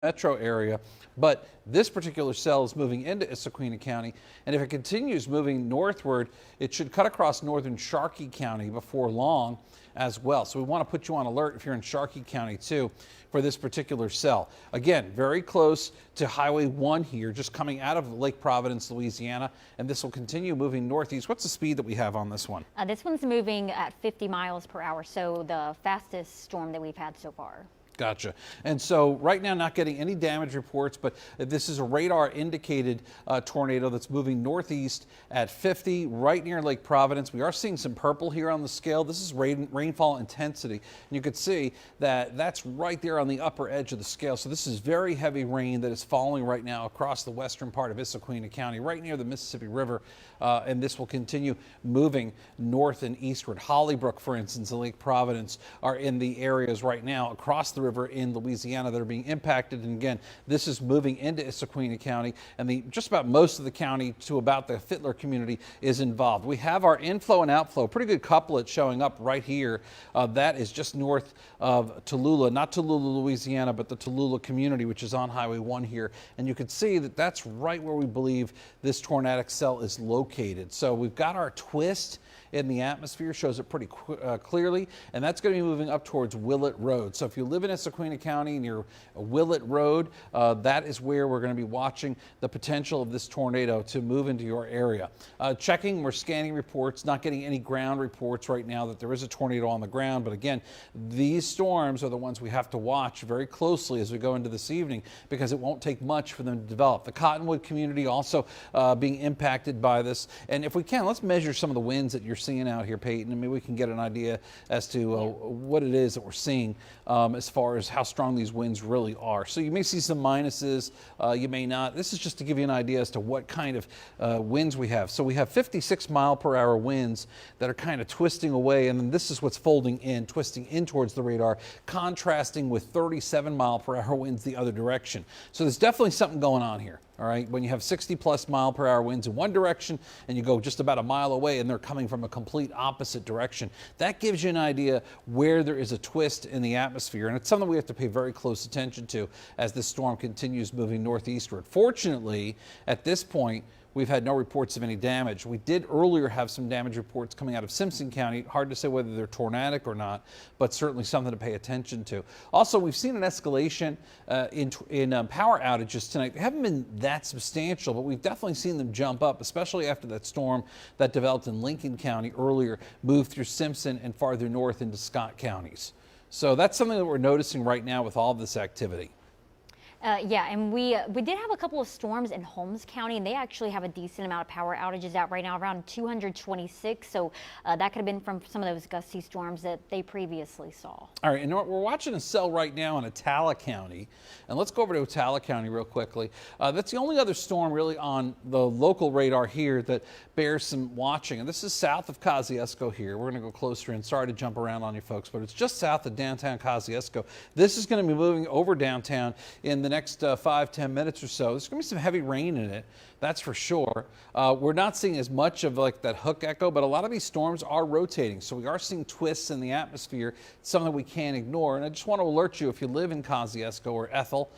metro area, but this particular cell is moving into Issaquena County, and if it continues moving northward, it should cut across northern Sharkey County before long as well. So we want to put you on alert if you're in Sharkey County too for this particular cell. Again, very close to Highway 1 here, just coming out of Lake Providence, Louisiana, and this will continue moving northeast. What's the speed that we have on this one? This one's moving at 50 miles per hour, so the fastest storm that we've had so far. Gotcha. And so right now, not getting any damage reports, but this is a radar indicated tornado that's moving northeast at 50 right near Lake Providence. We are seeing some purple here on the scale. This is rainfall intensity. And you can see that that's right there on the upper edge of the scale. So this is very heavy rain that is falling right now across the western part of Issaquena County, right near the Mississippi River. And this will continue moving north and eastward. Hollybrook, for instance, and Lake Providence are in the areas right now across the river in Louisiana that are being impacted. And again, this is moving into Issaquena County, and just about most of the county to about the Fittler community is involved. We have our inflow and outflow, pretty good couplet showing up right here. That is just north of Tallulah, not Tallulah, Louisiana, but the Tallulah community, which is on Highway 1 here. And you can see that that's right where we believe this tornadic cell is located. So we've got our twist in the atmosphere, shows it pretty clearly, and that's going to be moving up towards Willett Road. So if you live in Issaquena County near Willett Road, that is where we're going to be watching the potential of this tornado to move into your area. We're scanning reports, not getting any ground reports right now that there is a tornado on the ground, but again, these storms are the ones we have to watch very closely as we go into this evening, because it won't take much for them to develop. The Cottonwood community also being impacted by this, and if we can, let's measure some of the winds that you're seeing out here, Peyton, and maybe we can get an idea as to what it is that we're seeing as far as how strong these winds really are. So you may see some minuses, you may not. This is just to give you an idea as to what kind of winds we have. So we have 56-mile-per-hour winds that are kind of twisting away, and then this is what's folding in, twisting in towards the radar, contrasting with 37-mile-per-hour winds the other direction. So there's definitely something going on here. All right, when you have 60-plus-mile-per-hour winds in one direction and you go just about a mile away and they're coming from a complete opposite direction, that gives you an idea where there is a twist in the atmosphere. And it's something we have to pay very close attention to as this storm continues moving northeastward. Fortunately, at this point, we've had no reports of any damage. We did earlier have some damage reports coming out of Simpson County. Hard to say whether they're tornadic or not, but certainly something to pay attention to. Also, we've seen an escalation in power outages tonight. They haven't been that substantial, but we've definitely seen them jump up, especially after that storm that developed in Lincoln County earlier, moved through Simpson and farther north into Scott counties. So that's something that we're noticing right now with all of this activity. Yeah, and we did have a couple of storms in Holmes County, and they actually have a decent amount of power outages out right now, around 226. So that could have been from some of those gusty storms that they previously saw. All right, and we're watching a cell right now in Attala County, and let's go over to Attala County real quickly. That's the only other storm really on the local radar here that bears some watching, and this is south of Kosciuszko here. We're going to go closer in. Sorry to jump around on you folks, but it's just south of downtown Kosciuszko. This is going to be moving over downtown in the next 5-10 minutes or so. There's going to be some heavy rain in it, that's for sure. We're not seeing as much of like that hook echo, but a lot of these storms are rotating. So we are seeing twists in the atmosphere, something we can't ignore. And I just want to alert you, if you live in Kosciuszko or Ethel,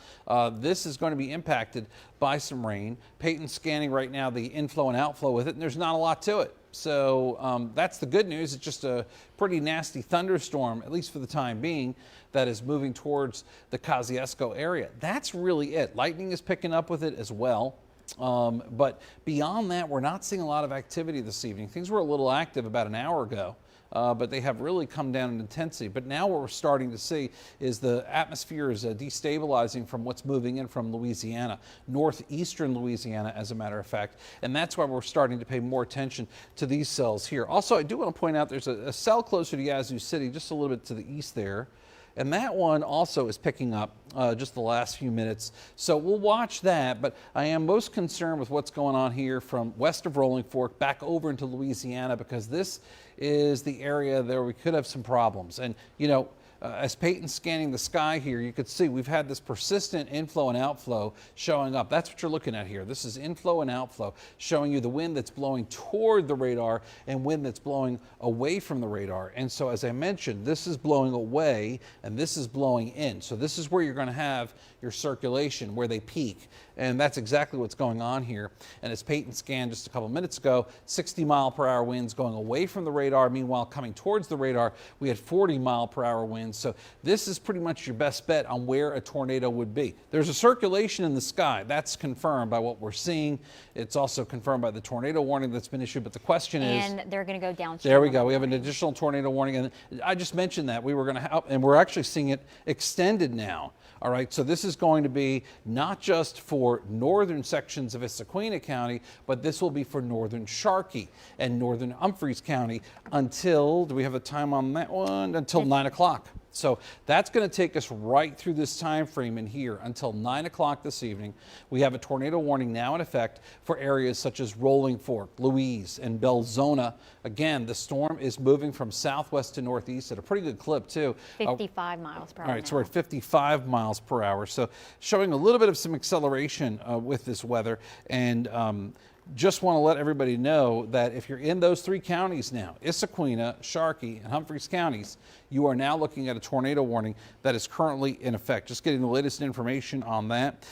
this is going to be impacted by some rain. Peyton's scanning right now the inflow and outflow with it, and there's not a lot to it. So that's the good news. It's just a pretty nasty thunderstorm, at least for the time being, that is moving towards the Kosciuszko area. That's really it. Lightning is picking up with it as well. But beyond that, we're not seeing a lot of activity this evening. Things were a little active about an hour ago. But they have really come down in intensity. But now what we're starting to see is the atmosphere is destabilizing from what's moving in from Louisiana, northeastern Louisiana, as a matter of fact. And that's why we're starting to pay more attention to these cells here. Also, I do want to point out there's a cell closer to Yazoo City, just a little bit to the east there. And that one also is picking up just the last few minutes. So we'll watch that, but I am most concerned with what's going on here from west of Rolling Fork back over into Louisiana, because this is the area there we could have some problems. And, you know, as Peyton's scanning the sky here, you could see we've had this persistent inflow and outflow showing up. That's what you're looking at here. This is inflow and outflow, showing you the wind that's blowing toward the radar and wind that's blowing away from the radar. And so, as I mentioned, this is blowing away and this is blowing in. So this is where you're going to have your circulation, where they peak. And that's exactly what's going on here. And as Peyton scanned just a couple minutes ago, 60-mile-per-hour winds going away from the radar. Meanwhile, coming towards the radar, we had 40-mile-per-hour winds. So this is pretty much your best bet on where a tornado would be. There's a circulation in the sky. That's confirmed by what we're seeing. It's also confirmed by the tornado warning that's been issued. But the question is... And they're going to go downstream. There we go. We have an additional tornado warning. And I just mentioned that we were going to have, and we're actually seeing it extended now. All right, so this is going to be not just for northern sections of Issaquah County, but this will be for northern Sharkey and northern Humphreys County until, do we have a time on that one? Until 9 o'clock. So that's going to take us right through this time frame in here until 9 o'clock this evening. We have a tornado warning now in effect for areas such as Rolling Fork, Louise, and Belzona. Again, the storm is moving from southwest to northeast at a pretty good clip too. 55 miles per hour. All right, so we're at 55 miles per hour. So showing a little bit of some acceleration with this weather. And just want to let everybody know that if you're in those three counties now, Issaquah, Sharkey, and Humphreys counties, you are now looking at a tornado warning that is currently in effect. Just getting the latest information on that.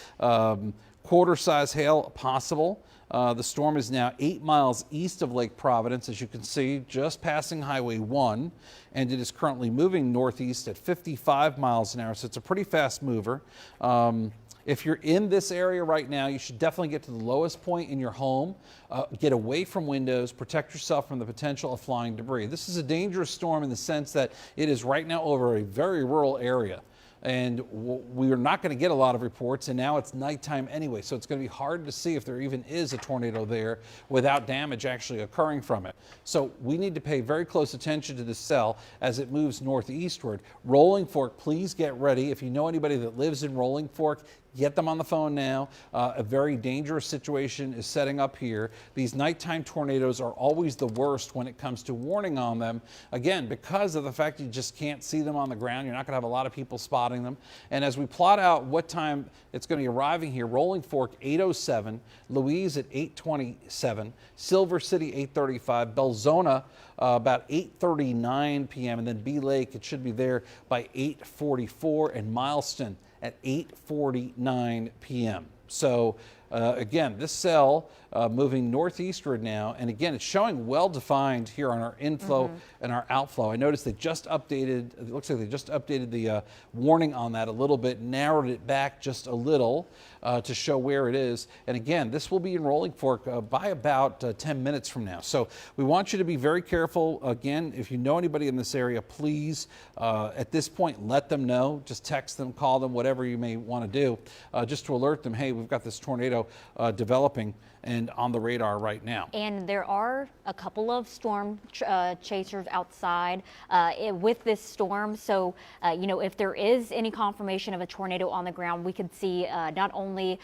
Quarter-size hail possible. The storm is now 8 miles east of Lake Providence, as you can see, just passing Highway 1, and it is currently moving northeast at 55 miles an hour, so it's a pretty fast mover. If you're in this area right now, you should definitely get to the lowest point in your home, get away from windows, protect yourself from the potential of flying debris. This is a dangerous storm in the sense that it is right now over a very rural area. And we are not going to get a lot of reports, and now it's nighttime anyway, so it's going to be hard to see if there even is a tornado there without damage actually occurring from it. So we need to pay very close attention to this cell as it moves northeastward. Rolling Fork, please get ready. If you know anybody that lives in Rolling Fork, get them on the phone now. A very dangerous situation is setting up here. These nighttime tornadoes are always the worst when it comes to warning on them. Again, because of the fact you just can't see them on the ground, you're not going to have a lot of people spotting them. And as we plot out what time it's going to be arriving here, Rolling Fork 8:07, Louise at 8:27, Silver City 8:35, Belzona about 8:39 p.m. and then Bee Lake, it should be there by 8:44, and Mileston at 8:49 p.m. So again, this cell moving northeastward now, and again, it's showing well-defined here on our inflow and our outflow. I noticed they just updated, it looks like they just updated the warning on that a little bit, narrowed it back just a little to show where it is. And again, this will be in Rolling Fork by about 10 minutes from now. So we want you to be very careful. Again, if you know anybody in this area, please, at this point, let them know. Just text them, call them, whatever you may want to do, just to alert them, hey, we've got this tornado developing and on the radar right now. And there are a couple of storm chasers outside with this storm. So, you know, if there is any confirmation of a tornado on the ground, we could see not only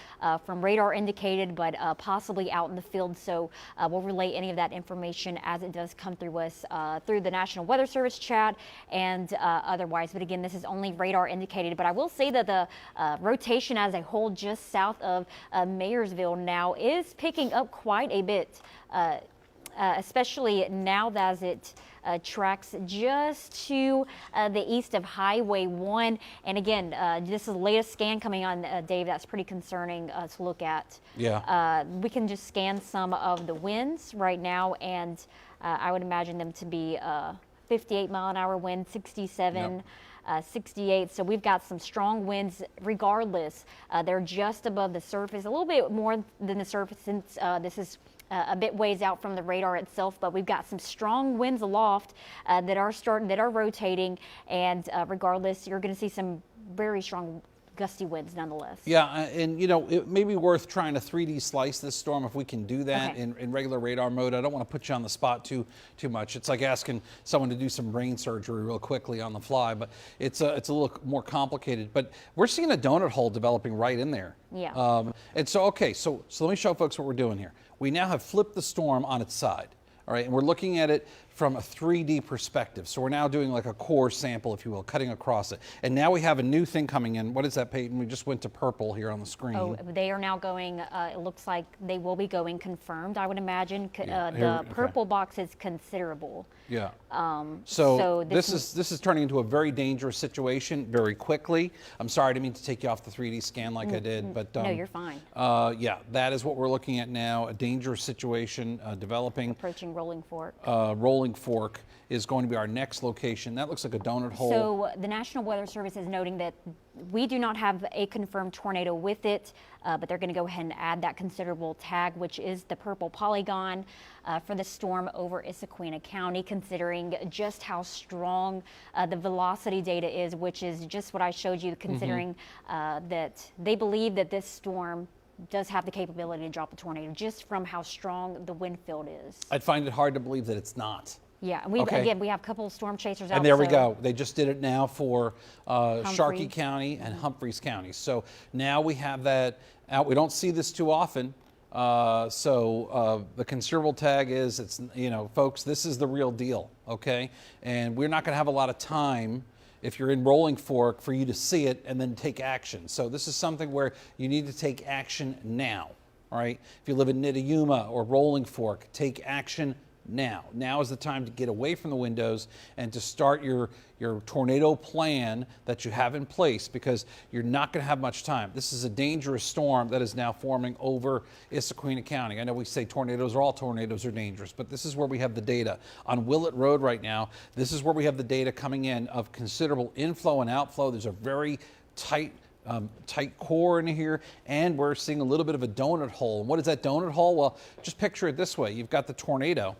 from radar indicated, but possibly out in the field. So we'll relay any of that information as it does come through us through the National Weather Service chat and otherwise. But again, this is only radar indicated. But I will say that the rotation as a whole just south of Mayersville now is picking up quite a bit, especially now as it tracks just to the east of Highway 1. And again, this is the latest scan coming on, Dave. That's pretty concerning to look at. Yeah. We can just scan some of the winds right now, and I would imagine them to be 58-mile-an-hour wind, 67. Yep. 68, so we've got some strong winds regardless. They're just above the surface, a little bit more than the surface since this is a bit ways out from the radar itself, but we've got some strong winds aloft that are rotating, and regardless, you're going to see some very strong gusty winds nonetheless. Yeah, and you know, it may be worth trying to 3D slice this storm if we can do that in regular radar mode. I don't want to put you on the spot too much. It's like asking someone to do some brain surgery real quickly on the fly, but it's a little more complicated. But we're seeing a donut hole developing right in there. Yeah. And so, okay, so let me show folks what we're doing here. We now have flipped the storm on its side. All right, and we're looking at it from a 3D perspective. So we're now doing like a core sample, if you will, cutting across it. And now we have a new thing coming in. What is that, Peyton? We just went to purple here on the screen. Oh, they are now going, it looks like they will be going confirmed, I would imagine. Yeah, The purple box is considerable. Yeah. So So this is turning into a very dangerous situation very quickly. I'm sorry, I didn't mean to take you off the 3D scan like I did, but no, you're fine. yeah, that is what we're looking at now. A dangerous situation developing. Approaching Rolling Fork. Rolling Fork is going to be our next location. That looks like a donut hole. So the National Weather Service is noting that we do not have a confirmed tornado with it, but they're going to go ahead and add that considerable tag, which is the purple polygon for the storm over Issaquena County, considering just how strong the velocity data is, which is just what I showed you, considering that they believe that this storm does have the capability to drop a tornado just from how strong the wind field is. I'd find it hard to believe that it's not. Yeah, and again, we have a couple of storm chasers out. And there we go. They just did it now for Sharkey County and Humphreys County. So now we have that out. We don't see this too often. The considerable tag is, it's, you know, folks, this is the real deal, okay? And we're not going to have a lot of time if you're in Rolling Fork for you to see it and then take action. So this is something where you need to take action now, all right? If you live in Nidayuma or Rolling Fork, take action now. Now is the time to get away from the windows and to start your tornado plan that you have in place, because you're not going to have much time. This is a dangerous storm that is now forming over Issaquena County. I know we say all tornadoes are dangerous, but this is where we have the data. On Willett Road right now, this is where we have the data coming in of considerable inflow and outflow. There's a very tight core in here, and we're seeing a little bit of a donut hole. And what is that donut hole? Well, just picture it this way. You've got the tornado.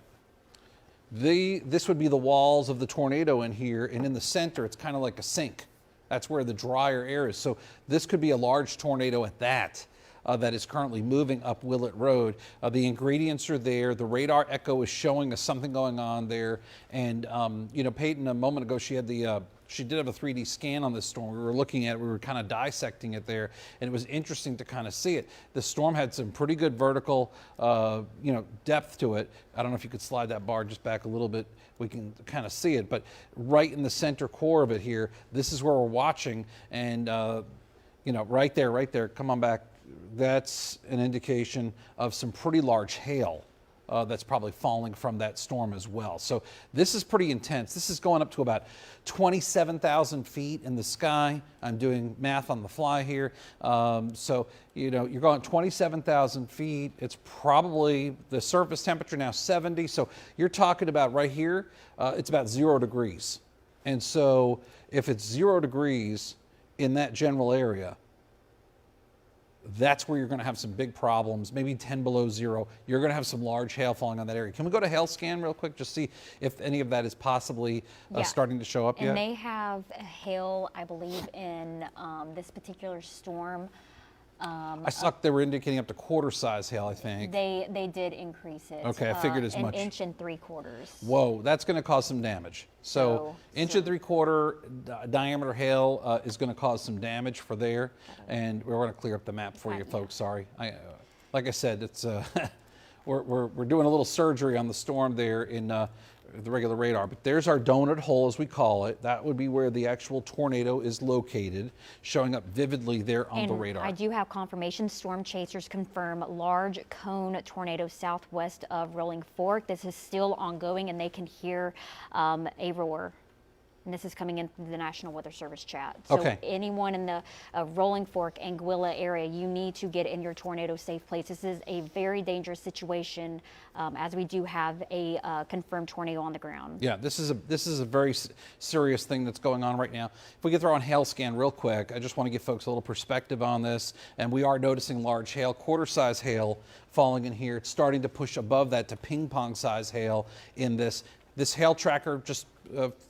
This would be the walls of the tornado in here, and in the center it's kind of like a sink. That's where the drier air is. So this could be a large tornado at that. That is currently moving up Willett Road. The ingredients are there. The radar echo is showing us something going on there. And you know, Peyton, a moment ago, she did have a 3D scan on this storm. We were looking at it, we were kind of dissecting it there, and it was interesting to kind of see it. The storm had some pretty good vertical, you know, depth to it. I don't know if you could slide that bar just back a little bit. We can kind of see it, but right in the center core of it here, this is where we're watching, and you know, right there, come on back. That's an indication of some pretty large hail that's probably falling from that storm as well. So this is pretty intense. This is going up to about 27,000 feet in the sky. I'm doing math on the fly here. So, you know, you're going 27,000 feet. It's probably the surface temperature now 70. So you're talking about right here, it's about 0 degrees. And so if it's 0 degrees in that general area, that's where you're going to have some big problems, maybe 10 below 0. You're going to have some large hail falling on that area. Can we go to hail scan real quick, just see if any of that is possibly starting to show up yet? And they have hail, I believe, in this particular storm. I saw they were indicating up to quarter-size hail, I think. They did increase it. Okay, I figured as much. An inch and 3/4. Whoa, that's going to cause some damage. So inch and 3/4 diameter hail is going to cause some damage for there, and we're going to clear up the map for you folks. Sorry, like I said, it's we're doing a little surgery on the storm there in the regular radar. But there's our donut hole, as we call it. That would be where the actual tornado is located, showing up vividly there on the radar. I do have confirmation. Storm chasers confirm large cone tornado southwest of Rolling Fork. This is still ongoing, and they can hear a roar. And this is coming in through the National Weather Service chat. So anyone in the Rolling Fork, Anguilla area, you need to get in your tornado safe place. This is a very dangerous situation, as we do have a confirmed tornado on the ground. Yeah, this is a very serious thing that's going on right now. If we could throw on hail scan real quick, I just want to give folks a little perspective on this. And we are noticing large hail, quarter-size hail falling in here. It's starting to push above that to ping-pong size hail in this. This hail tracker, just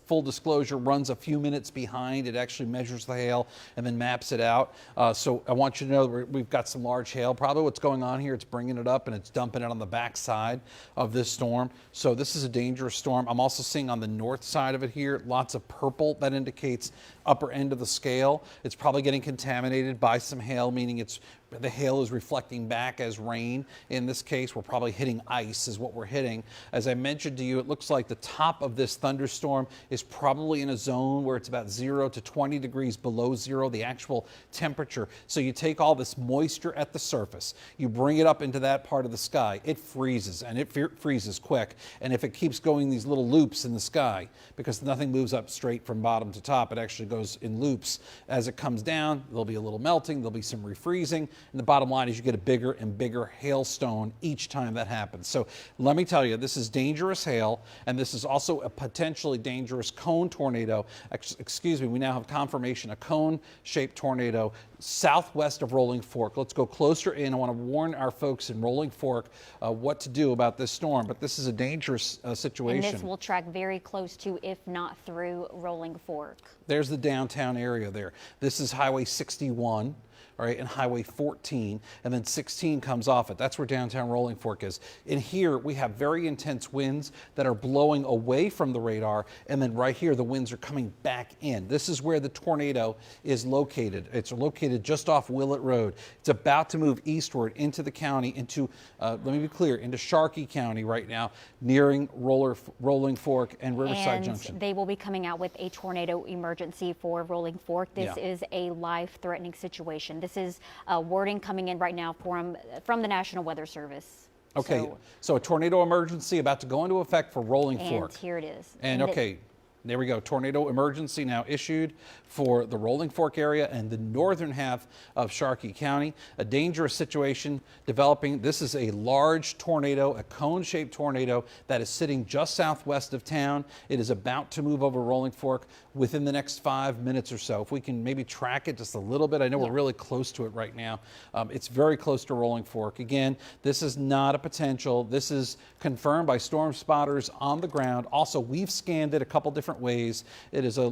full disclosure, runs a few minutes behind. It actually measures the hail and then maps it out. So I want you to know that we've got some large hail. Probably what's going on here, it's bringing it up and it's dumping it on the back side of this storm. So this is a dangerous storm. I'm also seeing on the north side of it here, lots of purple. That indicates upper end of the scale. It's probably getting contaminated by some hail, meaning it's The hail is reflecting back as rain. In this case, we're probably hitting ice is what we're hitting. As I mentioned to you, it looks like the top of this thunderstorm is probably in a zone where it's about 0 to 20 degrees below zero, the actual temperature. So you take all this moisture at the surface, you bring it up into that part of the sky, it freezes, and it freezes quick. And if it keeps going these little loops in the sky, because nothing moves up straight from bottom to top, it actually goes in loops. As it comes down, there'll be a little melting, there'll be some refreezing. And the bottom line is you get a bigger and bigger hailstone each time that happens. So let me tell you, this is dangerous hail, and this is also a potentially dangerous cone tornado. Excuse me, we now have confirmation, a cone-shaped tornado southwest of Rolling Fork. Let's go closer in. I want to warn our folks in Rolling Fork what to do about this storm, but this is a dangerous situation. And this will track very close to, if not through, Rolling Fork. There's the downtown area there. This is Highway 61. All right, and Highway 14, and then 16 comes off it. That's where downtown Rolling Fork is. In here, we have very intense winds that are blowing away from the radar, and then right here, the winds are coming back in. This is where the tornado is located. It's located just off Willett Road. It's about to move eastward into the county, into, let me be clear, into Sharkey County right now, nearing Rolling Fork and Riverside Junction. They will be coming out with a tornado emergency for Rolling Fork. This is a life-threatening situation. This is wording coming in right now from the National Weather Service. Okay, so a tornado emergency about to go into effect for Rolling Fork. And here it is. And okay, there we go. Tornado emergency now issued for the Rolling Fork area and the northern half of Sharkey County. A dangerous situation developing. This is a large tornado, a cone-shaped tornado that is sitting just southwest of town. It is about to move over Rolling Fork within the next 5 minutes or so. If we can maybe track it just a little bit. I know we're really close to it right now. It's very close to Rolling Fork. Again, this is not a potential. This is confirmed by storm spotters on the ground. Also, we've scanned it a couple different ways. It is a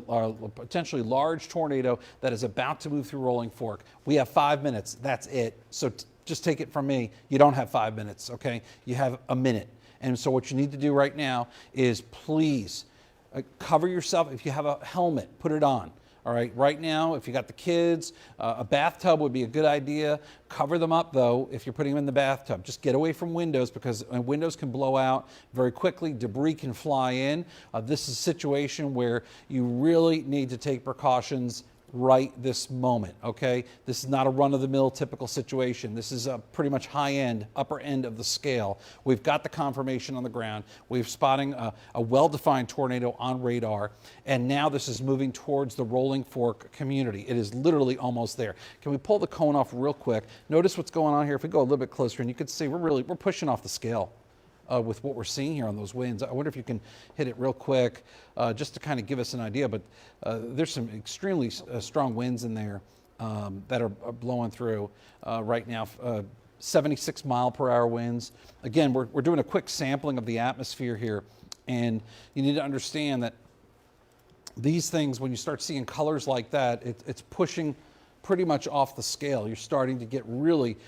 potentially large tornado that is about to move through Rolling Fork. We have 5 minutes. That's it. So just take it from me. You don't have 5 minutes, okay? You have a minute. And so what you need to do right now is please cover yourself. If you have a helmet, put it on. All right, right now, if you got the kids, a bathtub would be a good idea. Cover them up, though, if you're putting them in the bathtub. Just get away from windows because windows can blow out very quickly. Debris can fly in. This is a situation where you really need to take precautions right this moment, okay? This is not a run-of-the-mill typical situation. This is a pretty much high-end, upper end of the scale. We've got the confirmation on the ground. We're spotting a well-defined tornado on radar, and now this is moving towards the Rolling Fork community. It is literally almost there. Can we pull the cone off real quick? Notice what's going on here. If we go a little bit closer, and you can see we're pushing off the scale. With what we're seeing here on those winds. I wonder if you can hit it real quick just to kind of give us an idea, but there's some extremely strong winds in there that are blowing through right now. 76 mile per hour winds. Again, we're doing a quick sampling of the atmosphere here, and you need to understand that these things, when you start seeing colors like that, it's pushing pretty much off the scale. You're starting to get really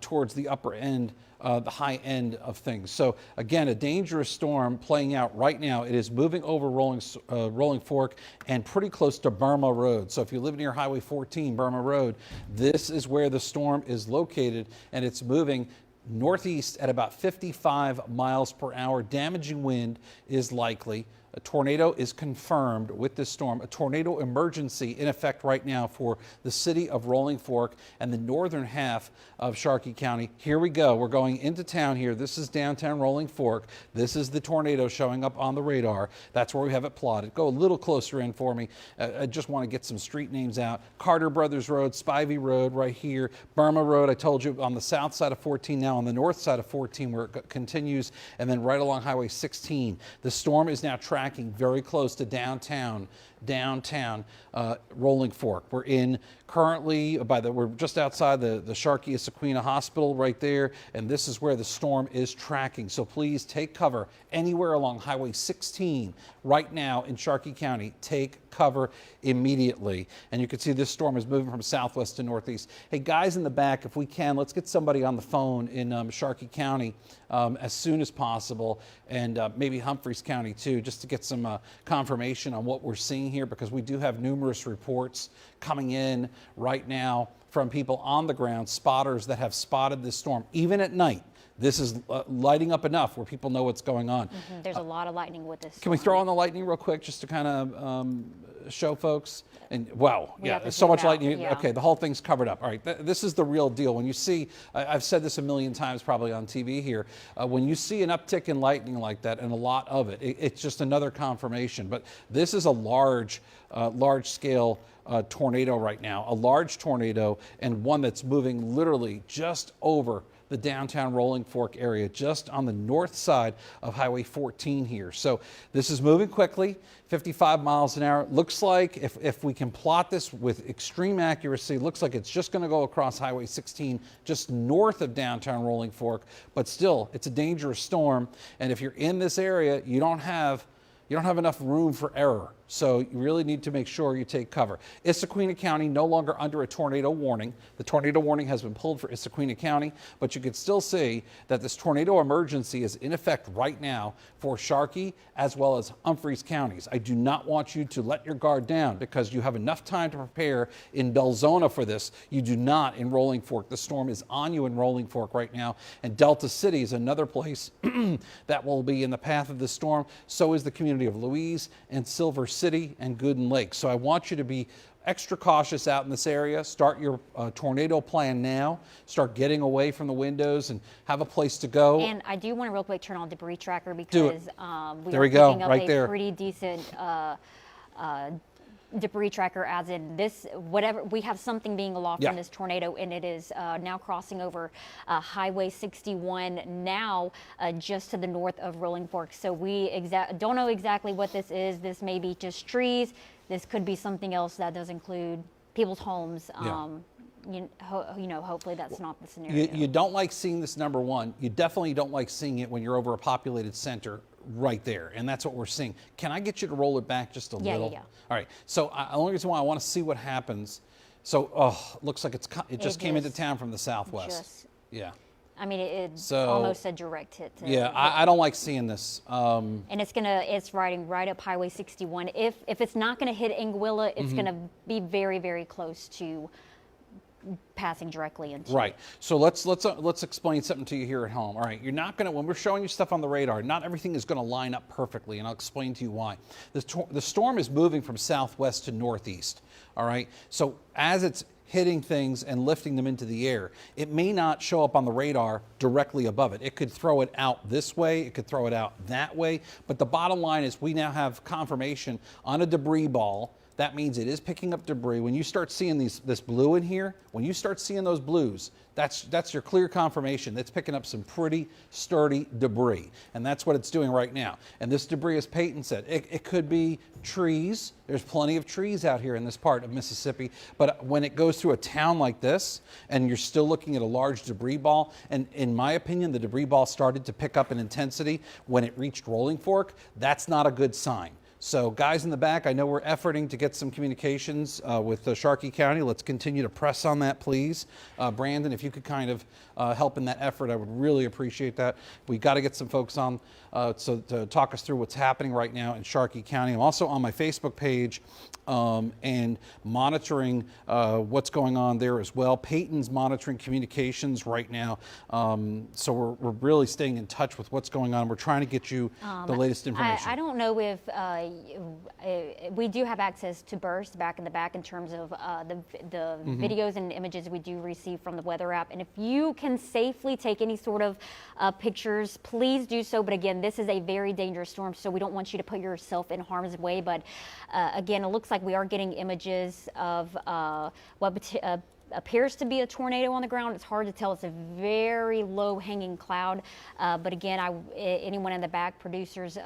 towards the upper end, the high end of things. So again, a dangerous storm playing out right now. It is moving over Rolling Fork and pretty close to Burma Road. So if you live near Highway 14, Burma Road, this is where the storm is located, and it's moving northeast at about 55 miles per hour. Damaging wind is likely. A tornado is confirmed with this storm. A tornado emergency in effect right now for the city of Rolling Fork and the northern half of Sharkey County. Here we go. We're going into town here. This is downtown Rolling Fork. This is the tornado showing up on the radar. That's where we have it plotted. Go a little closer in for me. I just want to get some street names out. Carter Brothers Road, Spivey Road right here. Burma Road, I told you, on the south side of 14, now on the north side of 14 where it continues, and then right along Highway 16. The storm is now tracking very close to downtown Rolling Fork. We're in currently we're just outside the Sharkey Issaquena Hospital right there, and this is where the storm is tracking. So please take cover anywhere along Highway 16 right now in Sharkey County. Take cover immediately. And you can see this storm is moving from southwest to northeast. Hey, guys in the back, if we can, let's get somebody on the phone in Sharkey County as soon as possible, and maybe Humphreys County too, just to get some confirmation on what we're seeing seeing here, because we do have numerous reports coming in right now from people on the ground, spotters that have spotted this storm, even at night. This is lighting up enough where people know what's going on. There's a lot of lightning with this storm. Can we throw on the lightning real quick just to kind of show folks? And wow, yeah, there's so zoom much out, lightning. yeah. Okay, the whole thing's covered up. All right, this is the real deal. When you see, I've said this a million times probably on TV here, when you see an uptick in lightning like that, and a lot of it, it's just another confirmation. But this is a large scale tornado right now, a large tornado, and one that's moving literally just over the downtown Rolling Fork area, just on the north side of Highway 14 here. So this is moving quickly, 55 miles an hour. Looks like, if we can plot this with extreme accuracy, looks like it's just going to go across Highway 16, just north of downtown Rolling Fork. But still, it's a dangerous storm. And if you're in this area, you don't have enough room for error. So you really need to make sure you take cover. Issaquena County no longer under a tornado warning. The tornado warning has been pulled for Issaquena County, but you can still see that this tornado emergency is in effect right now for Sharkey as well as Humphreys counties. I do not want you to let your guard down, because you have enough time to prepare in Belzona for this. You do not in Rolling Fork. The storm is on you in Rolling Fork right now, and Delta City is another place that will be in the path of the storm. So is the community of Louise and Silver City and Gooden Lake. So I want you to be extra cautious out in this area. Start your tornado plan now. Start getting away from the windows and have a place to go. And I do want to real quick turn on debris tracker, because we there are we go, picking up right a there. pretty decent debris tracker, as in this, whatever, we have something being aloft from this tornado, and it is now crossing over Highway 61 now, just to the north of Rolling Fork. So we don't know exactly what this is. This may be just trees. This could be something else that does include people's homes. You know, hopefully that's not the scenario. You don't like seeing this, number one. You definitely don't like seeing it when you're over a populated center right there, and that's what we're seeing. Can I get you to roll it back just a little? Yeah. All right. So the only reason why I want to see what happens. So, looks like it just came into town from the southwest. Yeah. I mean, it's almost a direct hit. Yeah, I don't like seeing this. And it's riding right up Highway 61. If it's not going to hit Anguilla, it's going to be very, very close to passing directly into. Right. So let's explain something to you here at home. All right. You're not going to, when we're showing you stuff on the radar, not everything is going to line up perfectly, and I'll explain to you why. The storm is moving from southwest to northeast. All right. So as it's hitting things and lifting them into the air, it may not show up on the radar directly above it. It could throw it out this way, it could throw it out that way, but the bottom line is we now have confirmation on a debris ball. That means it is picking up debris. When you start seeing this blue in here, when you start seeing those blues, that's your clear confirmation. That's picking up some pretty sturdy debris, and that's what it's doing right now. And this debris, as Peyton said, it could be trees. There's plenty of trees out here in this part of Mississippi, but when it goes through a town like this, and you're still looking at a large debris ball, and in my opinion, the debris ball started to pick up in intensity when it reached Rolling Fork, that's not a good sign. So guys in the back, I know we're efforting to get some communications with Sharkey County. Let's continue to press on that, please. Brandon, if you could kind of help in that effort, I would really appreciate that. We got to get some folks on to talk us through what's happening right now in Sharkey County. I'm also on my Facebook page and monitoring what's going on there as well. Peyton's monitoring communications right now. So we're really staying in touch with what's going on. We're trying to get you the latest information. I don't know if we do have access to burst back in the back in terms of the videos and images we do receive from the weather app. And if you can safely take any sort of pictures, please do so. But again, this is a very dangerous storm, so we don't want you to put yourself in harm's way. But again, it looks like we are getting images of what appears to be a tornado on the ground. It's hard to tell. It's a very low-hanging cloud. But again, anyone in the back, producers,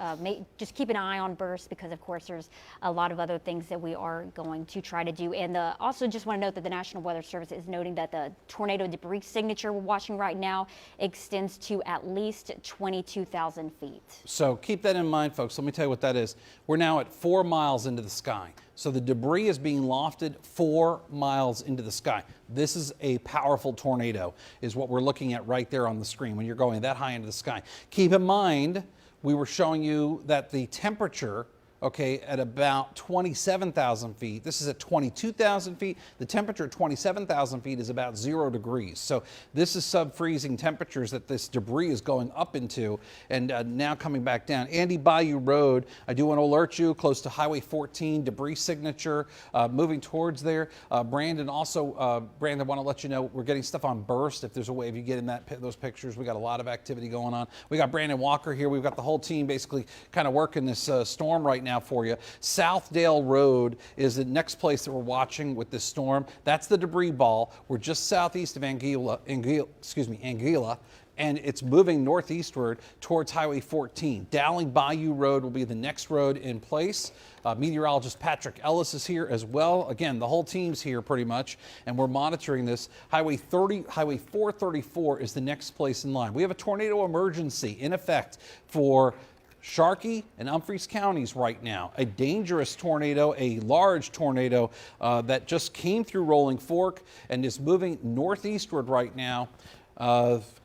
just keep an eye on bursts, because of course there's a lot of other things that we are going to try to do. And also just want to note that the National Weather Service is noting that the tornado debris signature we're watching right now extends to at least 22,000 feet. So keep that in mind, folks. Let me tell you what that is. We're now at 4 miles into the sky. So the debris is being lofted 4 miles into the sky. This is a powerful tornado, is what we're looking at right there on the screen when you're going that high into the sky. Keep in mind, we were showing you that the temperature okay, at about 27,000 feet. This is at 22,000 feet. The temperature at 27,000 feet is about 0 degrees. So this is sub-freezing temperatures that this debris is going up into and now coming back down. Andy Bayou Road, I do want to alert you, close to Highway 14, debris signature, moving towards there. Brandon, also, Brandon, I want to let you know we're getting stuff on burst. If there's a way of you getting those pictures, we got a lot of activity going on. We got Brandon Walker here. We've got the whole team basically kind of working this storm right now for you. Southdale Road is the next place that we're watching with this storm. That's the debris ball. We're just southeast of Anguilla, and it's moving northeastward towards Highway 14. Dowling Bayou Road will be the next road in place. Meteorologist Patrick Ellis is here as well. Again, the whole team's here pretty much, and we're monitoring this. Highway 434 is the next place in line. We have a tornado emergency in effect for Sharkey and Humphreys counties right now. A dangerous tornado, a large tornado that just came through Rolling Fork and is moving northeastward right now.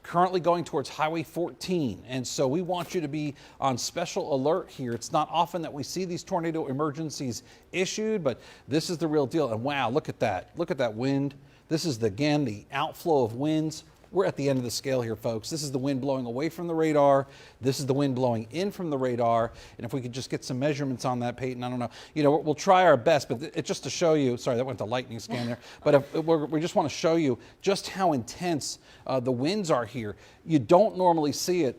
Currently going towards Highway 14. And so we want you to be on special alert here. It's not often that we see these tornado emergencies issued, but this is the real deal. And wow, look at that. Look at that wind. This is, again, the outflow of winds. We're at the end of the scale here, folks. This is the wind blowing away from the radar. This is the wind blowing in from the radar. And if we could just get some measurements on that, Peyton, I don't know. You know, we'll try our best, but it's just to show you. Sorry, that went to lightning scan there. But we just want to show you just how intense the winds are here. You don't normally see it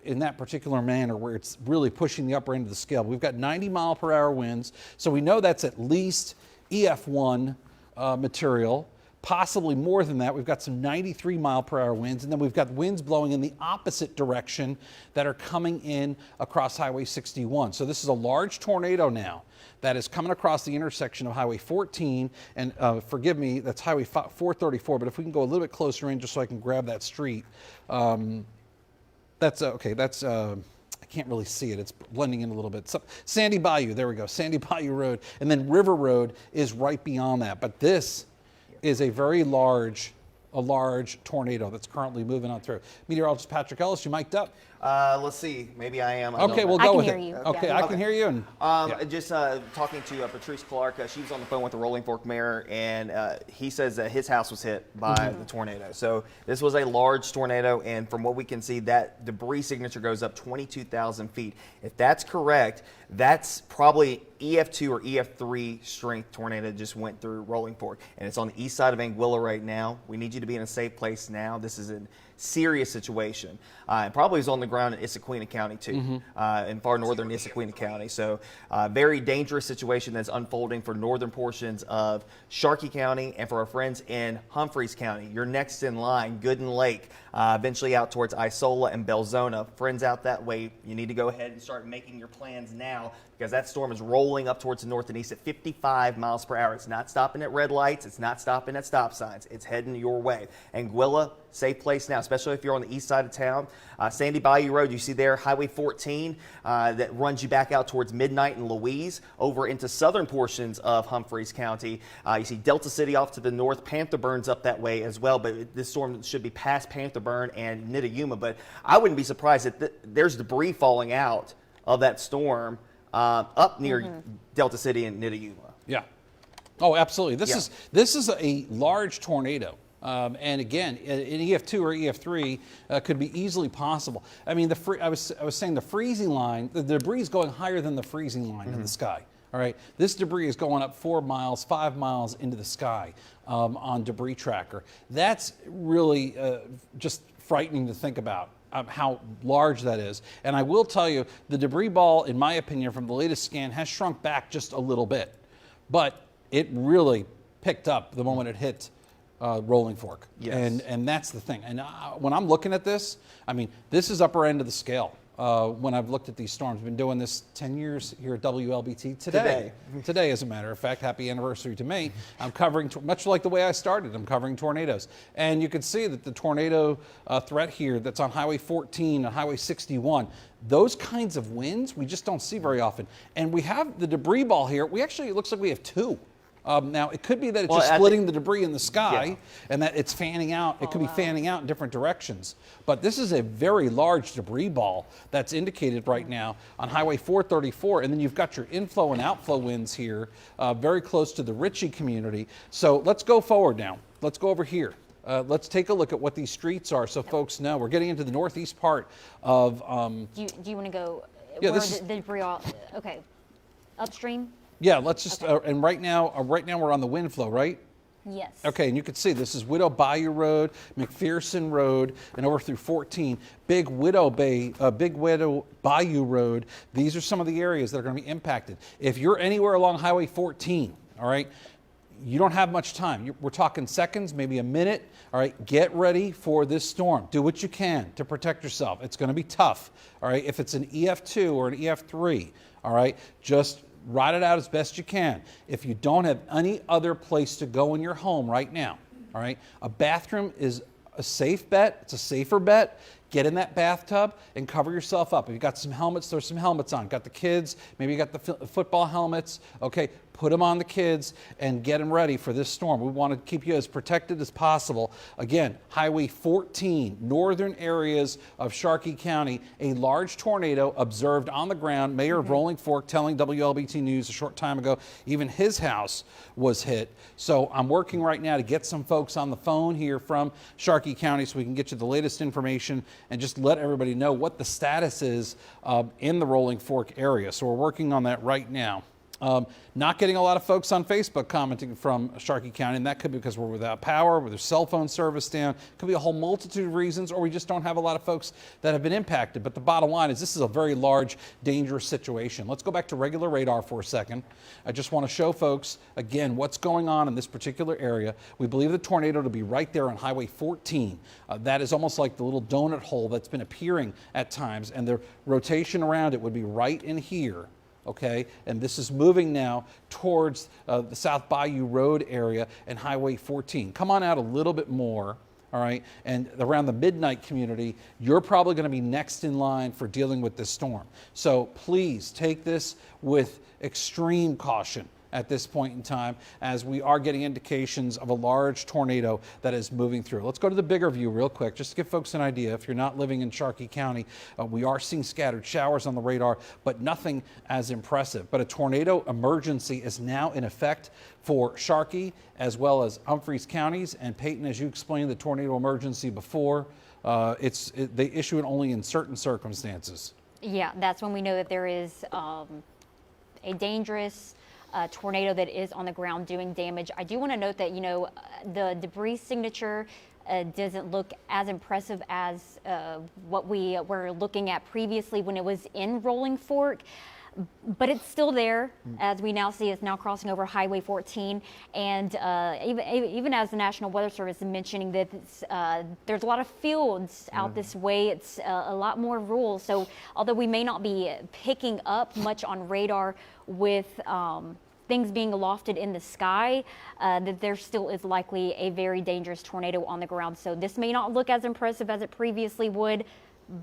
in that particular manner where it's really pushing the upper end of the scale. We've got 90-mile-per-hour winds, so we know that's at least EF1 material. Possibly more than that. We've got some 93-mile-per-hour winds, and then we've got winds blowing in the opposite direction that are coming in across Highway 61. So this is a large tornado now that is coming across the intersection of Highway 14, and forgive me, that's Highway 434, but if we can go a little bit closer in just so I can grab that street. That's okay, that's... I can't really see it. It's blending in a little bit. So, Sandy Bayou, there we go, Sandy Bayou Road, and then River Road is right beyond that. But this is a very large tornado that's currently moving on through. Meteorologist Patrick Ellis, you mic'd up? Let's see. Maybe I am. Okay, we'll go with it. I can hear you. Okay, I can hear you. And, Just talking to Patrice Clark. She was on the phone with the Rolling Fork mayor, and he says that his house was hit by the tornado. So this was a large tornado, and from what we can see, that debris signature goes up 22,000 feet. If that's correct, that's probably EF2 or EF3 strength tornado just went through Rolling Fork, and it's on the east side of Anguilla right now. We need you to be in a safe place now. This is a serious situation. It probably is on the ground in Issaquena County too, in far northern Issaquena County. So very dangerous situation that's unfolding for northern portions of Sharkey County and for our friends in Humphreys County. You're next in line, Gooden Lake, eventually out towards Isola and Belzona. Friends out that way, you need to go ahead and start making your plans now because that storm is rolling up towards the north and east at 55 miles per hour. It's not stopping at red lights. It's not stopping at stop signs. It's heading your way. Anguilla, safe place now, especially if you're on the east side of town. Sandy Bayou Road, you see there, Highway 14, that runs you back out towards Midnight and Louise, over into southern portions of Humphreys County. You see Delta City off to the north. Panther Burn's up that way as well, but this storm should be past Panther Burn and Nittayuma. But I wouldn't be surprised that there's debris falling out of that storm up near Delta City and Nittayuma. yeah. Oh, absolutely. This is a large tornado. And again, in EF2 or EF3 could be easily possible. I mean, I was saying the freezing line, the debris is going higher than the freezing line in the sky. All right, this debris is going up 4 miles, 5 miles into the sky on Debris Tracker. That's really just frightening to think about. How large that is. And I will tell you, the debris ball, in my opinion, from the latest scan, has shrunk back just a little bit. But it really picked up the moment it hit Rolling Fork. Yes. And that's the thing. And when I'm looking at this, I mean, this is upper end of the scale. When I've looked at these storms, I've been doing this 10 years here at WLBT today, as a matter of fact. Happy anniversary to me. I'm covering, much like the way I started, I'm covering tornadoes. And you can see that the tornado threat here that's on Highway 14 and Highway 61, those kinds of winds we just don't see very often. And we have the debris ball here. It looks like we have two. Now, it could be that it's Well, just I splitting the debris in the sky Yeah. and that it's fanning out. It could be fanning out in different directions. But this is a very large debris ball that's indicated right now on Highway 434. And then you've got your inflow and outflow winds here very close to the Ritchie community. So let's go forward now. Let's go over here. Let's take a look at what these streets are so folks know. We're getting into the northeast part of... Do you want to go Yeah, where this is- the debris all, okay, upstream? Yeah, let's just... and right now we're on the wind flow, right? Yes. Okay, and you can see this is Widow Bayou Road, McPherson Road, and over through 14. Big Widow Bayou Road. These are some of the areas that are going to be impacted. If you're anywhere along Highway 14, all right, you don't have much time. We're talking seconds, maybe a minute. All right, get ready for this storm. Do what you can to protect yourself. It's going to be tough. All right, if it's an EF2 or an EF3, all right, just ride it out as best you can. If you don't have any other place to go in your home right now, all right, a bathroom is a safe bet. It's a safer bet. Get in that bathtub and cover yourself up. If you've got some helmets, throw some helmets on. Got the kids, maybe you got the football helmets. Okay, put them on the kids and get them ready for this storm. We want to keep you as protected as possible. Again, Highway 14, northern areas of Sharkey County, a large tornado observed on the ground. Mayor of Rolling Fork telling WLBT News a short time ago, even his house was hit. So I'm working right now to get some folks on the phone here from Sharkey County so we can get you the latest information and just let everybody know what the status is in the Rolling Fork area. So we're working on that right now. Not getting a lot of folks on Facebook commenting from Sharkey County, and that could be because we're without power, with their cell phone service down. Could be a whole multitude of reasons, or we just don't have a lot of folks that have been impacted. But the bottom line is this is a very large, dangerous situation. Let's go back to regular radar for a second. I just want to show folks, again, what's going on in this particular area. We believe the tornado to be right there on Highway 14. That is almost like the little donut hole that's been appearing at times, and the rotation around it would be right in here. Okay, and this is moving now towards the South Bayou Road area and Highway 14. Come on out a little bit more, all right, and around the Midnight community, you're probably going to be next in line for dealing with this storm. So please take this with extreme caution at this point in time, as we are getting indications of a large tornado that is moving through. Let's go to the bigger view real quick, just to give folks an idea. If you're not living in Sharkey County, we are seeing scattered showers on the radar, but nothing as impressive. But a tornado emergency is now in effect for Sharkey as well as Humphreys counties. And Peyton, as you explained the tornado emergency before, they issue it only in certain circumstances. Yeah, that's when we know that there is a dangerous tornado that is on the ground doing damage. I do want to note that, you know, the debris signature doesn't look as impressive as what we were looking at previously when it was in Rolling Fork. But it's still there, as we now see it's now crossing over Highway 14. And even as the National Weather Service is mentioning that there's a lot of fields out this way, it's a lot more rural. So although we may not be picking up much on radar with things being lofted in the sky, that there still is likely a very dangerous tornado on the ground. So this may not look as impressive as it previously would,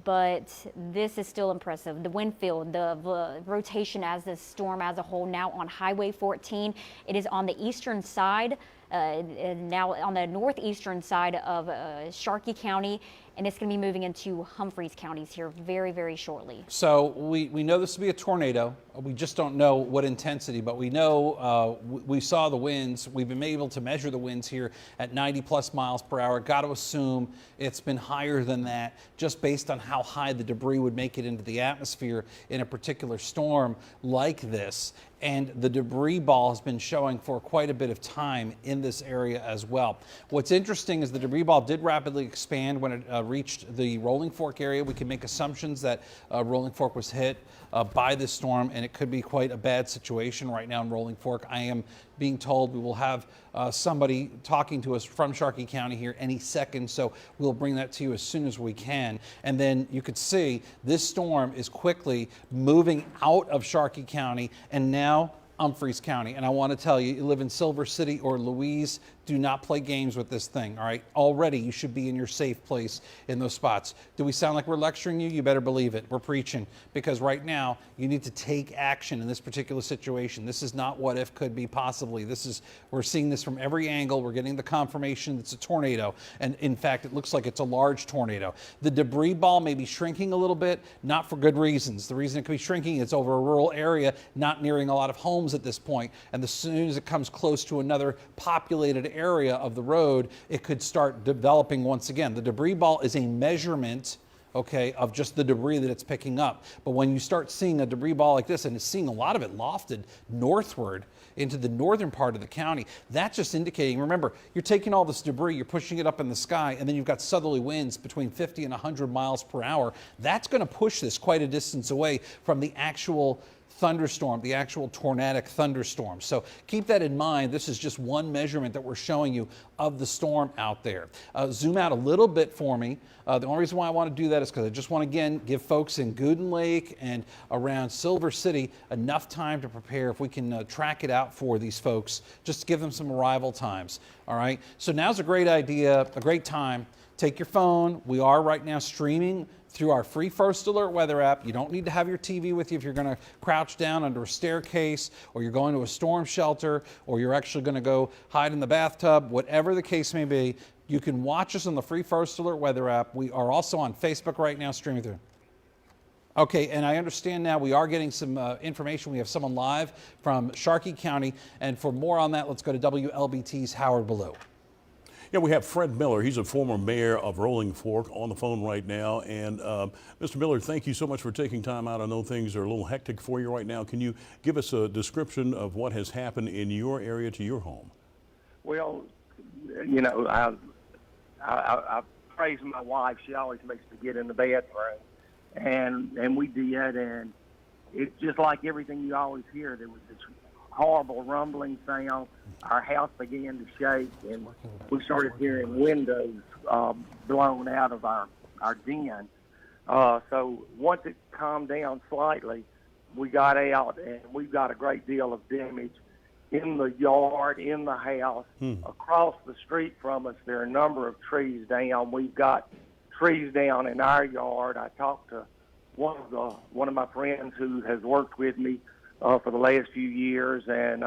but this is still impressive. The wind field, the rotation as the storm as a whole now on Highway 14. It is on the eastern side, now on the northeastern side of Sharkey County, and it's going to be moving into Humphreys counties here very, very shortly. So we know this will be a tornado. We just don't know what intensity, but we know we saw the winds. We've been able to measure the winds here at 90 plus miles per hour. Got to assume it's been higher than that just based on how high the debris would make it into the atmosphere in a particular storm like this. And the debris ball has been showing for quite a bit of time in this area as well. What's interesting is the debris ball did rapidly expand when it reached the Rolling Fork area. We can make assumptions that Rolling Fork was hit by this storm, and it could be quite a bad situation right now in Rolling Fork. I am being told we will have somebody talking to us from Sharkey County here any second, so we'll bring that to you as soon as we can. And then you could see this storm is quickly moving out of Sharkey County and now Humphreys County. And I want to tell you, you live in Silver City or Louise, Do not play games with this thing, all right? Already, you should be in your safe place in those spots. Do we sound like we're lecturing you? You better believe it. We're preaching, because right now, you need to take action in this particular situation. This is not what if, could be, possibly. We're seeing this from every angle. We're getting the confirmation it's a tornado. And in fact, it looks like it's a large tornado. The debris ball may be shrinking a little bit, not for good reasons. The reason it could be shrinking is over a rural area, not nearing a lot of homes at this point. And as soon as it comes close to another populated area of the road, it could start developing once again. The debris ball is a measurement, okay, of just the debris that it's picking up. But when you start seeing a debris ball like this, and it's seeing a lot of it lofted northward into the northern part of the county, that's just indicating, remember, you're taking all this debris, you're pushing it up in the sky, and then you've got southerly winds between 50 and 100 miles per hour. That's going to push this quite a distance away from the actual thunderstorm, the actual tornadic thunderstorm. So keep that in mind. This is just one measurement that we're showing you of the storm out there. Zoom out a little bit for me. The only reason why I want to do that is because I just want to, again, give folks in Gooden Lake and around Silver City enough time to prepare. If we can track it out for these folks, just to give them some arrival times. All right. So now's a great idea, a great time. Take your phone. We are right now streaming through our free First Alert weather app. You don't need to have your TV with you if you're going to crouch down under a staircase, or you're going to a storm shelter, or you're actually going to go hide in the bathtub. Whatever the case may be, you can watch us on the free First Alert weather app. We are also on Facebook right now streaming through. Okay, and I understand now we are getting some information. We have someone live from Sharkey County, and for more on that, let's go to WLBT's Howard Ballou. Yeah, we have Fred Miller. He's a former mayor of Rolling Fork on the phone right now. And Mr. Miller, thank you so much for taking time out. I know things are a little hectic for you right now. Can you give us a description of what has happened in your area to your home? Well, you know, I praise my wife. She always makes me get in the bathroom, and we did, and it's just like everything you always hear. There was this horrible rumbling sound. Our house began to shake, and we started hearing windows blown out of our den. So once it calmed down slightly, we got out, and we've got a great deal of damage in the yard, in the house. Across the street from us, there are a number of trees down. We've got trees down in our yard. I talked to one of my friends who has worked with me for the last few years, and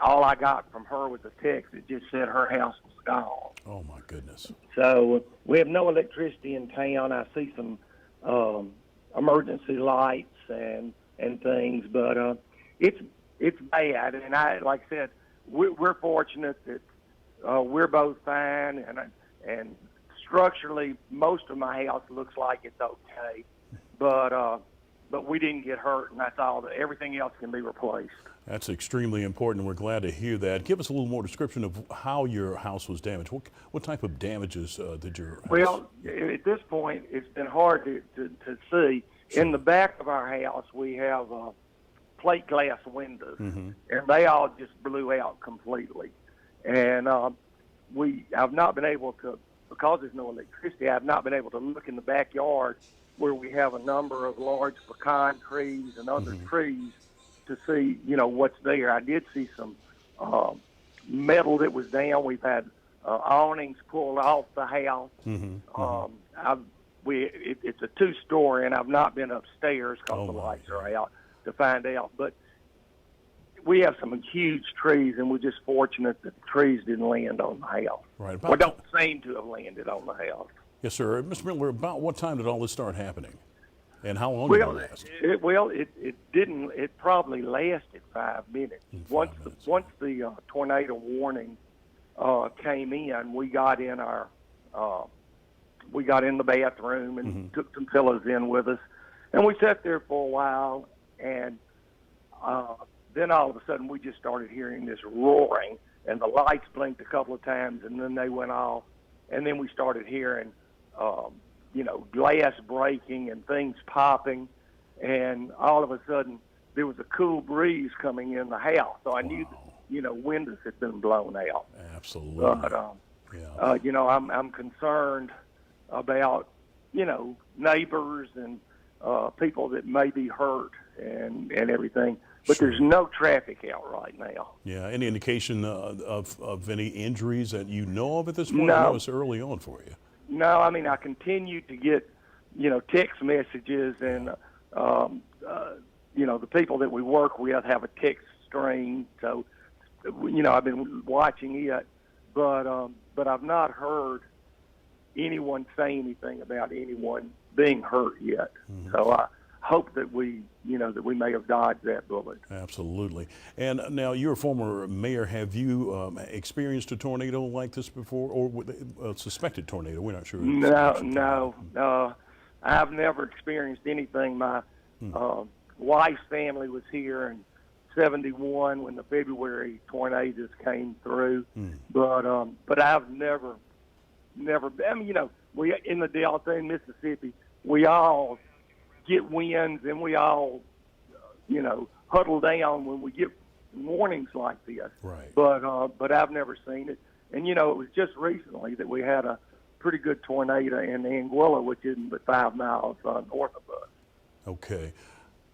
all I got from her was a text that just said her house was gone. Oh, my goodness. So we have no electricity in town. I see some emergency lights and things, but it's bad. And like I said, we're fortunate that we're both fine, and structurally, most of my house looks like it's okay, but we didn't get hurt, and that's all. Everything else can be replaced. That's extremely important, and we're glad to hear that. Give us a little more description of how your house was damaged. What type of damages did your house? Well, at this point, it's been hard to see. Sure. In the back of our house, we have plate glass windows, and they all just blew out completely. And I've not been able to, because there's no electricity, I've not been able to look in the backyard where we have a number of large pecan trees and other trees to see, what's there. I did see some metal that was down. We've had awnings pulled off the house. It's a two-story, and I've not been upstairs because the lights are out to find out. But we have some huge trees, and we're just fortunate that the trees didn't land on the house. Right. Or don't seem to have landed on the house. Yes, sir. Mr. Miller, about what time did all this start happening? And how long did it last? It didn't. It probably lasted 5 minutes. Once the tornado warning came in, we got in the bathroom and took some pillows in with us, and we sat there for a while, and then all of a sudden we just started hearing this roaring, and the lights blinked a couple of times, and then they went off, and then we started hearing glass breaking and things popping, and all of a sudden there was a cool breeze coming in the house. So I knew that, windows had been blown out. Absolutely. But, I'm concerned about, neighbors and people that may be hurt and everything. but Sure. there's no traffic out right now. Yeah. Any indication of any injuries that you know of at this point? I know No. it's early on for you. No, I mean, I continue to get, text messages, and, the people that we work with have a text string. So, I've been watching it, but I've not heard anyone say anything about anyone being hurt yet. Mm-hmm. So I hope that we may have dodged that bullet. Absolutely. And now, you're a former mayor. Have you experienced a tornado like this before, or with a suspected tornado? We're not sure. No. I've never experienced anything. My wife's family was here in '71 when the February tornadoes came through, but I've never. I mean, we in the Delta in Mississippi, we all get winds and we all, huddle down when we get warnings like this. Right. But I've never seen it. And, it was just recently that we had a pretty good tornado in Anguilla, which isn't but 5 miles north of us. Okay.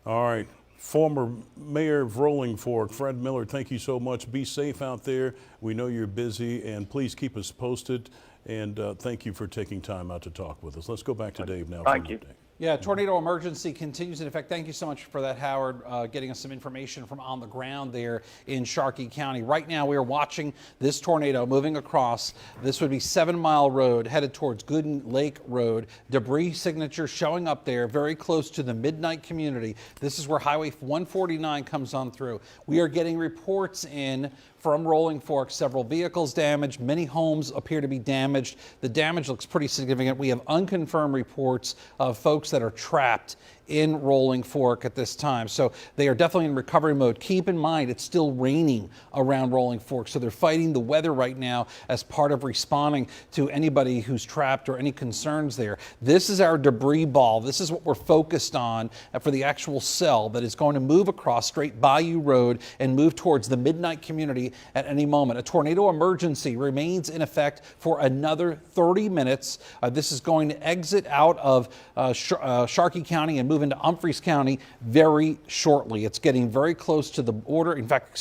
All right. Former Mayor of Rolling Fork, Fred Miller, thank you so much. Be safe out there. We know you're busy, and please keep us posted. And thank you for taking time out to talk with us. Let's go back to Dave now. Thank you. Yeah, tornado emergency continues in effect. Thank you so much for that, Howard, getting us some information from on the ground there in Sharkey County. Right now, we are watching this tornado moving across. This would be 7 Mile Road, headed towards Gooden Lake Road. Debris signature showing up there, very close to the Midnight community. This is where Highway 149 comes on through. We are getting reports in from Rolling Fork, several vehicles damaged, many homes appear to be damaged. The damage looks pretty significant. We have unconfirmed reports of folks that are trapped in Rolling Fork at this time. So they are definitely in recovery mode. Keep in mind, it's still raining around Rolling Fork. So they're fighting the weather right now as part of responding to anybody who's trapped or any concerns there. This is our debris ball. This is what we're focused on for the actual cell that is going to move across Straight Bayou Road and move towards the Midnight community at any moment. A tornado emergency remains in effect for another 30 minutes. This is going to exit out of Sharkey County and move into Humphreys County very shortly. It's getting very close to the border. In fact,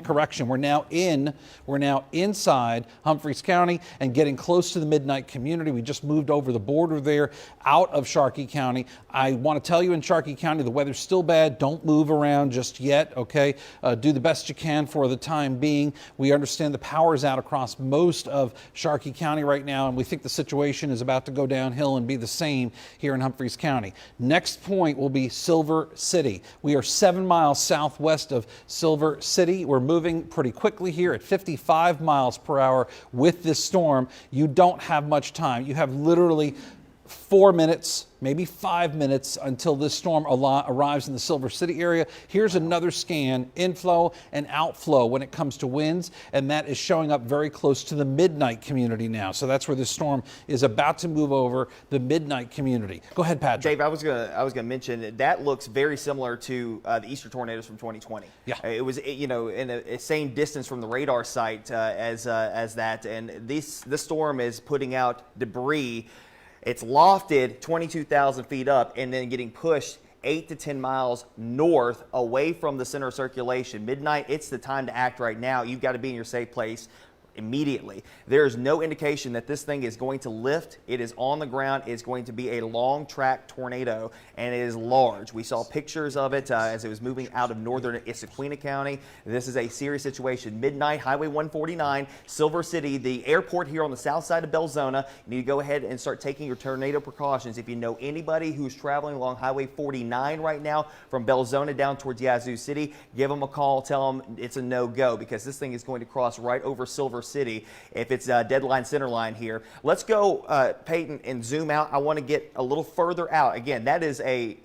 correction. We're now inside Humphreys County and getting close to the Midnight community. We just moved over the border there out of Sharkey County. I want to tell you, in Sharkey County, the weather's still bad. Don't move around just yet, okay? Do the best you can for the time being. We understand the power is out across most of Sharkey County right now, and we think the situation is about to go downhill and be the same here in Humphreys County. Next point will be Silver City. We are 7 miles southwest of Silver City. We're moving pretty quickly here at 55 miles per hour with this storm. You don't have much time. You have literally 4 minutes, maybe 5 minutes until this storm arrives in the Silver City area. Here's another scan, inflow and outflow when it comes to winds, and that is showing up very close to the Midnight community now. So that's where this storm is about to move over the Midnight community. Go ahead, Patrick. Dave, I was gonna mention that looks very similar to the Easter tornadoes from 2020. Yeah, it was in a same distance from the radar site as that, and this storm is putting out debris. It's lofted 22,000 feet up and then getting pushed 8 to 10 miles north away from the center of circulation. Midnight, it's the time to act right now. You've got to be in your safe place immediately. There is no indication that this thing is going to lift. It is on the ground. It's going to be a long track tornado, and it is large. We saw pictures of it as it was moving out of northern Issaquena County. This is a serious situation. Midnight, Highway 149, Silver City, the airport here on the south side of Belzona. You need to go ahead and start taking your tornado precautions. If you know anybody who's traveling along Highway 49 right now from Belzona down towards Yazoo City, give them a call. Tell them it's a no-go, because this thing is going to cross right over Silver City if it's a deadline center line here. Let's go, Peyton, and zoom out. I want to get a little further out. Again, that is a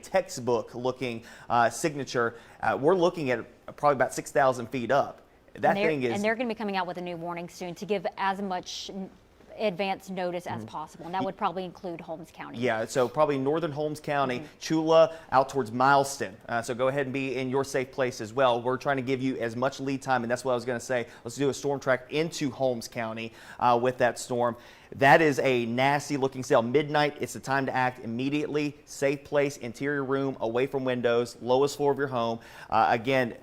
textbook looking signature. We're looking at probably about 6,000 feet up. That thing is, and they're going to be coming out with a new warning soon to give as much advance notice as possible, and that would probably include Holmes County. Yeah, so probably northern Holmes County, Chula, out towards Mileston. So go ahead and be in your safe place as well. We're trying to give you as much lead time, and that's what I was going to say. Let's do a storm track into Holmes County with that storm. That is a nasty looking cell. Midnight, it's the time to act immediately. Safe place, interior room, away from windows, lowest floor of your home. Again,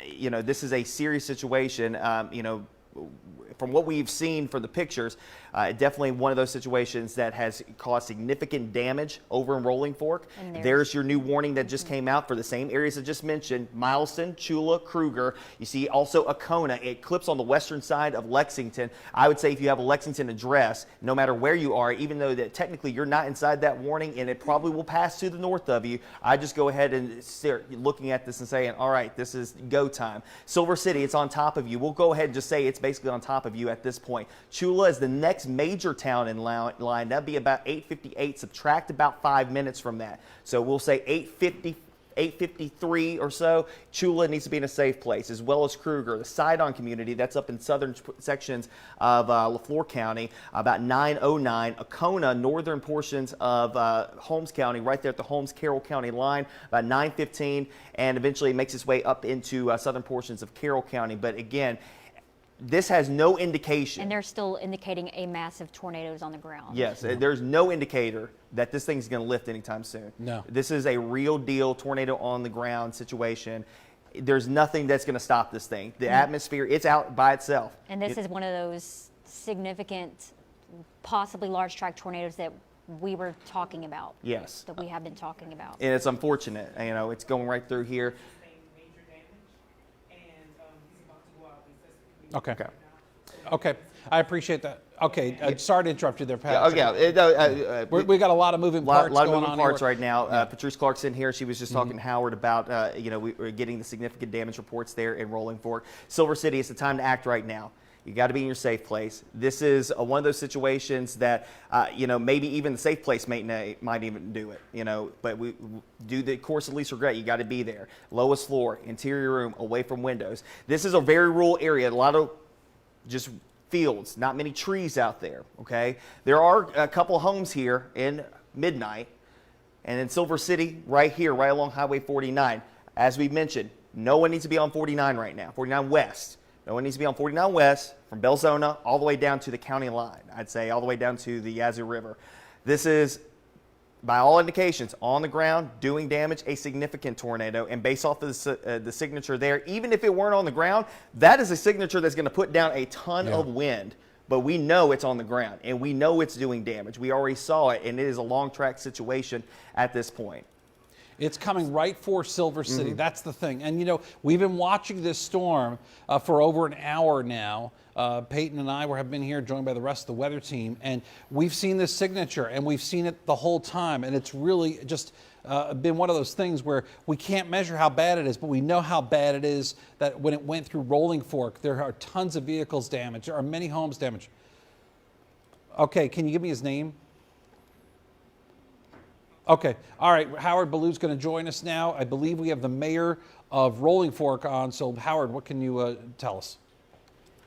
you know, this is a serious situation. You know, from what we've seen from the pictures, definitely one of those situations that has caused significant damage over in Rolling Fork. There's your new warning that just came out for the same areas I just mentioned: Mileston, Chula, Kruger. You see also Acona. It clips on the western side of Lexington. I would say if you have a Lexington address, no matter where you are, even though that technically you're not inside that warning and it probably will pass to the north of you, I just go ahead and start looking at this and saying, all right, this is go time. Silver City, it's on top of you. We'll go ahead and just say it's basically on top of you at this point. Chula is the next major town in line. That'd be about 8:58. Subtract about 5 minutes from that. So we'll say 8:50, 8:53 or so. Chula needs to be in a safe place, as well as Kruger. The Sidon community, that's up in southern sections of LaFleur County, about 9:09. Acona, northern portions of Holmes County, right there at the Holmes-Carroll County line, about 9:15, and eventually it makes its way up into southern portions of Carroll County. But again, this has no indication. And they're still indicating a massive tornado is on the ground. Yes, there's no indicator that this thing's going to lift anytime soon. No. This is a real deal tornado on the ground situation. There's nothing that's going to stop this thing. The atmosphere, it's out by itself. And this is one of those significant, possibly large track tornadoes that we were talking about. Yes. That we have been talking about. And it's unfortunate. You know, it's going right through here. Okay. Okay. I appreciate that. Okay. Sorry to interrupt you there, Pat. We got a lot of moving parts lot of going moving on parts here. right now. Patrice Clarkson here. She was just talking to Howard about, you know, we're getting the significant damage reports there in Rolling Fork. Silver City, it's the time to act right now. You got to be in your safe place. This is one of those situations that, you know, maybe even the safe place might even do it, you know, but we do the course of least regret. You got to be there. Lowest floor, interior room, away from windows. This is a very rural area. A lot of just fields, not many trees out there, okay? There are a couple of homes here in Midnight and in Silver City right here, right along Highway 49. As we mentioned, no one needs to be on 49 right now, 49 West. No one needs to be on 49 West from Belzona all the way down to the county line. I'd say all the way down to the Yazoo River. This is, by all indications, on the ground, doing damage, a significant tornado. And based off of the signature there, even if it weren't on the ground, that is a signature that's going to put down a ton of wind. But we know it's on the ground, and we know it's doing damage. We already saw it, and it is a long track situation at this point. It's coming right for Silver City. That's the thing. And, you know, we've been watching this storm for over an hour now. Peyton and I have been here joined by the rest of the weather team, and we've seen this signature, and we've seen it the whole time. And it's really just been one of those things where we can't measure how bad it is, but we know how bad it is that when it went through Rolling Fork, there are tons of vehicles damaged. There are many homes damaged. Okay, can you give me his name? Okay. All right. Howard Ballou's going to join us now. I believe we have the mayor of Rolling Fork on. So, Howard, what can you tell us?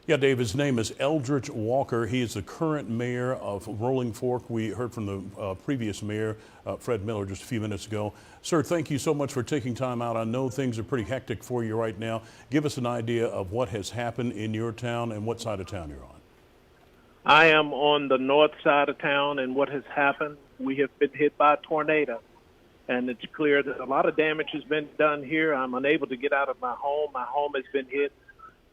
Yeah, Dave, his name is Eldridge Walker. He is the current mayor of Rolling Fork. We heard from the previous mayor, Fred Miller, just a few minutes ago. Sir, thank you so much for taking time out. I know things are pretty hectic for you right now. Give us an idea of what has happened in your town and what side of town you're on. I am on the north side of town, and what has happened, we have been hit by a tornado. And it's clear that a lot of damage has been done here. I'm unable to get out of my home. My home has been hit.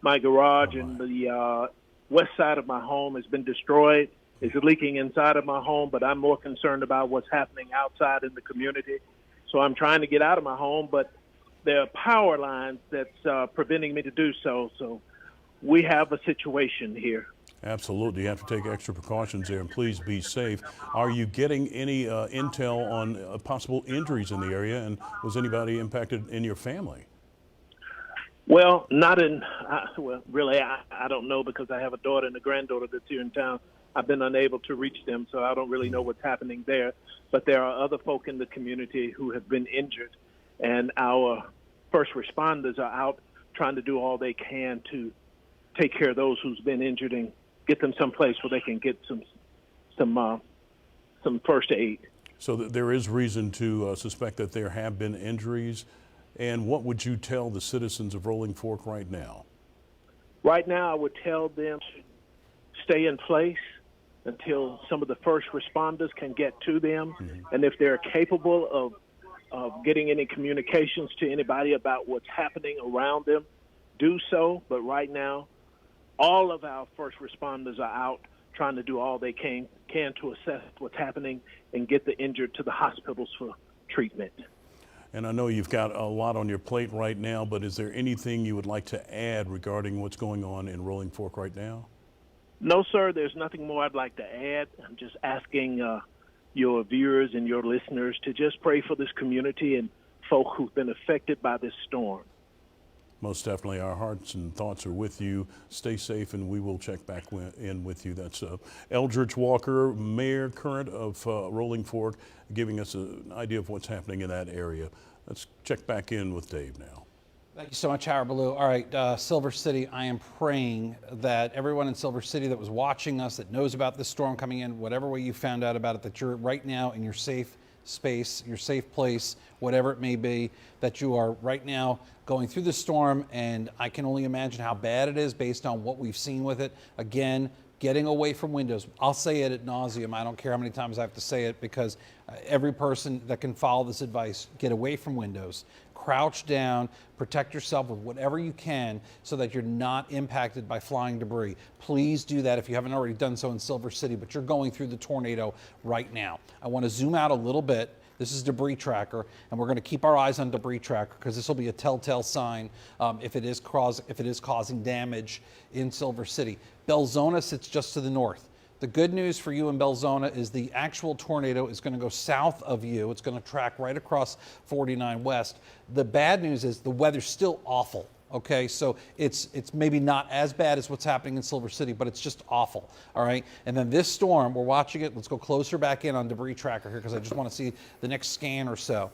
My garage and the west side of my home has been destroyed. It's leaking inside of my home, but I'm more concerned about what's happening outside in the community. So I'm trying to get out of my home, but there are power lines that's preventing me to do so. So we have a situation here. Absolutely. You have to take extra precautions there, and please be safe. Are you getting any intel on possible injuries in the area, and was anybody impacted in your family? Well, not in, really, I don't know, because I have a daughter and a granddaughter that's here in town. I've been unable to reach them, so I don't really know what's happening there. But there are other folk in the community who have been injured, and our first responders are out trying to do all they can to take care of those who's been injured and get them someplace where they can get some some first aid. So there is reason to suspect that there have been injuries. And what would you tell the citizens of Rolling Fork right now? Right now, I would tell them to stay in place until some of the first responders can get to them. And if they're capable of getting any communications to anybody about what's happening around them, do so. But right now, all of our first responders are out trying to do all they can to assess what's happening and get the injured to the hospitals for treatment. And I know you've got a lot on your plate right now, but is there anything you would like to add regarding what's going on in Rolling Fork right now? No, sir, there's nothing more I'd like to add. I'm just asking your viewers and your listeners to just pray for this community and folk who've been affected by this storm. Most definitely, our hearts and thoughts are with you. Stay safe, and we will check back in with you. That's Eldridge Walker, Mayor current of Rolling Fork, giving us an idea of what's happening in that area. Let's check back in with Dave now. Thank you so much, Howard Ballou. All right, Silver City, I am praying that everyone in Silver City that was watching us, that knows about this storm coming in, whatever way you found out about it, that you're right now in your safe space, your safe place, whatever it may be, that you are right now going through the storm. And I can only imagine how bad it is based on what we've seen with it. Again, getting away from windows. I'll say it ad nauseum. I don't care how many times I have to say it, because every person that can follow this advice, get away from windows, crouch down, protect yourself with whatever you can so that you're not impacted by flying debris. Please do that if you haven't already done so in Silver City, but you're going through the tornado right now. I want to zoom out a little bit. This is Debris Tracker, and we're going to keep our eyes on Debris Tracker because this will be a telltale sign if it is causing damage in Silver City. Belzona sits just to the north. The good news for you in Belzona is the actual tornado is going to go south of you. It's going to track right across 49 West. The bad news is the weather's still awful. Okay, so it's maybe not as bad as what's happening in Silver City, but it's just awful. All right, and then this storm, we're watching it. Let's go closer back in on Debris Tracker here because I just want to see the next scan or so.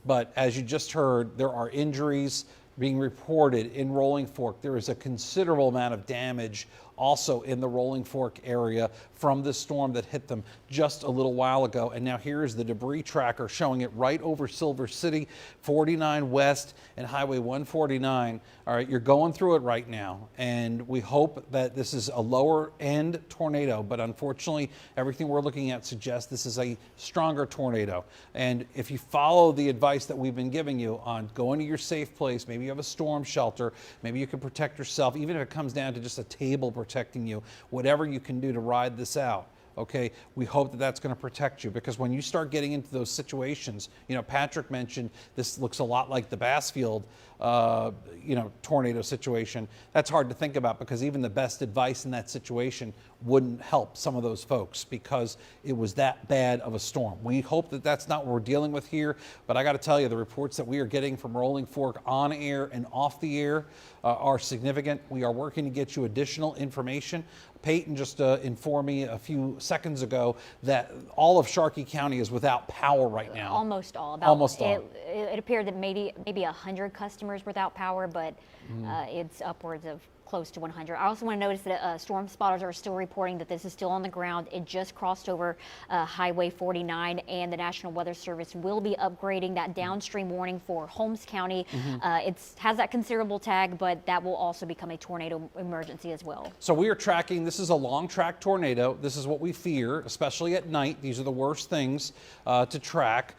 But as you just heard, there are injuries being reported in Rolling Fork. There is a considerable amount of damage also in the Rolling Fork area from the storm that hit them just a little while ago. And now here's the Debris Tracker showing it right over Silver City, 49 West and Highway 149. All right, you're going through it right now, and we hope that this is a lower end tornado, but unfortunately everything we're looking at suggests this is a stronger tornado. And if you follow the advice that we've been giving you on going to your safe place, maybe you have a storm shelter, maybe you can protect yourself, even if it comes down to just a table protecting you, whatever you can do to ride this out. Okay, we hope that that's going to protect you, because when you start getting into those situations, you know, Patrick mentioned this looks a lot like the Bassfield, tornado situation. That's hard to think about because even the best advice in that situation wouldn't help some of those folks because it was that bad of a storm. We hope that that's not what we're dealing with here, but I got to tell you, the reports that we are getting from Rolling Fork on air and off the air are significant. We are working to get you additional information. Peyton just informed me a few seconds ago that all of Sharkey County is without power right now. Almost all. Almost all. It appeared that maybe 100 customers without power, but it's upwards of close to 100. I also want to notice that storm spotters are still reporting that this is still on the ground. It just crossed over Highway 49, and the National Weather Service will be upgrading that downstream warning for Holmes County. It has that considerable tag, but that will also become a tornado emergency as well. So we are tracking, this is a long track tornado. This is what we fear, especially at night. These are the worst things to track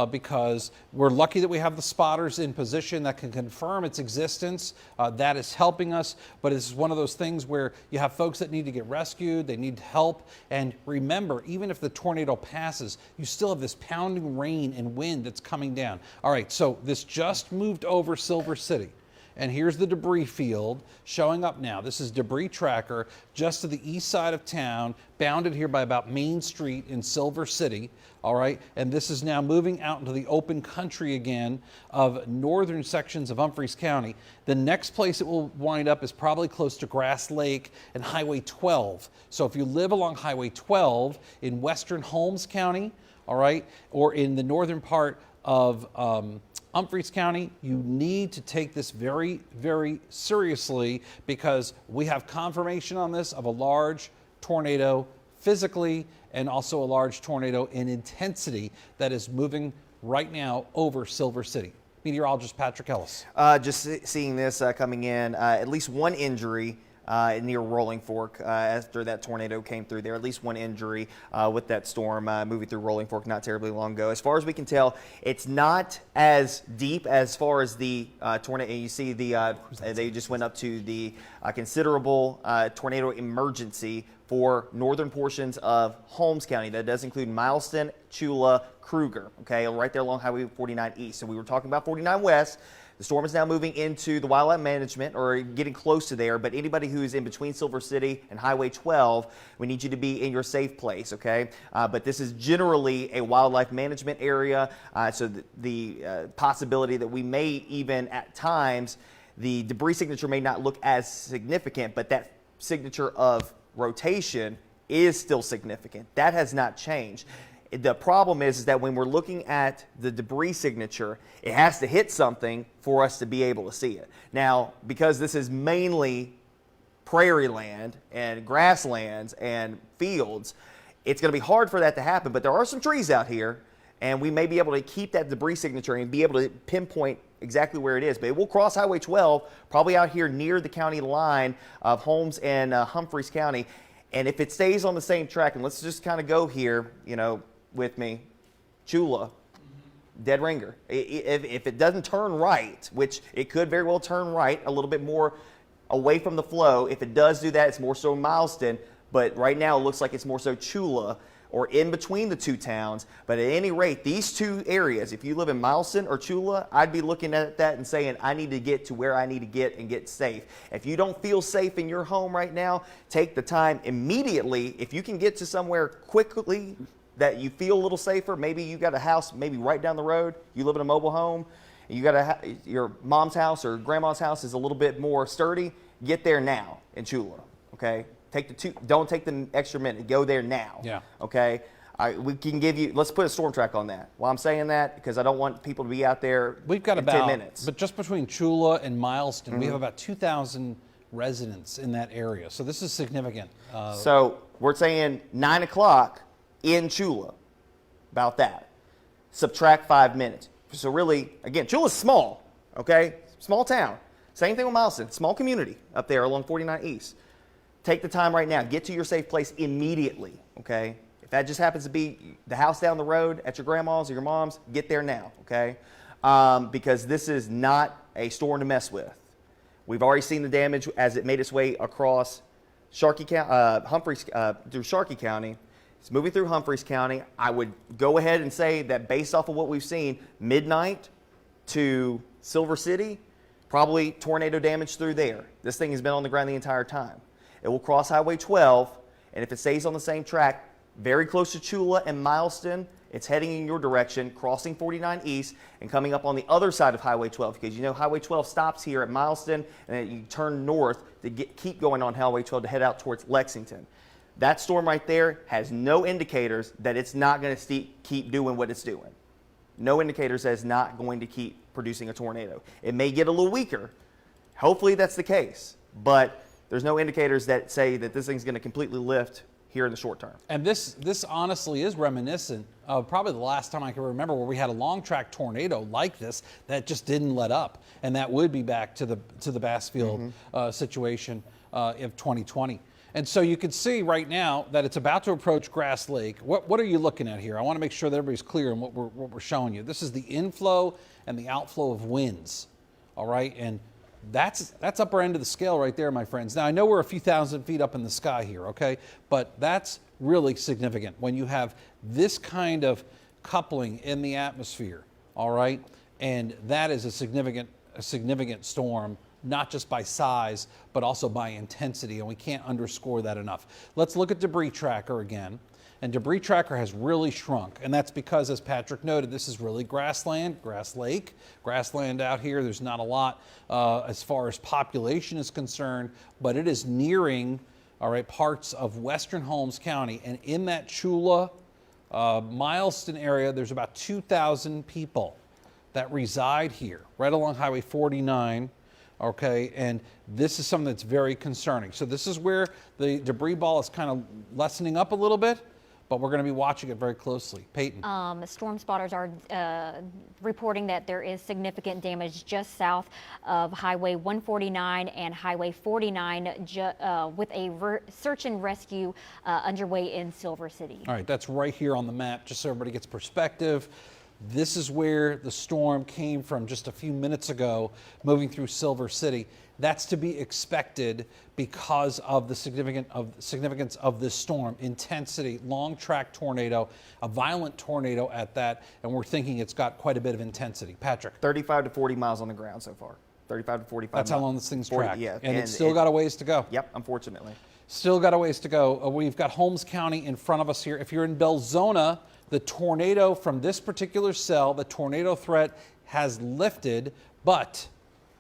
because we're lucky that we have the spotters in position that can confirm its existence. That is helping us. But it's one of those things where you have folks that need to get rescued, they need help. And remember, even if the tornado passes, you still have this pounding rain and wind that's coming down. All right, so this just moved over Silver City. And here's the debris field showing up now. This is Debris Tracker just to the east side of town, bounded here by about Main Street in Silver City. All right, and this is now moving out into the open country again of northern sections of Humphreys County. The next place it will wind up is probably close to Grass Lake and Highway 12. So if you live along Highway 12 in western Holmes County, all right, or in the northern part of Humphreys County, you need to take this very, very seriously because we have confirmation on this of a large tornado physically and also a large tornado in intensity that is moving right now over Silver City. Meteorologist Patrick Ellis. Seeing this coming in, at least one injury near Rolling Fork after that tornado came through there. At least one injury with that storm moving through Rolling Fork not terribly long ago. As far as we can tell, it's not as deep as far as the tornado. You see they just went up to the considerable tornado emergency for northern portions of Holmes County. That does include Mileston, Chula, Kruger, okay, right there along Highway 49 East. So we were talking about 49 West. The storm is now moving into the wildlife management or getting close to there, but anybody who is in between Silver City and Highway 12, we need you to be in your safe place, okay? But this is generally a wildlife management area, so the possibility that we may even at times, the debris signature may not look as significant, but that signature of rotation is still significant. That has not changed. The problem is that when we're looking at the debris signature, it has to hit something for us to be able to see it. Now, because this is mainly prairie land and grasslands and fields, it's going to be hard for that to happen, but there are some trees out here, and we may be able to keep that debris signature and be able to pinpoint exactly where it is. But it will cross Highway 12, probably out here near the county line of Holmes and Humphreys County. And if it stays on the same track, and let's just kind of go here, with me, Chula, dead ringer. If it doesn't turn right, which it could very well turn right a little bit more away from the flow, if it does do that, it's more so Mileston, but right now it looks like it's more so Chula or in between the two towns. But at any rate, these two areas, if you live in Mileston or Chula, I'd be looking at that and saying, I need to get to where I need to get and get safe. If you don't feel safe in your home right now, take the time immediately. If you can get to somewhere quickly that you feel a little safer, maybe you got a house maybe right down the road, you live in a mobile home, and you got your mom's house or grandma's house is a little bit more sturdy, get there now in Chula, okay? Don't take the extra minute, go there now, okay? We can give you, let's put a storm track on that. Well, I'm saying that because I don't want people to be out there We've got in about 10 minutes. But just between Chula and Mileston, we have about 2,000 residents in that area. So this is significant. So we're saying 9 o'clock in Chula, about that. Subtract 5 minutes. So really, again, Chula's small, okay? Small town. Same thing with Mileston, small community up there along 49 East. Take the time right now. Get to your safe place immediately, okay? If that just happens to be the house down the road at your grandma's or your mom's, get there now, okay? Because this is not a storm to mess with. We've already seen the damage as it made its way across through Sharkey County. It's moving through Humphreys County. I would go ahead and say that based off of what we've seen, midnight to Silver City, probably tornado damage through there. This thing has been on the ground the entire time. It will cross Highway 12, and if it stays on the same track, very close to Chula and Mileston, it's heading in your direction, crossing 49 East, and coming up on the other side of Highway 12, because Highway 12 stops here at Mileston, and then you turn north to keep going on Highway 12 to head out towards Lexington. That storm right there has no indicators that it's not going to keep doing what it's doing. No indicators that it's not going to keep producing a tornado. It may get a little weaker. Hopefully that's the case. But there's no indicators that say that this thing's going to completely lift here in the short term. And this honestly is reminiscent of probably the last time I can remember where we had a long track tornado like this that just didn't let up. And that would be back to the Bassfield situation of 2020. And so you can see right now that it's about to approach Grass Lake. What are you looking at here? I want to make sure that everybody's clear on what we're showing you. This is the inflow and the outflow of winds, all right? And that's upper end of the scale right there, my friends. Now, I know we're a few thousand feet up in the sky here, okay? But that's really significant when you have this kind of coupling in the atmosphere, all right? And that is a significant storm, not just by size, but also by intensity, and we can't underscore that enough. Let's look at Debris Tracker again. And Debris Tracker has really shrunk, and that's because, as Patrick noted, this is really grassland, grass lake, grassland out here. There's not a lot as far as population is concerned, but it is nearing, all right, parts of western Holmes County. And in that Chula, Mileston area, there's about 2,000 people that reside here, right along Highway 49, Okay, and this is something that's very concerning. So this is where the debris ball is kind of lessening up a little bit, but we're going to be watching it very closely. Peyton. Storm spotters are reporting that there is significant damage just south of Highway 149 and Highway 49 with a search and rescue underway in Silver City. All right, that's right here on the map, just so everybody gets perspective. This is where the storm came from just a few minutes ago, moving through Silver City. That's to be expected because of the significance of this storm. Intensity, long track tornado, a violent tornado at that, and we're thinking it's got quite a bit of intensity. Patrick. 35 to 40 miles on the ground so far. 35 to 45 That's miles. how long this thing's 40, tracked. yeah. And it's still got a ways to go. Yep, unfortunately. Still got a ways to go. We've got Holmes County in front of us here. If you're in Belzona, the tornado from this particular cell, the tornado threat has lifted, but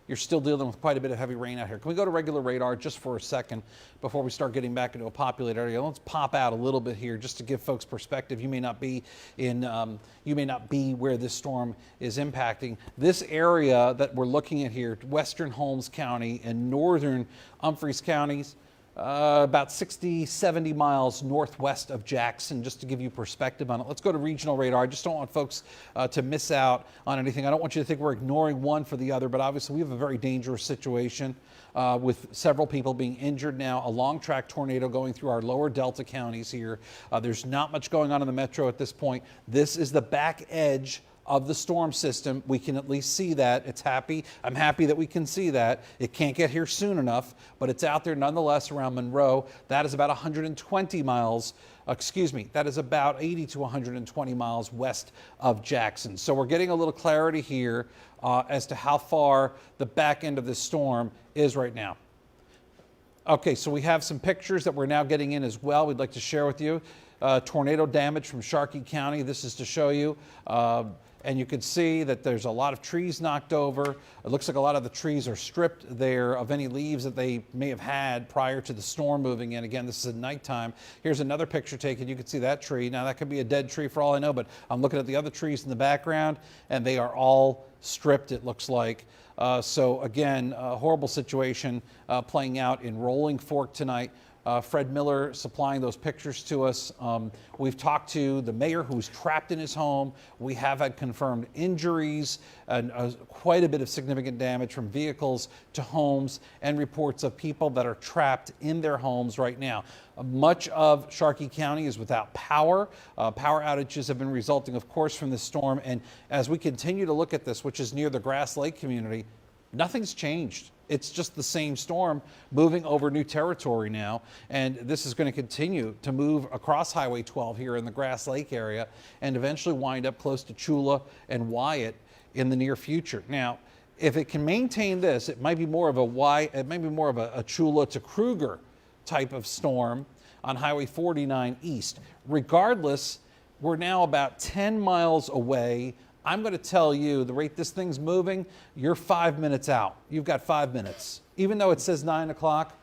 you're still dealing with quite a bit of heavy rain out here. Can we go to regular radar just for a second before we start getting back into a populated area? Let's pop out a little bit here just to give folks perspective. You may not be where this storm is impacting. This area that we're looking at here, western Holmes County and northern Humphreys counties, about 60, 70 miles northwest of Jackson, just to give you perspective on it. Let's go to regional radar. I just don't want folks to miss out on anything. I don't want you to think we're ignoring one for the other, but obviously we have a very dangerous situation with several people being injured now. A long track tornado going through our lower Delta counties here. There's not much going on in the metro at this point. This is the back edge of the storm system. We can at least see that. I'm happy that we can see that. It can't get here soon enough, but it's out there nonetheless around Monroe. That is about 120 miles, that is about 80 to 120 miles west of Jackson. So we're getting a little clarity here as to how far the back end of this storm is right now. Okay, so we have some pictures that we're now getting in as well. We'd like to share with you. Tornado damage from Sharkey County. This is to show you. And you can see that there's a lot of trees knocked over. It looks like a lot of the trees are stripped there of any leaves that they may have had prior to the storm moving in. Again, this is at nighttime. Here's another picture taken. You can see that tree. Now, that could be a dead tree for all I know, but I'm looking at the other trees in the background, and they are all stripped, it looks like. So again, a horrible situation playing out in Rolling Fork tonight. Fred Miller supplying those pictures to us. We've talked to the mayor who's trapped in his home. We have had confirmed injuries and quite a bit of significant damage from vehicles to homes, and reports of people that are trapped in their homes right now. Much of Sharkey County is without power. Power outages have been resulting, of course, from this storm. And as we continue to look at this, which is near the Grass Lake community, nothing's changed. It's just the same storm moving over new territory now, and this is going to continue to move across Highway 12 here in the Grass Lake area and eventually wind up close to Chula and Wyatt in the near future. Now, if it can maintain this, it might be more of a Chula to Kruger type of storm on Highway 49 east. Regardless, we're now about 10 miles away. I'm going to tell you, the rate this thing's moving, you're 5 minutes out. You've got 5 minutes. Even though it says 9 o'clock,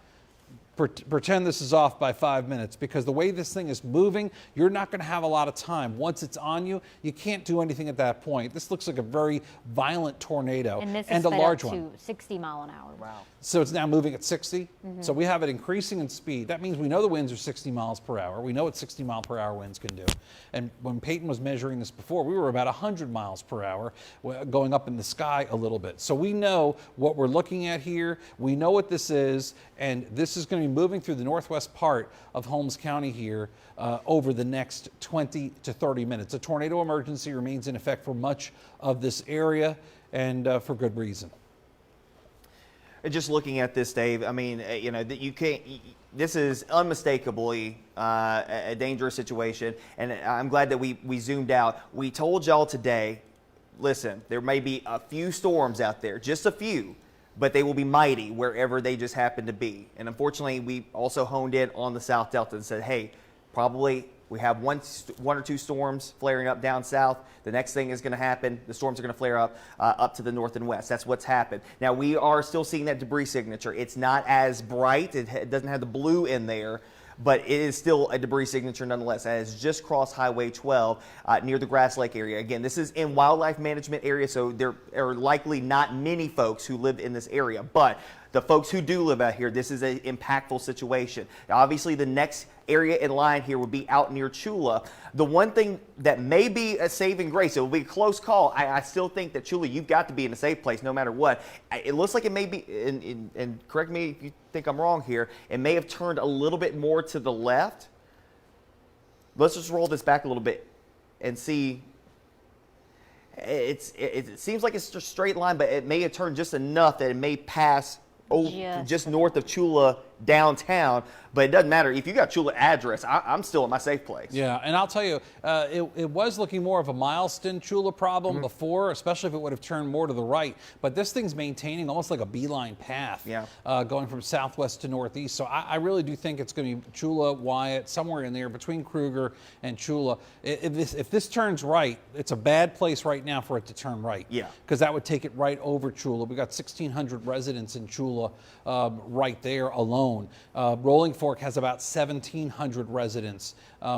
pretend this is off by 5 minutes, because the way this thing is moving, you're not going to have a lot of time. Once it's on you, you can't do anything at that point. This looks like a very violent tornado and this and is a large one. To 60 mile an hour. Wow. So it's now moving at 60. So we have it increasing in speed. That means we know the winds are 60 miles per hour. We know what 60 mile per hour winds can do. And when Peyton was measuring this before, we were about 100 miles per hour going up in the sky a little bit. So we know what we're looking at here. We know what this is. And this is going to be moving through the northwest part of Holmes County here over the next 20 to 30 minutes. A tornado emergency remains in effect for much of this area, and for good reason. Just looking at this, Dave, I mean, you know, that you can't. This is unmistakably a dangerous situation, and I'm glad that we zoomed out. We told y'all today, listen, there may be a few storms out there, just a few, but they will be mighty wherever they just happen to be. And unfortunately, we also honed in on the South Delta and said, hey, probably we have one or two storms flaring up down south. The next thing is going to happen. The storms are going to flare up to the north and west. That's what's happened. Now, we are still seeing that debris signature. It's not as bright. It doesn't have the blue in there. but it is still a debris signature nonetheless. And it's just crossed Highway 12 near the Grass Lake area. Again, this is in wildlife management area, so there are likely not many folks who live in this area. But the folks who do live out here, this is an impactful situation. Obviously, the next area in line here would be out near Chula. The one thing that may be a saving grace, it will be a close call. I still think that Chula, you've got to be in a safe place no matter what. It looks like it may be, and correct me if you think I'm wrong here, it may have turned a little bit more to the left. Let's just roll this back a little bit and see. It seems like it's just a straight line, but it may have turned just enough that it may pass just north of Chula downtown, but it doesn't matter. If you got Chula address, I'm still at my safe place. Yeah, and I'll tell you, it was looking more of a Mileston Chula problem before, especially if it would have turned more to the right. But this thing's maintaining almost like a beeline path, going from southwest to northeast. So I really do think it's going to be Chula, Wyatt, somewhere in there between Kruger and Chula. If this turns right, it's a bad place right now for it to turn right. Yeah, because that would take it right over Chula. We got 1,600 residents in Chula right there alone. Rolling Fork has about 1,700 residents.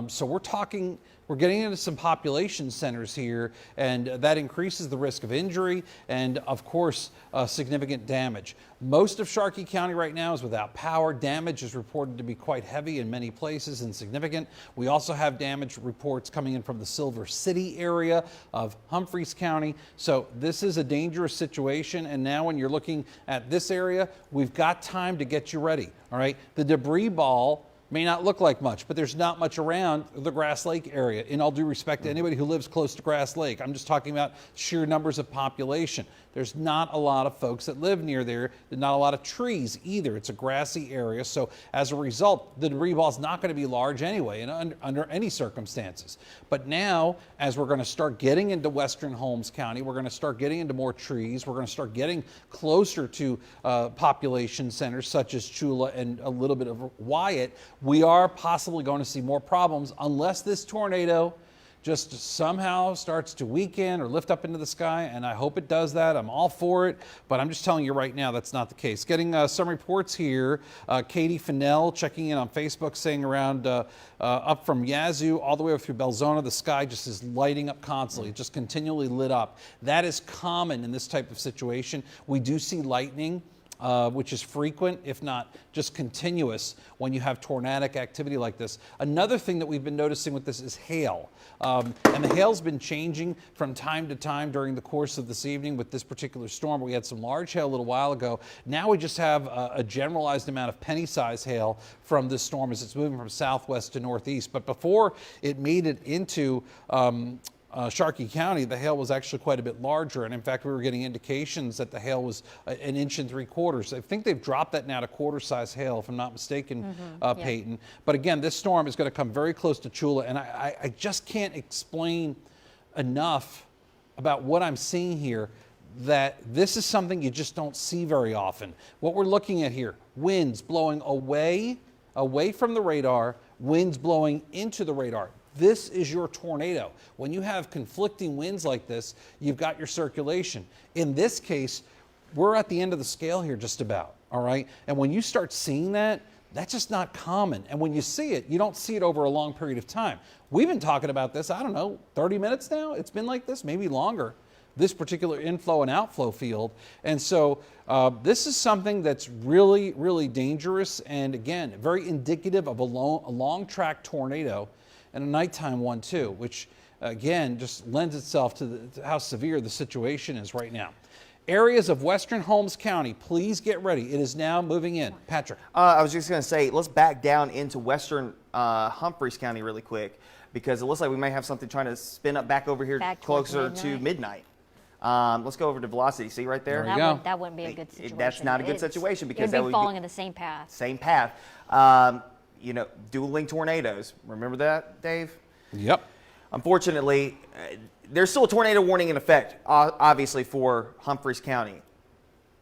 So we're getting into some population centers here, and that increases the risk of injury and, of course, significant damage. Most of Sharkey County right now is without power. Damage is reported to be quite heavy in many places and significant. We also have damage reports coming in from the Silver City area of Humphreys County. So this is a dangerous situation, and now when you're looking at this area, we've got time to get you ready, all right? The debris ball may not look like much, but there's not much around the Grass Lake area. In all due respect to anybody who lives close to Grass Lake, I'm just talking about sheer numbers of population. There's not a lot of folks that live near there. There's not a lot of trees either. It's a grassy area. So as a result, the debris ball is not going to be large anyway under any circumstances. But now, as we're going to start getting into western Holmes County, we're going to start getting into more trees. We're going to start getting closer to population centers such as Chula and a little bit of Wyatt. We are possibly going to see more problems unless this tornado just somehow starts to weaken or lift up into the sky, and I hope it does that. I'm all for it, but I'm just telling you right now that's not the case. Getting some reports here. Katie Fennell checking in on Facebook saying around up from Yazoo all the way up through Belzona, the sky just is lighting up constantly, just continually lit up. That is common in this type of situation. We do see lightning, which is frequent, if not just continuous, when you have tornadic activity like this. Another thing that we've been noticing with this is hail. And the hail's been changing from time to time during the course of this evening with this particular storm. We had some large hail a little while ago. Now we just have a generalized amount of penny-sized hail from this storm as it's moving from southwest to northeast. But before it made it into Sharkey County, the hail was actually quite a bit larger, and in fact we were getting indications that the hail was 1 3/4 inches. I think they've dropped that now to quarter-size hail, if I'm not mistaken, Peyton. But again, this storm is going to come very close to Chula, and I just can't explain enough about what I'm seeing here, that this is something you just don't see very often. What we're looking at here, winds blowing away from the radar, winds blowing into the radar. This is your tornado. When you have conflicting winds like this, you've got your circulation. In this case, we're at the end of the scale here just about, all right? And when you start seeing that, that's just not common. And when you see it, you don't see it over a long period of time. We've been talking about this, I don't know, 30 minutes now? It's been like this, maybe longer, this particular inflow and outflow field. And so this is something that's really, really dangerous, and again, very indicative of a long track tornado, and a nighttime one too, which again just lends itself to how severe the situation is right now. Areas of western Holmes County, please get ready. It is now moving in. Patrick. I was just going to say, let's back down into western Humphreys County really quick, because it looks like we may have something trying to spin up back over here closer to midnight. Let's go over to velocity. See right there? That wouldn't be a good situation. That's not a good situation, because it would be falling in the same path. Same path. You know, dueling tornadoes. Remember that, Dave? Yep. Unfortunately, there's still a tornado warning in effect, obviously, for Humphreys County.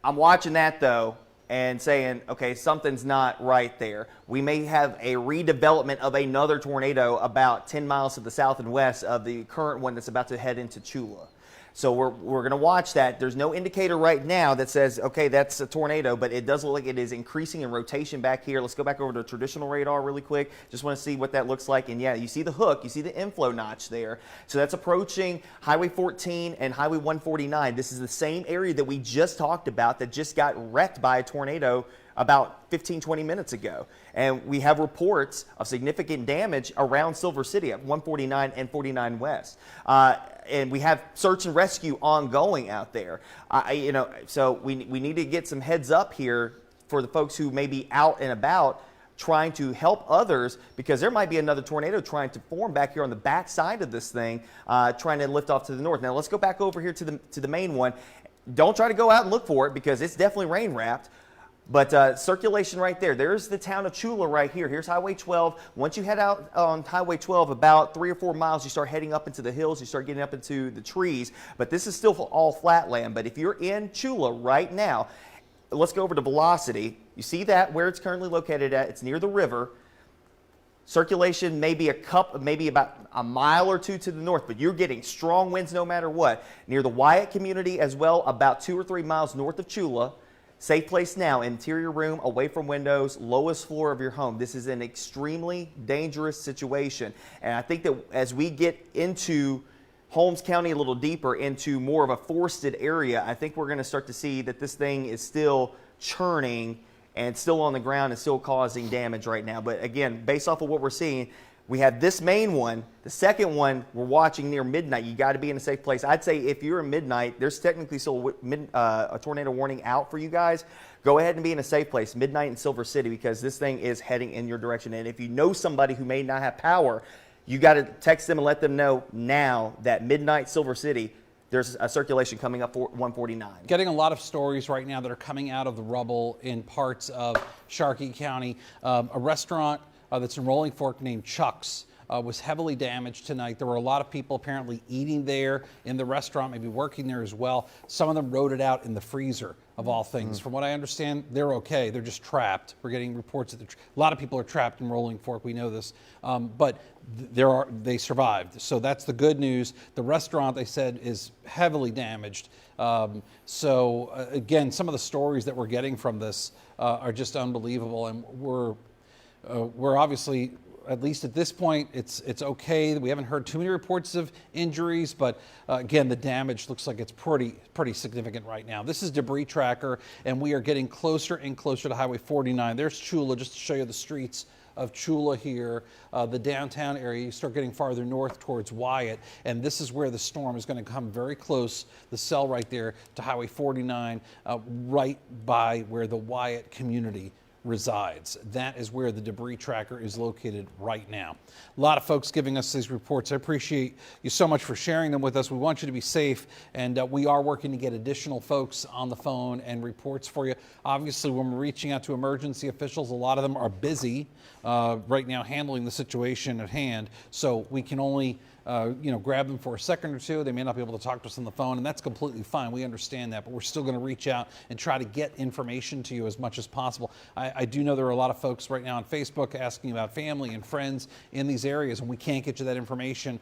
I'm watching that, though, and saying, okay, something's not right there. We may have a redevelopment of another tornado about 10 miles to the south and west of the current one that's about to head into Chula. So we're going to watch that. There's no indicator right now that says, okay, that's a tornado, but it does look like it is increasing in rotation back here. Let's go back over to traditional radar really quick. Just want to see what that looks like. And yeah, you see the hook, you see the inflow notch there. So that's approaching Highway 14 and Highway 149. This is the same area that we just talked about that just got wrecked by a tornado about 15, 20 minutes ago. And we have reports of significant damage around Silver City at 149 and 49 West. And we have search and rescue ongoing out there. So we need to get some heads up here for the folks who may be out and about trying to help others, because there might be another tornado trying to form back here on the back side of this thing, trying to lift off to the north. Now let's go back over here to the main one. Don't try to go out and look for it because it's definitely rain wrapped. But circulation right there. There's the town of Chula right here. Here's Highway 12. Once you head out on Highway 12 about 3 or 4 miles, you start heading up into the hills. You start getting up into the trees. But this is still all flat land. But if you're in Chula right now, let's go over to velocity. You see that where it's currently located at. It's near the river. Circulation maybe about a mile or two to the north, but you're getting strong winds no matter what. Near the Wyatt community as well, about 2 or 3 miles north of Chula. Safe place now, interior room, away from windows, lowest floor of your home. This is an extremely dangerous situation. And I think that as we get into Holmes County a little deeper, into more of a forested area, I think we're going to start to see that this thing is still churning and still on the ground and still causing damage right now. But again, based off of what we're seeing, we have this main one. The second one we're watching near midnight. You got to be in a safe place. I'd say if you're in midnight, there's technically still a tornado warning out for you guys. Go ahead and be in a safe place, midnight in Silver City, because this thing is heading in your direction. And if you know somebody who may not have power, you got to text them and let them know now that midnight Silver City, there's a circulation coming up for 149. Getting a lot of stories right now that are coming out of the rubble in parts of Sharkey County. A restaurant that's in Rolling Fork named Chuck's was heavily damaged tonight. There were a lot of people apparently eating there in the restaurant, maybe working there as well. Some of them wrote it out in the freezer, of all things. From what I understand, they're okay. They're just trapped. We're getting reports that a lot of people are trapped in Rolling Fork. We know this. But they survived. So that's the good news. The restaurant, they said, is heavily damaged. Again, some of the stories that we're getting from this are just unbelievable. And we're obviously, at least at this point, it's okay. We haven't heard too many reports of injuries, but again, the damage looks like it's pretty significant right now. This is Debris Tracker, and we are getting closer and closer to Highway 49. There's Chula, just to show you the streets of Chula here, the downtown area. You start getting farther north towards Wyatt, and this is where the storm is going to come very close, the cell right there, to Highway 49, right by where the Wyatt community resides. That is where the debris tracker is located right now. A lot of folks giving us these reports. I appreciate you so much for sharing them with us. We want you to be safe, and we are working to get additional folks on the phone and reports for you. Obviously, when we're reaching out to emergency officials, a lot of them are busy right now handling the situation at hand, so we can only grab them for a second or two. They may not be able to talk to us on the phone, and that's completely fine. We understand that, but we're still going to reach out and try to get information to you as much as possible. I do know there are a lot of folks right now on Facebook asking about family and friends in these areas, and we can't get you that information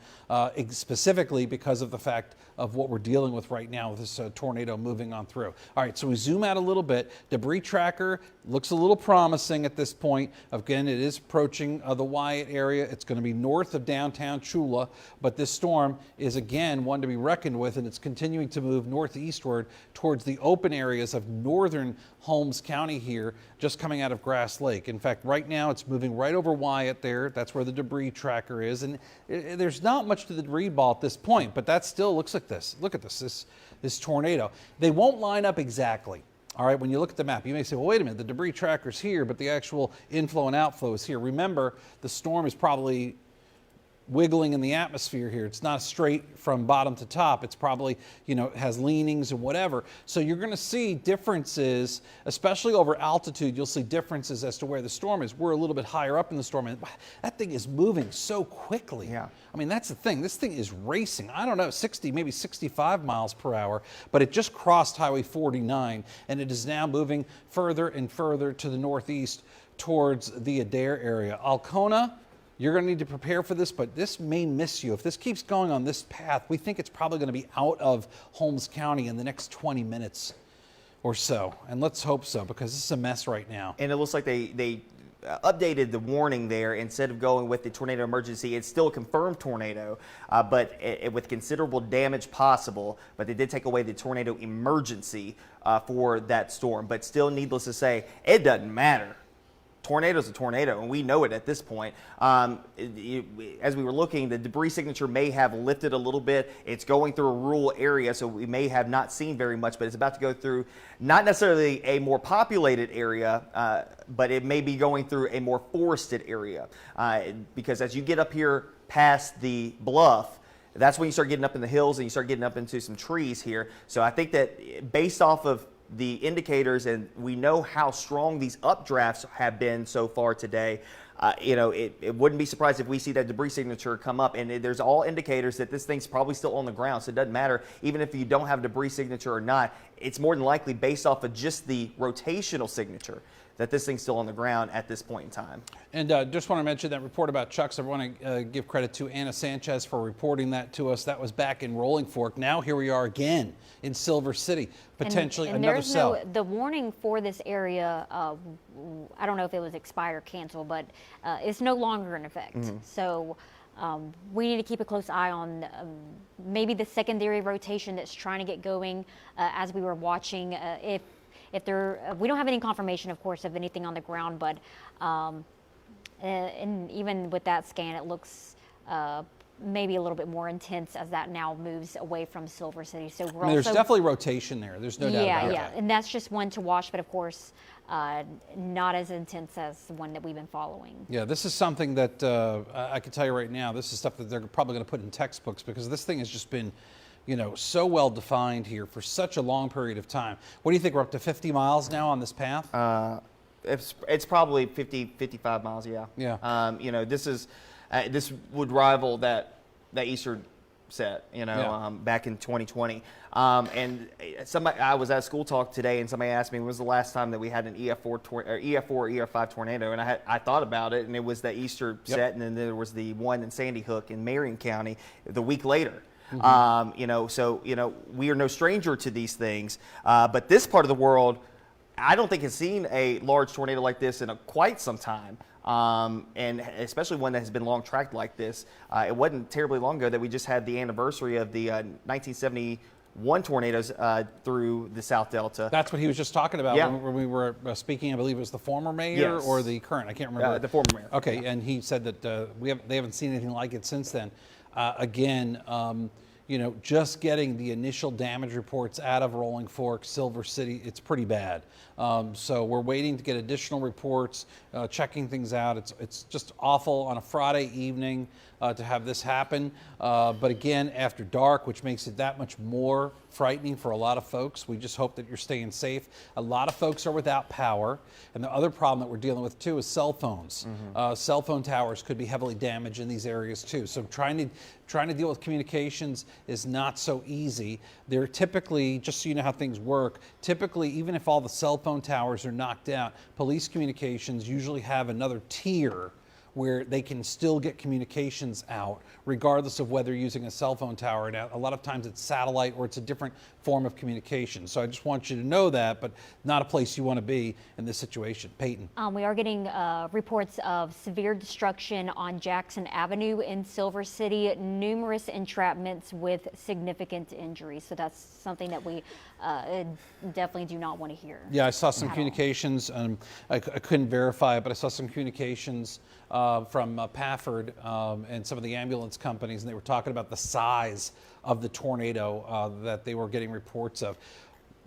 specifically because of the fact of what we're dealing with right now with this tornado moving on through. All right, so we zoom out a little bit. Debris tracker looks a little promising at this point. Again, it is approaching the Wyatt area. It's going to be north of downtown Chula. But this storm is, again, one to be reckoned with, and it's continuing to move northeastward towards the open areas of northern Holmes County here, just coming out of Grass Lake. In fact, right now it's moving right over Wyatt there. That's where the debris tracker is. And there's not much to the debris ball at this point, but that still looks like this. Look at this tornado. They won't line up exactly. All right, when you look at the map, you may say, well, wait a minute, the debris tracker's here, but the actual inflow and outflow is here. Remember, the storm is probably wiggling in the atmosphere here. It's not straight from bottom to top. It's probably, has leanings and whatever. So you're going to see differences, especially over altitude. You'll see differences as to where the storm is. We're a little bit higher up in the storm, and that thing is moving so quickly. Yeah. I mean, that's the thing. This thing is racing. I don't know, 60, maybe 65 miles per hour, but it just crossed Highway 49, and it is now moving further and further to the northeast towards the Adair area. Alcona, You're going to need to prepare for this, but this may miss you. If this keeps going on this path, we think it's probably going to be out of Holmes County in the next 20 minutes or so. And let's hope so, because this is a mess right now. And it looks like they updated the warning there. Instead of going with the tornado emergency, it's still a confirmed tornado, but with considerable damage possible. But they did take away the tornado emergency for that storm. But still, needless to say, it doesn't matter. Tornado's a tornado, and we know it at this point. As we were looking, the debris signature may have lifted a little bit. It's going through a rural area, so we may have not seen very much, but it's about to go through not necessarily a more populated area, but it may be going through a more forested area. Because as you get up here past the bluff, that's when you start getting up in the hills and you start getting up into some trees here. So I think that based off of the indicators, and we know how strong these updrafts have been so far today, it wouldn't be surprised if we see that debris signature come up, and there's all indicators that this thing's probably still on the ground. So it doesn't matter, even if you don't have a debris signature or not, it's more than likely based off of just the rotational signature that this thing's still on the ground at this point in time. And just want to mention that report about Chucks. I want to give credit to Anna Sanchez for reporting that to us. That was back in Rolling Fork. Now here we are again in Silver City, potentially and another there's cell. the warning for this area, I don't know if it was expire or cancel, but it's no longer in effect. So we need to keep a close eye on maybe the secondary rotation that's trying to get going as we were watching. If there, we don't have any confirmation, of course, of anything on the ground, but and even with that scan, it looks maybe a little bit more intense as that now moves away from Silver City. So we're there's definitely rotation there. There's no doubt about that. Yeah, and that's just one to watch, but of course, not as intense as the one that we've been following. Yeah, this is something that I can tell you right now. This is stuff that they're probably going to put in textbooks, because this thing has just been, so well defined here for such a long period of time. What do you think? We're up to 50 miles now on this path? It's probably 50, 55 miles. Yeah. Yeah. This would rival that Easter set. Back in 2020. And I was at school talk today, and somebody asked me, when was the last time that we had an EF4 or EF5 tornado? And I thought about it, and it was that Easter set, and then there was the one in Sandy Hook in Marion County the week later. We are no stranger to these things, but this part of the world, I don't think has seen a large tornado like this in quite some time, and especially one that has been long tracked like this. It wasn't terribly long ago that we just had the anniversary of the 1971 tornadoes through the South Delta. That's what he was just talking about when we were speaking. I believe it was the former mayor or the current. I can't remember. The former mayor. Okay, and he said that they haven't seen anything like it since then. Just getting the initial damage reports out of Rolling Fork, Silver City, it's pretty bad. So we're waiting to get additional reports, checking things out. It's just awful on a Friday evening to have this happen. But again, after dark, which makes it that much more frightening for a lot of folks. We just hope that you're staying safe. A lot of folks are without power. And the other problem that we're dealing with too is cell phones. Cell phone towers could be heavily damaged in these areas too. So trying to deal with communications is not so easy. They're typically, just so you know how things work, typically even if all the cell phone towers are knocked out, police communications usually have another tier where they can still get communications out, regardless of whether you're using a cell phone tower. Now, a lot of times it's satellite or it's a different form of communication. So I just want you to know that, but not a place you want to be in this situation. Peyton. We are getting reports of severe destruction on Jackson Avenue in Silver City, numerous entrapments with significant injuries. So that's something that we definitely do not want to hear. Yeah, I saw some communications. I couldn't verify it, but I saw some communications from Pafford and some of the ambulance companies, and they were talking about the size of the tornado that they were getting reports of.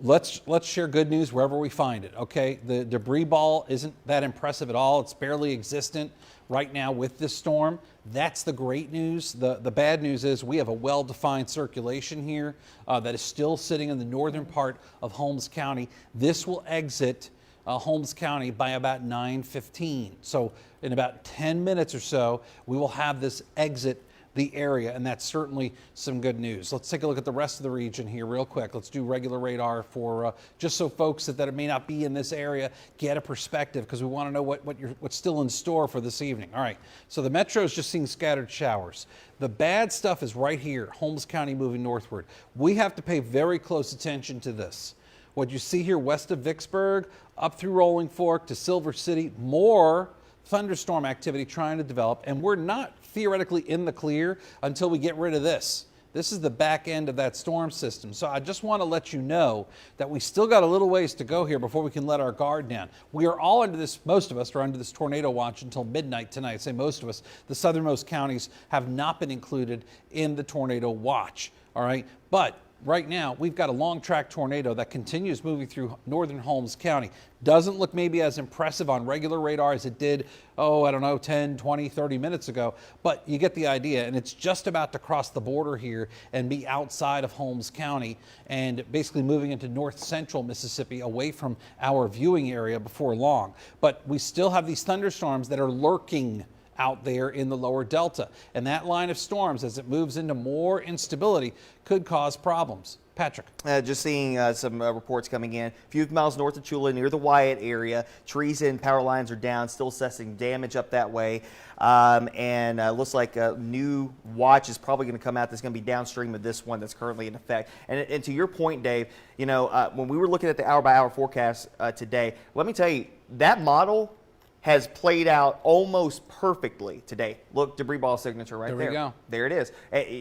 Let's share good news wherever we find it, okay? The debris ball isn't that impressive at all. It's barely existent right now with this storm. That's the great news. The bad news is we have a well-defined circulation here that is still sitting in the northern part of Holmes County. This will exit Holmes County by about 9:15. So in about 10 minutes or so, we will have this exit the area, and that's certainly some good news. Let's take a look at the rest of the region here real quick. Let's do regular radar for just so folks that may not be in this area get a perspective, because we want to know what's still in store for this evening. All right, so the metro is just seeing scattered showers. The bad stuff is right here, Holmes County moving northward. We have to pay very close attention to this. What you see here west of Vicksburg, up through Rolling Fork to Silver City, more thunderstorm activity trying to develop, and we're not theoretically in the clear until we get rid of this. This is the back end of that storm system. So I just want to let you know that we still got a little ways to go here before we can let our guard down. We are all under this, most of us are under this tornado watch until midnight tonight. I say most of us. The southernmost counties have not been included in the tornado watch. All right, but right now, we've got a long track tornado that continues moving through northern Holmes County. Doesn't look maybe as impressive on regular radar as it did, I don't know, 10, 20, 30 minutes ago, but you get the idea, and it's just about to cross the border here and be outside of Holmes County and basically moving into north central Mississippi away from our viewing area before long. But we still have these thunderstorms that are lurking out there in the lower delta, and that line of storms, as it moves into more instability, could cause problems. Patrick. Just seeing some reports coming in. A few miles north of Chula, near the Wyatt area, trees and power lines are down, still assessing damage up that way. And looks like a new watch is probably going to come out that's going to be downstream of this one that's currently in effect. And to your point, Dave, when we were looking at the hour-by-hour forecast today, let me tell you, that model has played out almost perfectly today. Look, debris ball signature right there. There we go. There it is.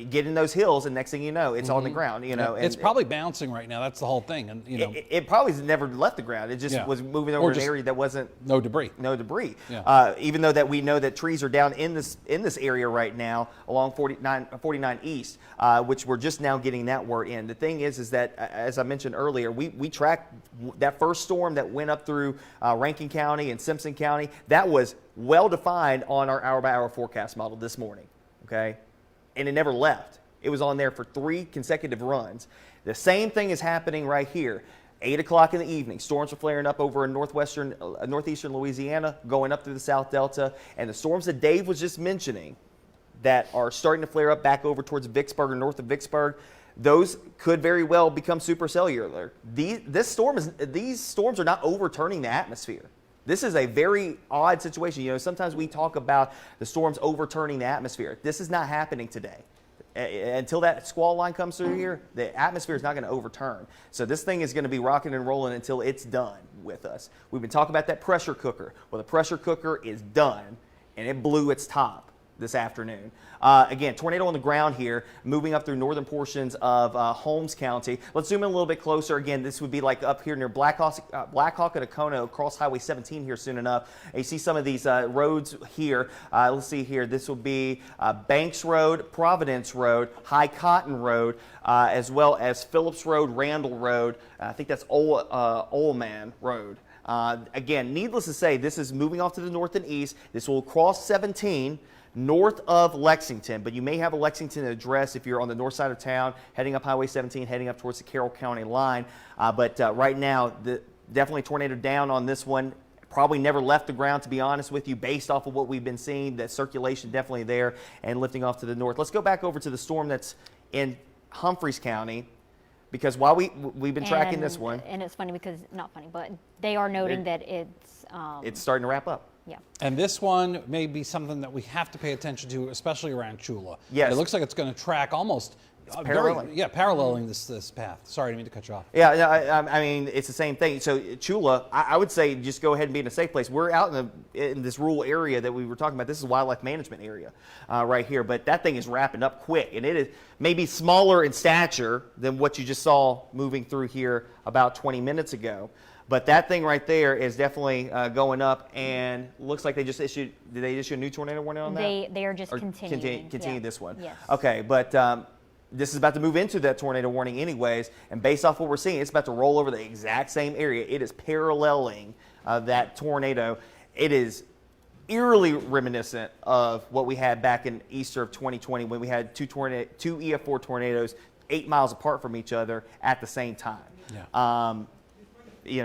Get in those hills, and next thing you know, it's on the ground. And it's probably bouncing right now. That's the whole thing. And it probably has never left the ground. It just was moving over an area that wasn't no debris. No debris. Yeah. Even though that we know that trees are down in this area right now along 49 East, which we're just now getting that word in. The thing is that as I mentioned earlier, we tracked that first storm that went up through Rankin County and Simpson County. That was well defined on our hour-by-hour forecast model this morning, okay? And it never left. It was on there for 3 consecutive runs. The same thing is happening right here. 8 o'clock in the evening, storms are flaring up over in northeastern Louisiana, going up through the South Delta, and the storms that Dave was just mentioning that are starting to flare up back over towards Vicksburg or north of Vicksburg, those could very well become supercellular. These storms are not overturning the atmosphere. This is a very odd situation. Sometimes we talk about the storms overturning the atmosphere. This is not happening today. Until that squall line comes through here, the atmosphere is not going to overturn. So this thing is going to be rocking and rolling until it's done with us. We've been talking about that pressure cooker. Well, the pressure cooker is done, and it blew its top this afternoon. Again, tornado on the ground here, moving up through northern portions of Holmes County. Let's zoom in a little bit closer. Again, this would be like up here near Black Hawk and Oconto, across Highway 17 here soon enough. And you see some of these roads here. Let's see here. This will be Banks Road, Providence Road, High Cotton Road, as well as Phillips Road, Randall Road. I think that's Old Man Road. Again, needless to say, this is moving off to the north and east. This will cross 17 north of Lexington, but you may have a Lexington address if you're on the north side of town, heading up Highway 17, heading up towards the Carroll County line. But right now, definitely tornado down on this one. Probably never left the ground, to be honest with you, based off of what we've been seeing. That circulation definitely there and lifting off to the north. Let's go back over to the storm that's in Humphreys County, because while we've been tracking this one. And it's funny because, not funny, but they are noting that it's starting to wrap up. Yeah. And this one may be something that we have to pay attention to, especially around Chula. Yes. It looks like it's going to track almost paralleling this path. Sorry, I didn't mean to cut you off. Yeah, I mean, it's the same thing. So Chula, I would say just go ahead and be in a safe place. We're out in this rural area that we were talking about. This is a wildlife management area right here, but that thing is wrapping up quick, and it is maybe smaller in stature than what you just saw moving through here about 20 minutes ago. But that thing right there is definitely going up, and looks like they just issued. Did they issue a new tornado warning on that? They are just continuing. Continue this one. Yes. Okay, but this is about to move into that tornado warning anyways, and based off what we're seeing, it's about to roll over the exact same area. It is paralleling that tornado. It is eerily reminiscent of what we had back in Easter of 2020 when we had two EF4 tornadoes 8 miles apart from each other at the same time. Yeah.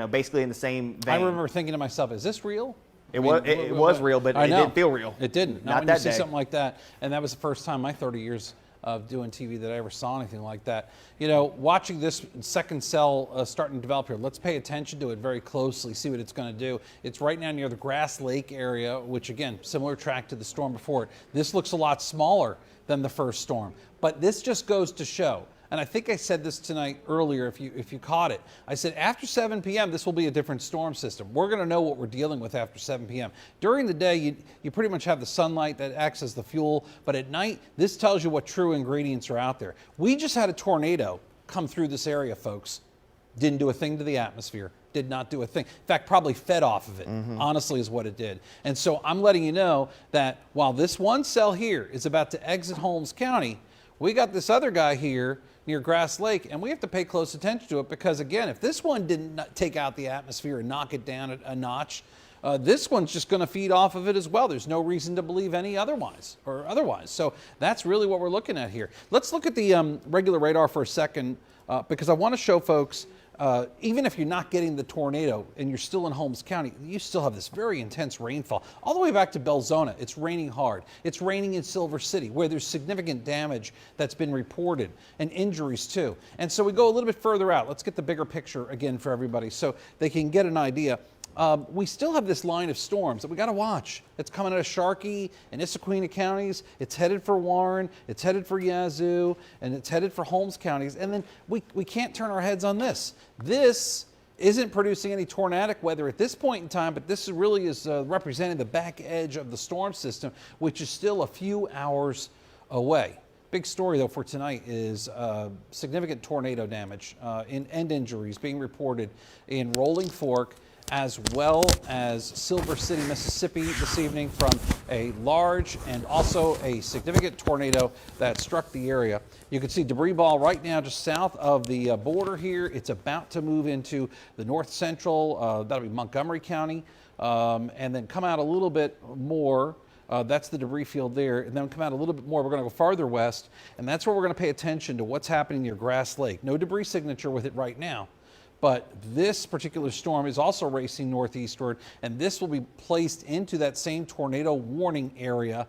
Basically in the same vein. I remember thinking to myself, is this real? It was real, but it didn't feel real. It didn't. Not when that you see day. something like that, and that was the first time in my 30 years of doing TV that I ever saw anything like that. You know, watching this second cell starting to develop here, let's pay attention to it very closely, see what it's going to do. It's right now near the Grass Lake area, which again, similar track to the storm before it. This looks a lot smaller than the first storm, but this just goes to show. And I think I said this tonight earlier, if you caught it. I said after 7 p.m., this will be a different storm system. We're going to know what we're dealing with after 7 p.m. During the day, you pretty much have the sunlight that acts as the fuel. But at night, this tells you what true ingredients are out there. We just had a tornado come through this area, folks. Didn't do a thing to the atmosphere. Did not do a thing. In fact, probably fed off of it, honestly, is what it did. And so I'm letting you know that while this one cell here is about to exit Holmes County, we got this other guy here near Grass Lake, and we have to pay close attention to it because, again, if this one didn't take out the atmosphere and knock it down a notch, this one's just going to feed off of it as well. There's no reason to believe any otherwise. So that's really what we're looking at here. Let's look at the regular radar for a second because I want to show folks, even if you're not getting the tornado and you're still in Holmes County, you still have this very intense rainfall. All the way back to Belzona, it's raining hard. It's raining in Silver City, where there's significant damage that's been reported and injuries too. And so we go a little bit further out. Let's get the bigger picture again for everybody so they can get an idea. We still have this line of storms that we got to watch. It's coming out of Sharkey and Issaquah counties. It's headed for Warren. It's headed for Yazoo, and it's headed for Holmes counties. And then we can't turn our heads on this. This isn't producing any tornadic weather at this point in time, but this really is representing the back edge of the storm system, which is still a few hours away. Big story, though, for tonight is significant tornado damage and injuries being reported in Rolling Fork, as well as Silver City, Mississippi this evening from a large and also a significant tornado that struck the area. You can see debris ball right now just south of the border here. It's about to move into the north central, that'll be Montgomery County, and then come out a little bit more. That's the debris field there, and then come out a little bit more. We're going to go farther west, and that's where we're going to pay attention to what's happening near Grass Lake. No debris signature with it right now. But this particular storm is also racing northeastward, and this will be placed into that same tornado warning area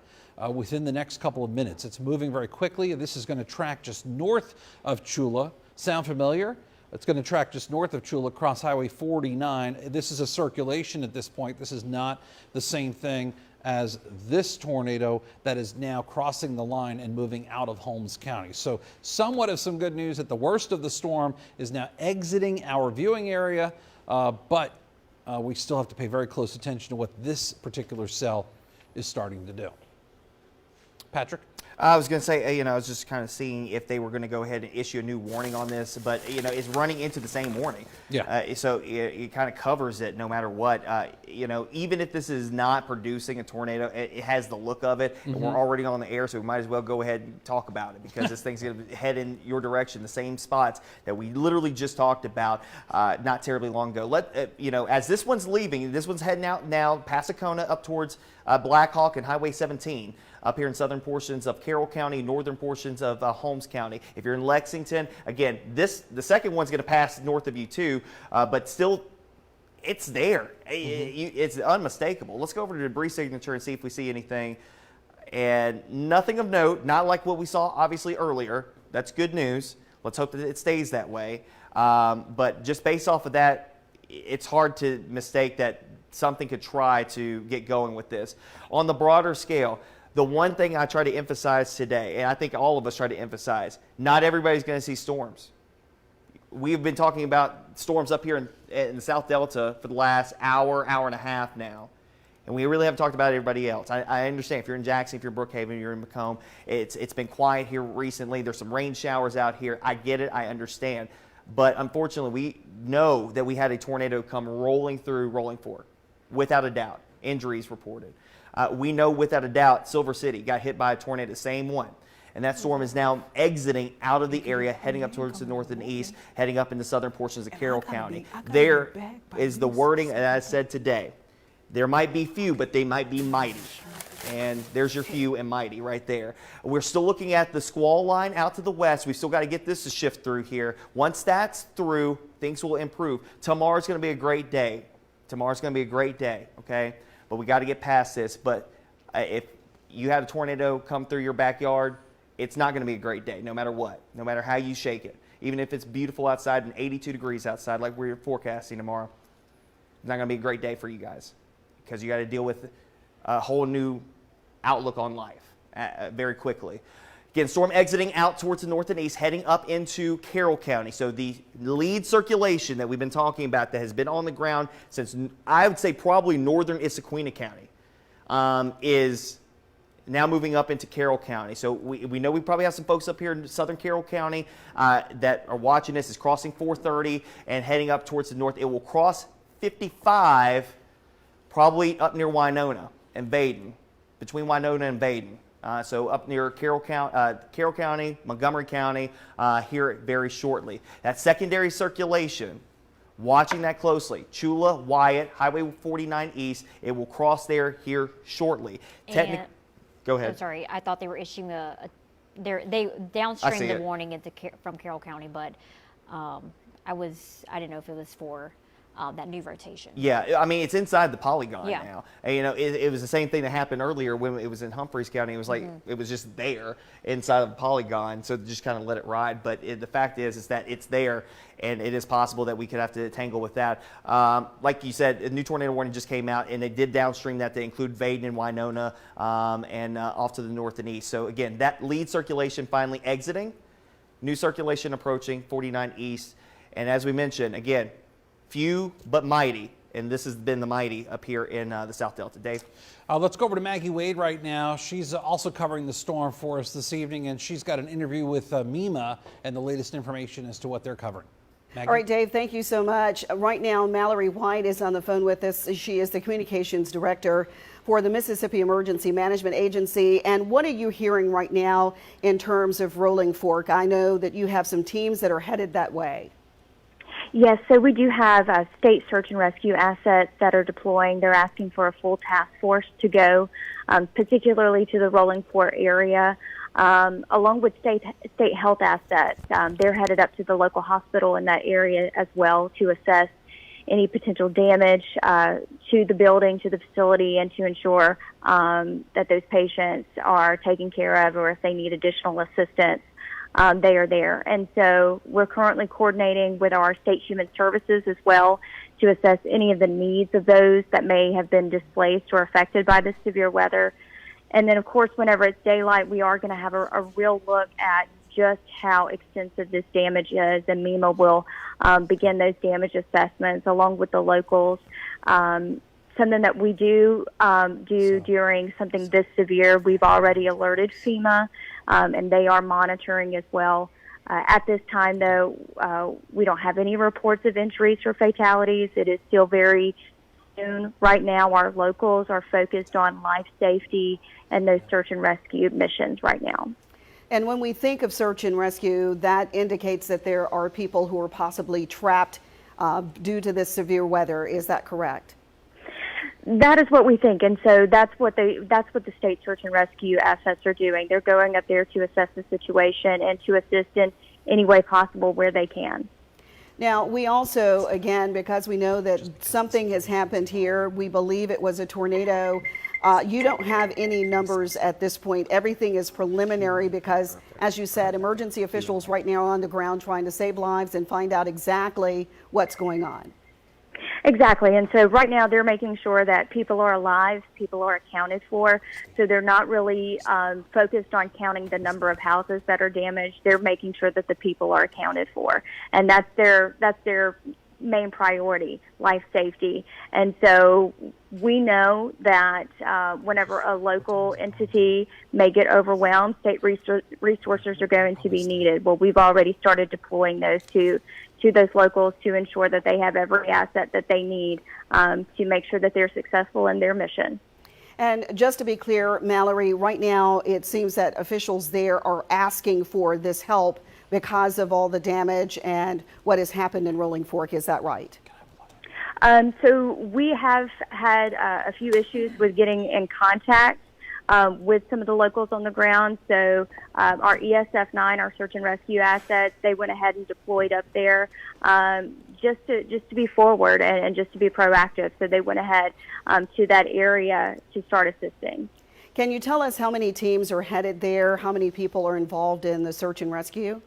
within the next couple of minutes. It's moving very quickly, and this is going to track just north of Chula. Sound familiar? It's going to track just north of Chula across Highway 49. This is a circulation at this point. This is not the same thing as this tornado that is now crossing the line and moving out of Holmes County. So somewhat of some good news that the worst of the storm is now exiting our viewing area, but we still have to pay very close attention to what this particular cell is starting to do. Patrick? I was going to say, I was just kind of seeing if they were going to go ahead and issue a new warning on this, but, it's running into the same warning. Yeah. So it kind of covers it no matter what. Even if this is not producing a tornado, it has the look of it, and we're already on the air, so we might as well go ahead and talk about it because this thing's going to head in your direction, the same spots that we literally just talked about not terribly long ago. As this one's leaving, this one's heading out now, past Acona up towards Black Hawk and Highway 17. Up here in southern portions of Carroll County, northern portions of Holmes County. If you're in Lexington, again, the second one's going to pass north of you too, but still, it's there. It's unmistakable. Let's go over to debris signature and see if we see anything. And nothing of note, not like what we saw obviously earlier. That's good news. Let's hope that it stays that way. But just based off of that, it's hard to mistake that something could try to get going with this. On the broader scale, the one thing I try to emphasize today, and I think all of us try to emphasize, not everybody's going to see storms. We've been talking about storms up here in the South Delta for the last hour and a half now, and we really haven't talked about everybody else. I understand if you're in Jackson, if you're in Brookhaven, you're in Macomb, it's been quiet here recently. There's some rain showers out here. I get it. I understand. But unfortunately, we know that we had a tornado come rolling through Rolling Fork, without a doubt. Injuries reported. We know without a doubt Silver City got hit by a tornado, same one. And that storm is now exiting out of the area, heading up towards the north and east, heading up in the southern portions of Carroll County. There is the wording, and I said today, there might be few, but they might be mighty. And there's your few and mighty right there. We're still looking at the squall line out to the west. We've still got to get this to shift through here. Once that's through, things will improve. Tomorrow's going to be a great day. Tomorrow's going to be a great day, okay? but we got to get past this. But if you have a tornado come through your backyard, it's not going to be a great day, no matter what, no matter how you shake it. Even if it's beautiful outside and 82 degrees outside, like we're forecasting tomorrow, it's not going to be a great day for you guys, because you got to deal with a whole new outlook on life very quickly. Again, storm exiting out towards the north and east, heading up into Carroll County. So the lead circulation that we've been talking about that has been on the ground since, I would say, probably northern Issaquena County, is now moving up into Carroll County. So we know we probably have some folks up here in southern Carroll County that are watching this. It's crossing 430 and heading up towards the north. It will cross 55, probably up near Winona and Baden, between Winona and Baden. So up near Carroll County, Montgomery County, here very shortly. That secondary circulation, watching that closely. Chula, Wyatt, Highway 49 East, it will cross there here shortly. Go ahead. I'm sorry, I thought they were issuing they downstream the warning from Carroll County, but I didn't know if it was for that new rotation. Yeah, I mean, it's inside the polygon Yeah. now. And, you know, it was the same thing that happened earlier when it was in Humphreys County. It was like, it was just there inside of the polygon, so just kind of let it ride. But the fact is that it's there, and it is possible that we could have to tangle with that. Like you said, a new tornado warning just came out, and they did downstream that to include Baden and Winona and off to the north and east. So, again, that lead circulation finally exiting, new circulation approaching 49 east. And as we mentioned, again, few but mighty, and this has been the mighty up here in the South Delta. Dave? Let's go over to Maggie Wade right now. She's also covering the storm for us this evening, and she's got an interview with MEMA and the latest information as to what they're covering. Maggie? All right, Dave, thank you so much. Right now, Mallory White is on the phone with us. She is the communications director for the Mississippi Emergency Management Agency. And what are you hearing right now in terms of Rolling Fork? I know that you have some teams that are headed that way. Yes, so we do have state search and rescue assets that are deploying. They're asking for a full task force to go, particularly to the Rolling Fork area, along with state health assets. They're headed up to the local hospital in that area as well to assess any potential damage to the building, to the facility, and to ensure that those patients are taken care of, or if they need additional assistance, they are there. And so we're currently coordinating with our state human services as well to assess any of the needs of those that may have been displaced or affected by the severe weather. And then, of course, whenever it's daylight, we are going to have a real look at just how extensive this damage is, and MEMA will begin those damage assessments along with the locals. Something that we do during something this severe, we've already alerted FEMA, and they are monitoring as well. At this time, though, we don't have any reports of injuries or fatalities. It is still very soon. Right now, our locals are focused on life safety and those search and rescue missions right now. And when we think of search and rescue, that indicates that there are people who are possibly trapped due to this severe weather. Is that correct? That is what we think, and so that's what the state search and rescue assets are doing. They're going up there to assess the situation and to assist in any way possible where they can. Now, we also, again, because we know that something has happened here, we believe it was a tornado. You don't have any numbers at this point. Everything is preliminary because, as you said, emergency officials right now are on the ground trying to save lives and find out exactly what's going on. Exactly, and so right now they're making sure that people are alive, people are accounted for, so they're not really focused on counting the number of houses that are damaged. They're making sure that the people are accounted for, and that's their main priority, life safety. And so we know that whenever a local entity may get overwhelmed, state resources are going to be needed. Well, we've already started deploying those to those locals to ensure that they have every asset that they need to make sure that they're successful in their mission. And just to be clear, Mallory, right now it seems that officials there are asking for this help because of all the damage and what has happened in Rolling Fork. Is that right? So we have had a few issues with getting in contact with some of the locals on the ground. So our ESF9, our search and rescue assets, they went ahead and deployed up there just to be forward and just to be proactive. So they went ahead to that area to start assisting. Can you tell us how many teams are headed there? How many people are involved in the search and rescue?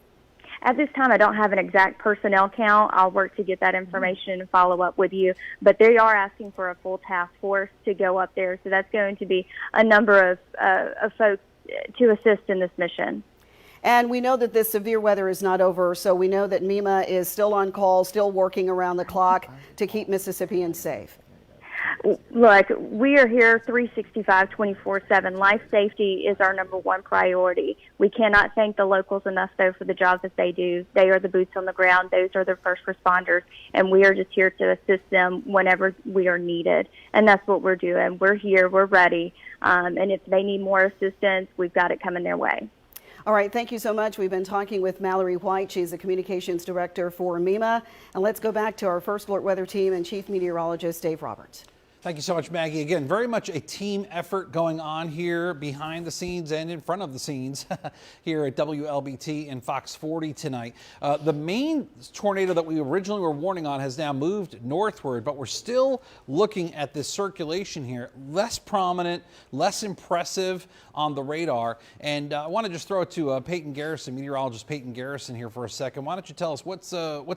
At this time, I don't have an exact personnel count. I'll work to get that information and follow up with you. But they are asking for a full task force to go up there. So that's going to be a number of folks to assist in this mission. And we know that this severe weather is not over, so we know that MEMA is still on call, still working around the clock to keep Mississippians safe. Look, we are here 365, 24/7. Life safety is our number one priority. We cannot thank the locals enough, though, for the job that they do. They are the boots on the ground. Those are the first responders, and we are just here to assist them whenever we are needed. And that's what we're doing. We're here. We're ready. And if they need more assistance, we've got it coming their way. All right, thank you so much. We've been talking with Mallory White. She's the communications director for MEMA. And let's go back to our First Alert Weather Team and Chief Meteorologist Dave Roberts. Thank you so much, Maggie. Again, very much a team effort going on here behind the scenes and in front of the scenes here at WLBT and Fox 40 tonight. The main tornado that we originally were warning on has now moved northward, but we're still looking at this circulation here. Less prominent, less impressive on the radar. And I want to just throw it to Peyton Garrison, meteorologist Peyton Garrison here for a second. Why don't you tell us what's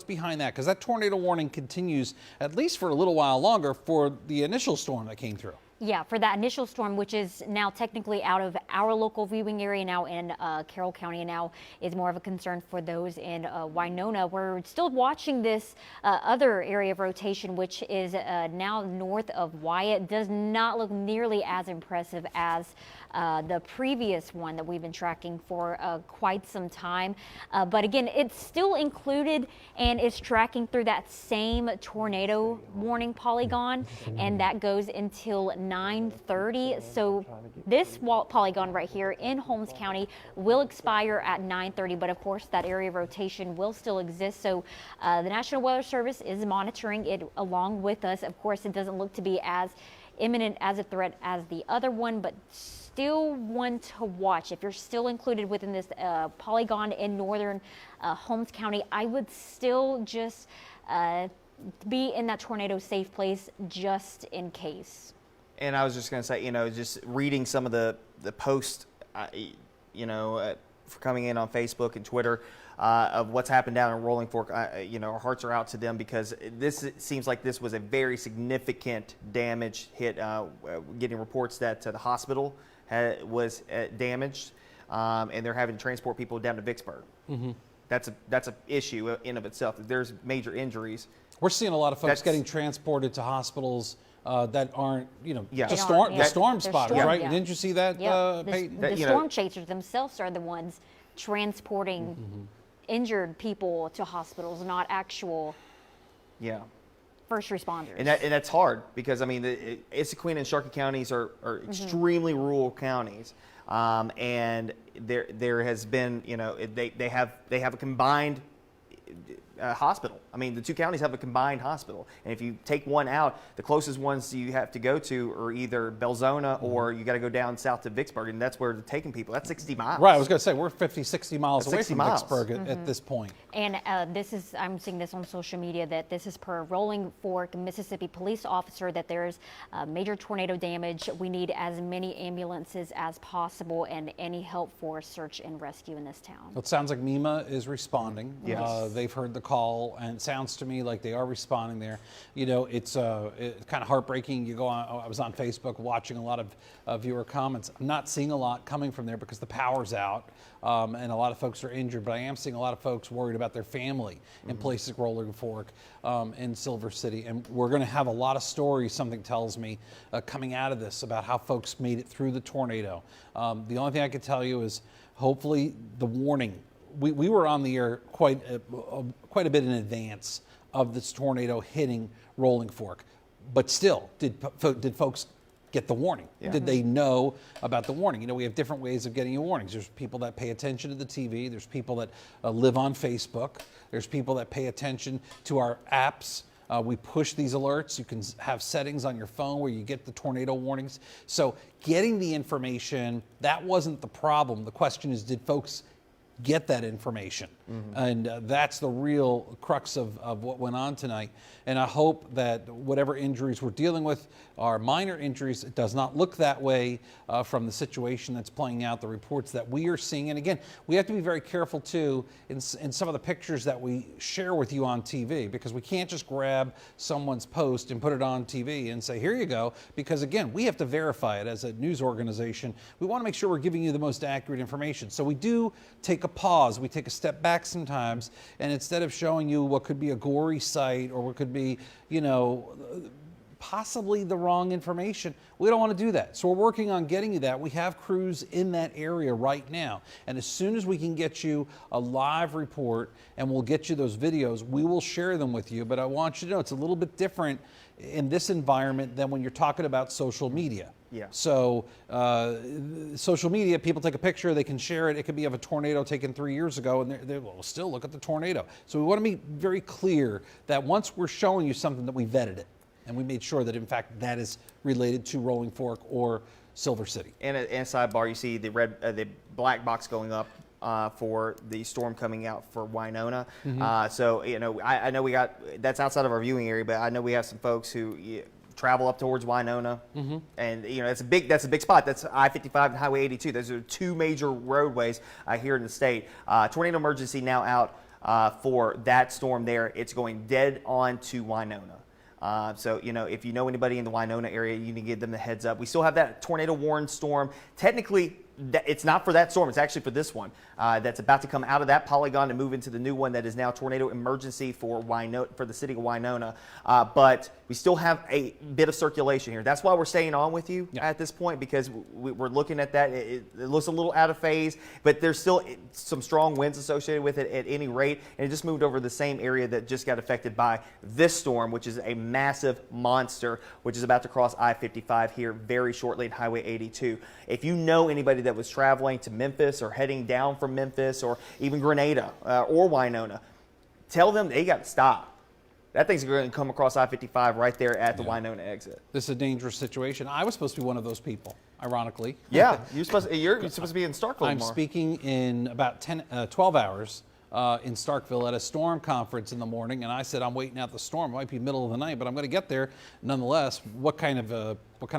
behind that? Because that tornado warning continues at least for a little while longer for the initial storm that came through. Yeah, for that initial storm, which is now technically out of our local viewing area now in Carroll County, and now is more of a concern for those in Winona. We're still watching this other area of rotation, which is now north of Wyatt. Does not look nearly as impressive as the previous one that we've been tracking for quite some time. But again, it's still included and is tracking through that same tornado warning polygon, and that goes until 9:30. So this polygon right here in Holmes County will expire at 9:30, but of course that area of rotation will still exist. So the National Weather Service is monitoring it along with us. Of course, it doesn't look to be as imminent as a threat as the other one, but still one to watch. If you're still included within this polygon in northern Holmes County, I would still just be in that tornado safe place just in case. And I was just going to say, just reading some of the posts, for coming in on Facebook and Twitter of what's happened down in Rolling Fork, our hearts are out to them, because it seems like this was a very significant damage hit. Getting reports that the hospital was damaged, and they're having to transport people down to Vicksburg. Mm-hmm. That's an issue in of itself. If there's major injuries, we're seeing a lot of folks getting transported to hospitals that aren't, the storm spotters, right? Yeah. Didn't you see that, Peyton? The storm chasers themselves are the ones transporting injured people to hospitals, not actual first responders. And that's hard, because the Issaquah and Sharkey counties are extremely rural counties, and there has been they have a combined hospital. The two counties have a combined hospital, and if you take one out, the closest ones you have to go to are either Belzona or you got to go down south to Vicksburg, and that's where they're taking people. That's 60 miles. Right, I was going to say we're 50, 60 miles away from miles. Vicksburg at this point. And I'm seeing this on social media, that this is per Rolling Fork, Mississippi police officer, that there's major tornado damage. We need as many ambulances as possible and any help for search and rescue in this town. Well, it sounds like MEMA is responding. Yes. They've heard the call, and it sounds to me like they are responding there. It's kind of heartbreaking. You go on. I was on Facebook watching a lot of viewer comments. I'm not seeing a lot coming from there because the power's out, and a lot of folks are injured. But I am seeing a lot of folks worried about their family in places like Rolling Fork, in Silver City, and we're going to have a lot of stories. Something tells me coming out of this about how folks made it through the tornado. The only thing I can tell you is hopefully the warning. We were on the air quite a bit in advance of this tornado hitting Rolling Fork, but still, did folks get the warning? Yeah. Did they know about the warning? We have different ways of getting you warnings. There's people that pay attention to the TV. There's people that live on Facebook. There's people that pay attention to our apps We push these alerts. You can have settings on your phone where you get the tornado warnings. So getting the information, that wasn't the problem. The question is, did folks get that information? And that's the real crux of what went on tonight. And I hope that whatever injuries we're dealing with are minor injuries. It does not look that way from the situation that's playing out, the reports that we are seeing. And again, we have to be very careful too in some of the pictures that we share with you on TV, because we can't just grab someone's post and put it on TV and say, here you go, because again, we have to verify it as a news organization. We want to make sure we're giving you the most accurate information. So we do take a pause, we take a step back sometimes, and instead of showing you what could be a gory sight or what could be, you know, possibly the wrong information, we don't want to do that. So we're working on getting you that. We have crews in that area right now, and as soon as we can get you a live report and we'll get you those videos, we will share them with you. But I want you to know it's a little bit different in this environment than when you're talking about social media. Yeah. So social media, people take a picture, they can share it. It could be of a tornado taken 3 years ago, and they will still look at the tornado. So we want to be very clear that once we're showing you something, that we vetted it and we made sure that in fact that is related to Rolling Fork or Silver City. And a sidebar, you see the black box going up for the storm coming out for Winona. So you know, I know we got, that's outside of our viewing area, but I know we have some folks who travel up towards Winona, and you know, that's a big spot. That's I-55 and Highway 82. Those are two major roadways here in the state. Tornado emergency now out for that storm there. It's going dead on to Winona. So, you know, if you know anybody in the Winona area, you need to give them the heads up. We still have that tornado warned storm. Technically, it's not for that storm. It's actually for this one that's about to come out of that polygon and move into the new one that is now tornado emergency for the city of Winona. But we still have a bit of circulation here. That's why we're staying on with you at this point, because we're looking at that. It looks a little out of phase, but there's still some strong winds associated with it at any rate. And it just moved over the same area that just got affected by this storm, which is a massive monster, which is about to cross I-55 here very shortly at Highway 82. If you know anybody that was traveling to Memphis or heading down from Memphis or even Grenada or Winona, tell them they got to stop. That thing's going to come across I-55 right there at the Winona exit. This is a dangerous situation. I was supposed to be one of those people, ironically. Yeah, you're supposed to be in Starkville I'm tomorrow. speaking in about 12 hours in Starkville at a storm conference in the morning, and I said I'm waiting out the storm. It might be middle of the night, but I'm going to get there nonetheless. What kind of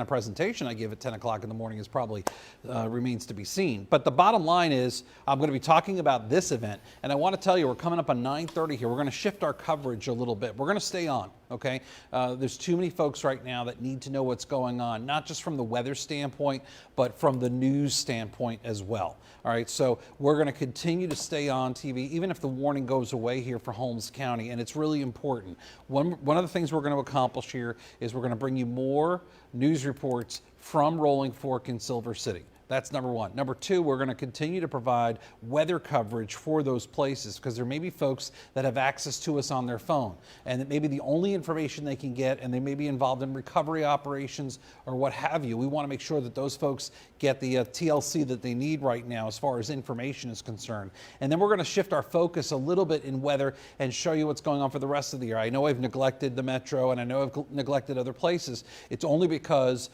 presentation I give at 10 o'clock in the morning is probably remains to be seen. But the bottom line is I'm going to be talking about this event, and I want to tell you we're coming up on 9:30 here. We're going to shift our coverage a little bit. We're going to stay on, okay? There's too many folks right now that need to know what's going on, not just from the weather standpoint, but from the news standpoint as well. All right, so we're going to continue to stay on TV, even if the warning goes away here for Holmes County, and it's really important. One of the things we're going to accomplish here is we're going to bring you more news reports from Rolling Fork and Silver City. That's number one. Number two, we're going to continue to provide weather coverage for those places, because there may be folks that have access to us on their phone, and it may be the only information they can get, and they may be involved in recovery operations or what have you. We want to make sure that those folks get the TLC that they need right now as far as information is concerned. And then we're going to shift our focus a little bit in weather and show you what's going on for the rest of the year. I know I've neglected the metro, and I know I've neglected other places. It's only because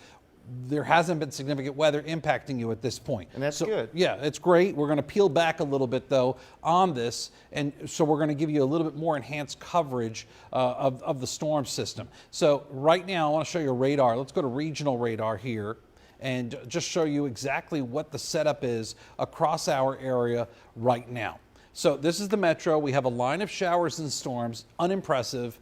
there hasn't been significant weather impacting you at this point. And that's good. Yeah, it's great. We're going to peel back a little bit, though, on this. And so we're going to give you a little bit more enhanced coverage of the storm system. So right now, I want to show you a radar. Let's go to regional radar here and just show you exactly what the setup is across our area right now. So this is the metro. We have a line of showers and storms, unimpressive,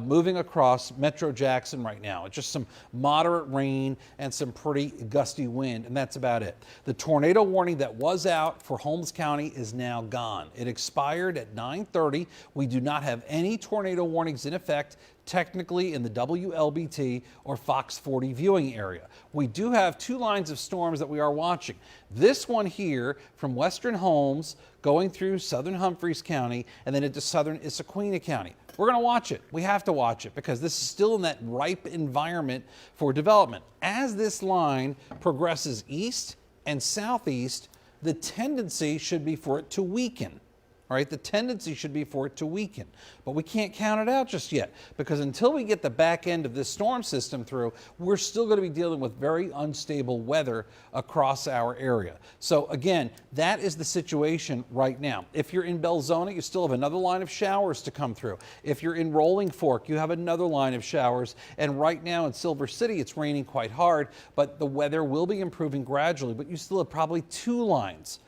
moving across Metro Jackson right now. It's just some moderate rain and some pretty gusty wind, and that's about it. The tornado warning that was out for Holmes County is now gone. It expired at 9:30. We do not have any tornado warnings in effect technically in the WLBT or Fox 40 viewing area. We do have two lines of storms that we are watching. This one here from western Holmes going through southern Humphreys County and then into southern Issaquah County. We're going to watch it. We have to watch it because this is still in that ripe environment for development. As this line progresses east and southeast, the tendency should be for it to weaken. All right? The tendency should be for it to weaken, but we can't count it out just yet, because until we get the back end of this storm system through, we're still going to be dealing with very unstable weather across our area. So again, that is the situation right now. If you're in Belzoni, you still have another line of showers to come through. If you're in Rolling Fork, you have another line of showers. And right now in Silver City, it's raining quite hard, but the weather will be improving gradually. But you still have probably two lines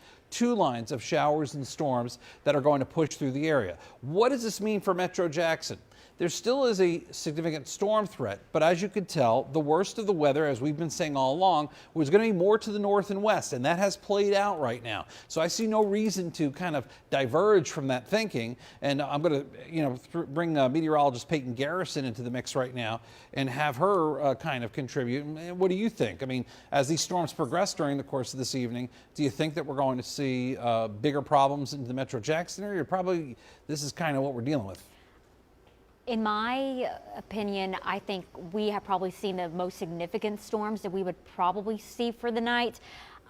of showers and storms that are going to push through the area. What does this mean for Metro Jackson? There still is a significant storm threat, but as you could tell, the worst of the weather, as we've been saying all along, was going to be more to the north and west, and that has played out right now. So I see no reason to kind of diverge from that thinking, and I'm going to bring meteorologist Peyton Garrison into the mix right now and have her kind of contribute. What do you think? I mean, as these storms progress during the course of this evening, do you think that we're going to see bigger problems in the Metro Jackson area? Probably this is kind of what we're dealing with. In my opinion, I think we have probably seen the most significant storms that we would probably see for the night.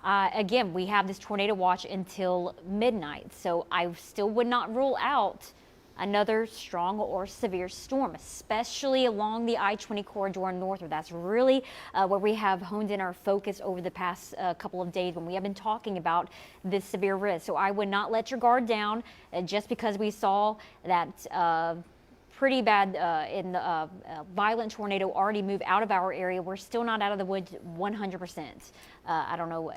Again, we have this tornado watch until midnight, so I still would not rule out another strong or severe storm, especially along the I-20 corridor northward. That's really where we have honed in our focus over the past couple of days when we have been talking about this severe risk. So I would not let your guard down just because we saw that pretty bad violent tornado already move out of our area. We're still not out of the woods 100%. I don't know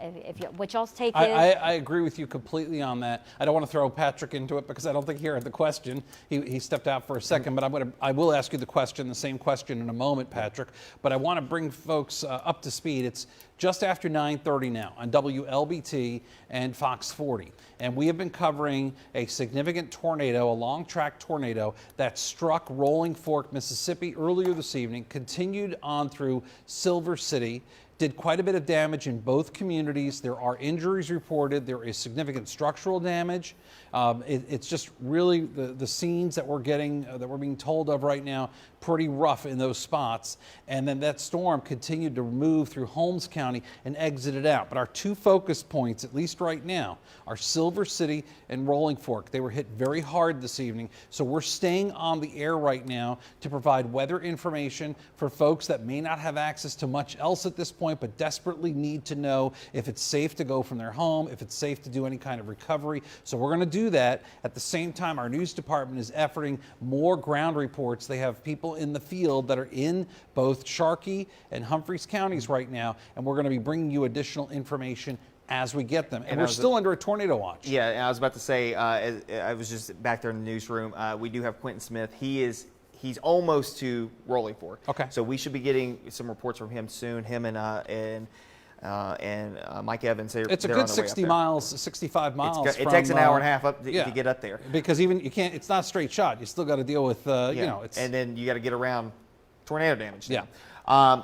what y'all's take is. I agree with you completely on that. I don't want to throw Patrick into it because I don't think he heard the question. He stepped out for a second, but I will ask you the same question in a moment, Patrick. But I want to bring folks up to speed. It's just after 9:30 now on WLBT and Fox 40. And we have been covering a significant tornado, a long-track tornado that struck Rolling Fork, Mississippi earlier this evening, continued on through Silver City, did quite a bit of damage in both communities. There are injuries reported. There is significant structural damage. It's just really the scenes that we're getting, that we're being told of right now, pretty rough in those spots. And then that storm continued to move through Holmes County and exited out. But our two focus points, at least right now, are Silver City and Rolling Fork. They were hit very hard this evening. So we're staying on the air right now to provide weather information for folks that may not have access to much else at this point, but desperately need to know if it's safe to go from their home, if it's safe to do any kind of recovery. So we're going to do that. At the same time, our news department is efforting more ground reports. They have people in the field that are in both Sharkey and Humphreys counties right now, and we're going to be bringing you additional information as we get them. And we're still under a tornado watch. Yeah, and I was about to say, I was just back there in the newsroom. We do have Quentin Smith. He's almost to Rolling Fork. Okay. So we should be getting some reports from him soon. Him and Mike Evans. It's a good 60 miles, 65 miles. It takes an hour and a half up to get up there. Because even you can't. It's not a straight shot. You still got to deal with and then you got to get around tornado damage. Yeah.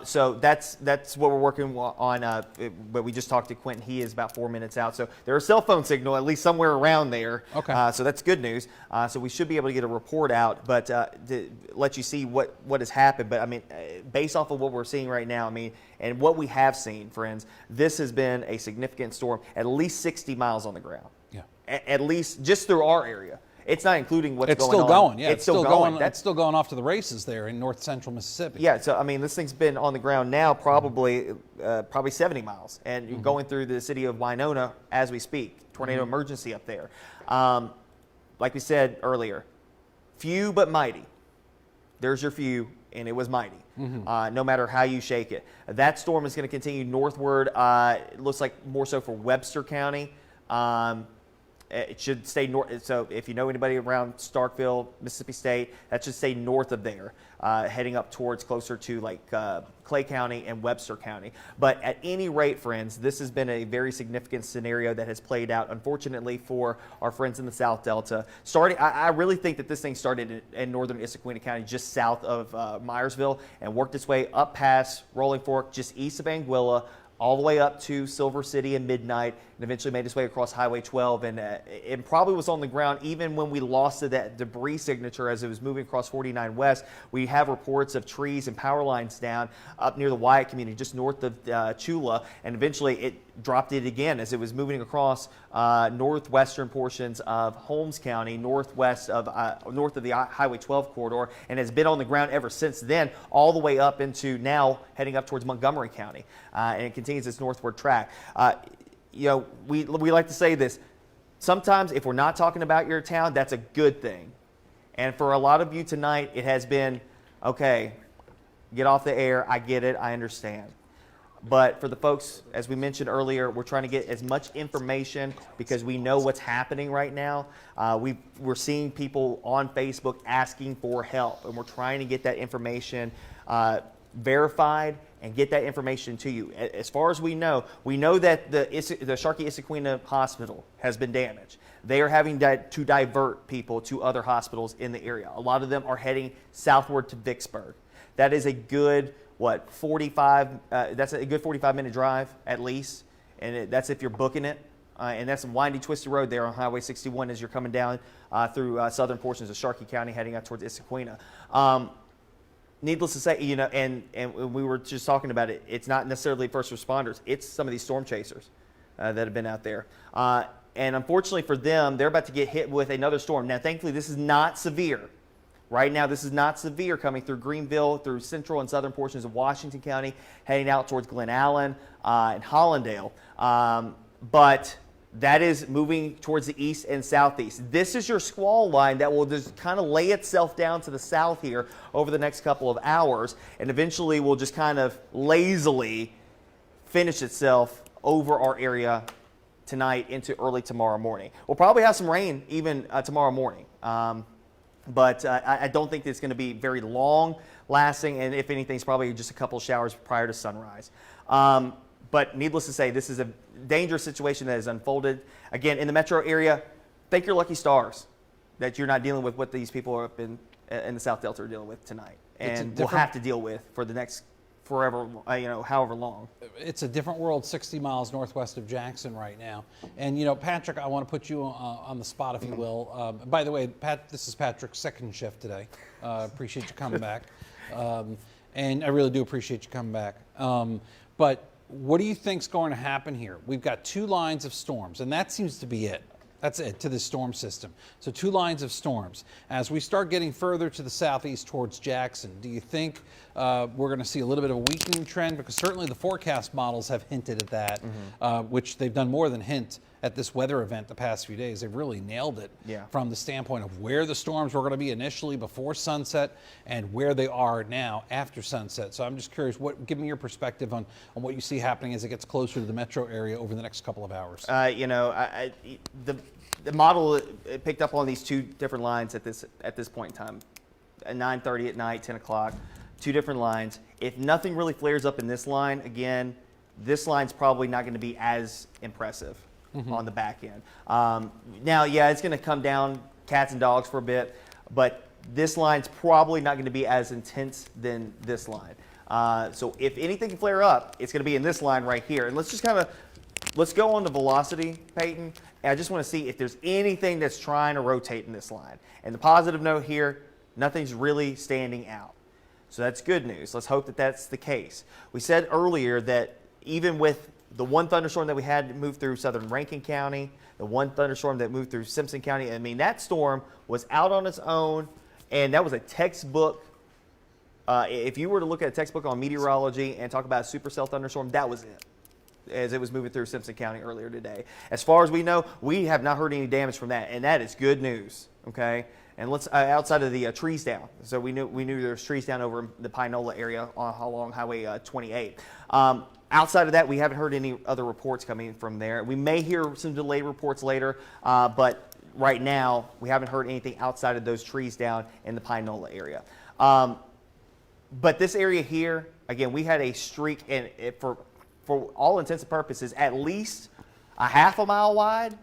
So that's what we're working on. But we just talked to Quentin. He is about 4 minutes out. So there's a cell phone signal at least somewhere around there. Okay. So that's good news. So we should be able to get a report out, but to let you see what has happened. But I mean, based off of what we're seeing right now, I mean, and what we have seen, friends, this has been a significant storm. At least 60 miles on the ground. Yeah. At least just through our area. It's not including what's it's going on. It's still going, yeah. It's still going. It's still going off to the races there in north central Mississippi. Yeah, so I mean, this thing's been on the ground now probably 70 miles, and you're going through the city of Winona as we speak. Tornado emergency up there. Like we said earlier, few but mighty. There's your few, and it was mighty. No matter how you shake it. That storm is going to continue northward. It looks like more so for Webster County. It should stay north. So if you know anybody around Starkville, Mississippi State, that should stay north of there, heading up towards closer to like Clay County and Webster County. But at any rate, friends, this has been a very significant scenario that has played out, unfortunately, for our friends in the South Delta. I really think that this thing started in northern Issaquah County, just south of Myersville, and worked its way up past Rolling Fork, just east of Anguilla, all the way up to Silver City and Midnight, and eventually made its way across Highway 12, and it probably was on the ground even when we lost to that debris signature as it was moving across 49 West. We have reports of trees and power lines down up near the Wyatt community, just north of Chula, and eventually it dropped it again as it was moving across northwestern portions of Holmes County, north of the Highway 12 corridor, and has been on the ground ever since then, all the way up into now heading up towards Montgomery County, and it continues its northward track. You know, we like to say this. Sometimes if we're not talking about your town, that's a good thing. And for a lot of you tonight, it has been, okay, get off the air. I get it. I understand. But for the folks, as we mentioned earlier, we're trying to get as much information because we know what's happening right now. We're seeing people on Facebook asking for help, and we're trying to get that information verified and get that information to you. As far as we know that the Sharkey-Issaquena Hospital has been damaged. They are having to divert people to other hospitals in the area. A lot of them are heading southward to Vicksburg. That is a good, that's a good 45-minute drive at least, and that's if you're booking it. And that's a windy, twisty road there on Highway 61 as you're coming down through southern portions of Sharkey County heading out towards Issaquena. Needless to say, you know, and we were just talking about it, it's not necessarily first responders, it's some of these storm chasers that have been out there. And unfortunately for them, they're about to get hit with another storm. Now, thankfully, this is not severe. Right now, this is not severe coming through Greenville, through central and southern portions of Washington County, heading out towards Glen Allen and Hollandale. But that is moving towards the east and southeast. This is your squall line that will just kind of lay itself down to the south here over the next couple of hours, and eventually will just kind of lazily finish itself over our area tonight into early tomorrow morning. We'll probably have some rain even tomorrow morning. But I don't think it's going to be very long lasting, and if anything, it's probably just a couple showers prior to sunrise. But needless to say, this is a dangerous situation that has unfolded. Again, in the metro area, thank your lucky stars that you're not dealing with what these people up in the South Delta are dealing with tonight, and will have to deal with for the next forever, however long. It's a different world 60 miles northwest of Jackson right now. And, Patrick, I want to put you on the spot, if you will. By the way, this is Patrick's second shift today. Appreciate you coming back. And I really do appreciate you coming back. But what do you think's going to happen here? We've got two lines of storms, and that seems to be it. That's it to the storm system. So two lines of storms. As we start getting further to the southeast towards Jackson, do you think we're going to see a little bit of a weakening trend? Because certainly the forecast models have hinted at that, which they've done more than hint at this weather event the past few days. They've really nailed it from the standpoint of where the storms were going to be initially before sunset and where they are now after sunset. So I'm just curious, give me your perspective on what you see happening as it gets closer to the metro area over the next couple of hours. The model picked up on these two different lines at this point in time, at 9:30 at night, 10 o'clock, two different lines. If nothing really flares up in this line, again, this line's probably not going to be as impressive on the back end. Now, it's going to come down cats and dogs for a bit, but this line's probably not going to be as intense than this line. So if anything can flare up, it's going to be in this line right here. And let's go on to velocity, Peyton. And I just want to see if there's anything that's trying to rotate in this line. And the positive note here, nothing's really standing out. So that's good news. Let's hope that that's the case. We said earlier that even with the one thunderstorm that we had move through southern Rankin County, the one thunderstorm that moved through Simpson County, that storm was out on its own, and that was a textbook. If you were to look at a textbook on meteorology and talk about a supercell thunderstorm, that was it, as it was moving through Simpson County earlier today. As far as we know, we have not heard any damage from that, and that is good news, okay? And let's outside of the trees down. So we knew there was trees down over the Pinola area along Highway 28. Outside of that, we haven't heard any other reports coming from there. We may hear some delayed reports later, but right now we haven't heard anything outside of those trees down in the Pinola area. But this area here, again, we had a streak, and for all intents and purposes, at least a half a mile wide,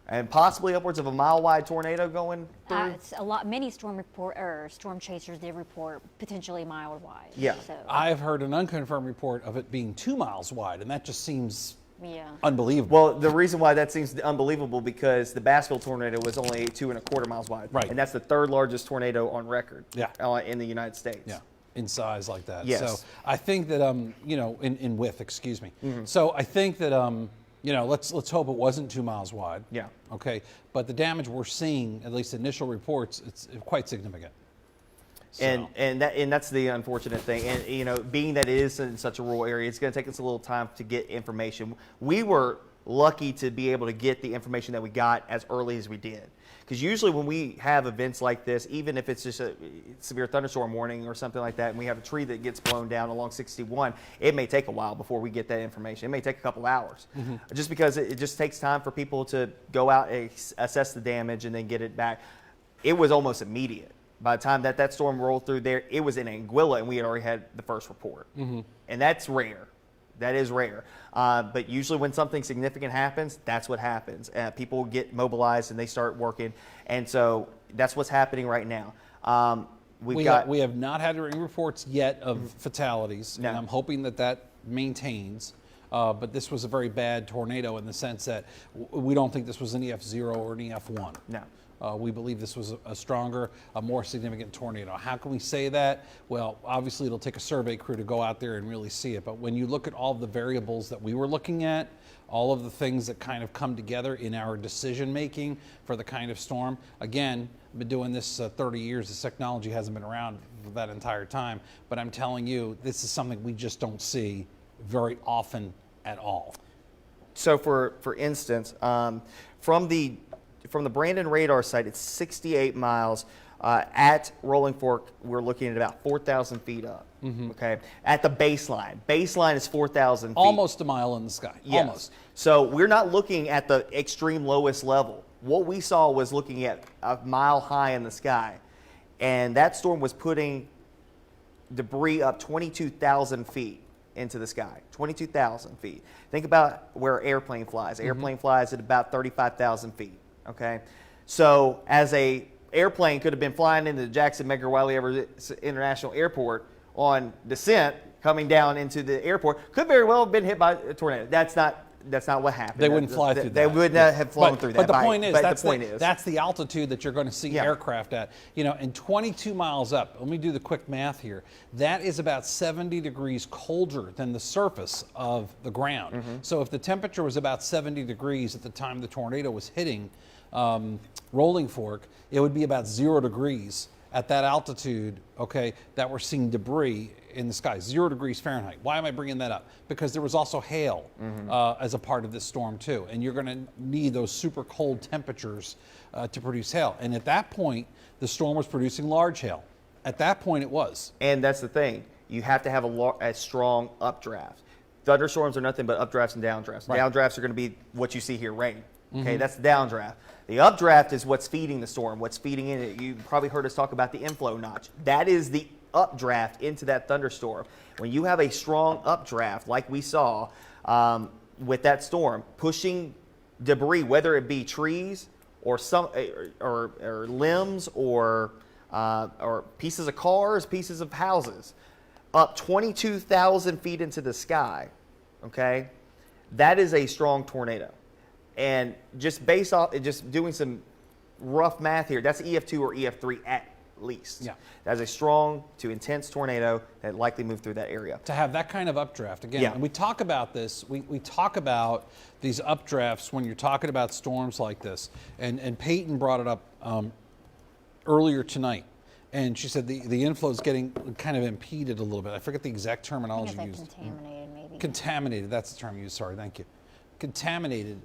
and possibly upwards of a mile-wide tornado going through. It's a lot. Many storm chasers did report potentially a mile wide. Yeah. So. I've heard an unconfirmed report of it being 2 miles wide, and that just seems Yeah. unbelievable. Well, the reason why that seems unbelievable because the Baskerville tornado was only 2.25 miles wide. Right. And that's the third largest tornado on record. Yeah. In the United States. Yeah, in size like that. Yes. So I think that you know, in width, excuse me. Mm-hmm. So I think that you know, let's hope it wasn't 2 miles wide. Yeah. Okay. But the damage we're seeing, at least initial reports, it's quite significant. So. And that's the unfortunate thing. And you know, being that it is in such a rural area, it's going to take us a little time to get information. We were lucky to be able to get the information that we got as early as we did. Because usually when we have events like this, even if it's just a severe thunderstorm warning or something like that, and we have a tree that gets blown down along 61, it may take a while before we get that information. It may take a couple hours, just because it just takes time for people to go out and assess the damage and then get it back. It was almost immediate. By the time that storm rolled through there, it was in Anguilla, and we had already had the first report. And that's rare. That is rare. But usually when something significant happens, that's what happens. People get mobilized and they start working. And so that's what's happening right now. We have not had any reports yet of fatalities, No. and I'm hoping that maintains. But this was a very bad tornado in the sense that we don't think this was an EF0 or an EF1. No. We believe this was a stronger, a more significant tornado. How can we say that? Well, obviously it'll take a survey crew to go out there and really see it. But when you look at all of the variables that we were looking at, all of the things that kind of come together in our decision making for the kind of storm, again, I've been doing this 30 years. This technology hasn't been around for that entire time. But I'm telling you, this is something we just don't see very often at all. So for instance, from the Brandon radar site, it's 68 miles. At Rolling Fork, we're looking at about 4,000 feet up. Okay, at the baseline. Baseline is 4,000 feet. Almost a mile in the sky. Yes. Almost. So we're not looking at the extreme lowest level. What we saw was looking at a mile high in the sky, and that storm was putting debris up 22,000 feet into the sky. 22,000 feet. Think about where an airplane flies. Airplane flies at about 35,000 feet. Okay, so as a airplane could have been flying into the Jackson Medgar Wiley Evers International Airport on descent, coming down into the airport, could very well have been hit by a tornado. That's not what happened. They wouldn't fly through that. They would not have flown through that. But the point is, But that's the altitude that you're going to see aircraft at. You know, and 22 miles up, let me do the quick math here. That is about 70 degrees colder than the surface of the ground. So if the temperature was about 70 degrees at the time the tornado was hitting Rolling Fork, it would be about 0 degrees at that altitude, okay, that we're seeing debris in the sky, 0 degrees Fahrenheit. Why am I bringing that up? Because there was also hail as a part of this storm too, and you're going to need those super cold temperatures to produce hail. And at that point, the storm was producing large hail. At that point, it was. And that's the thing. You have to have a strong updraft. Thunderstorms are nothing but updrafts and downdrafts. Right. Downdrafts are going to be what you see here, rain. Okay, that's the downdraft. The updraft is what's feeding the storm, what's feeding in it. You probably heard us talk about the inflow notch. That is the updraft into that thunderstorm. When you have a strong updraft, like we saw with that storm, pushing debris, whether it be trees or or limbs or pieces of cars, pieces of houses, up 22,000 feet into the sky. Okay, that is a strong tornado. And just based off, just doing some rough math here, that's EF2 or EF3 at least. Yeah. That's a strong to intense tornado that likely moved through that area. To have that kind of updraft, again, and we talk about this, we talk about these updrafts when you're talking about storms like this. And Peyton brought it up earlier tonight. And she said the inflow is getting kind of impeded a little bit. I forget the exact terminology used. Contaminated, maybe. Contaminated, that's the term used, sorry, thank you. Contaminated.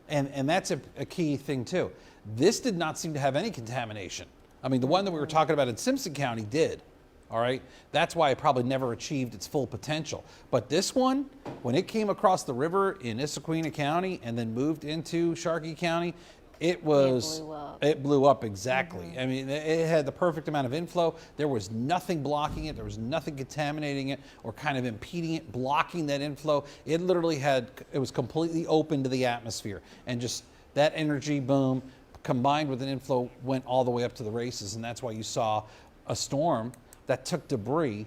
And that's a key thing too. This did not seem to have any contamination. I mean, the one that we were talking about in Simpson County did, all right? That's why it probably never achieved its full potential. But this one, when it came across the river in Issaquah County and then moved into Sharkey County, it blew up exactly. I mean, it had the perfect amount of inflow. There was nothing blocking it. There was nothing contaminating it or kind of impeding it, blocking that inflow. It literally it was completely open to the atmosphere. And just that energy, boom, combined with an inflow went all the way up to the races. And that's why you saw a storm that took debris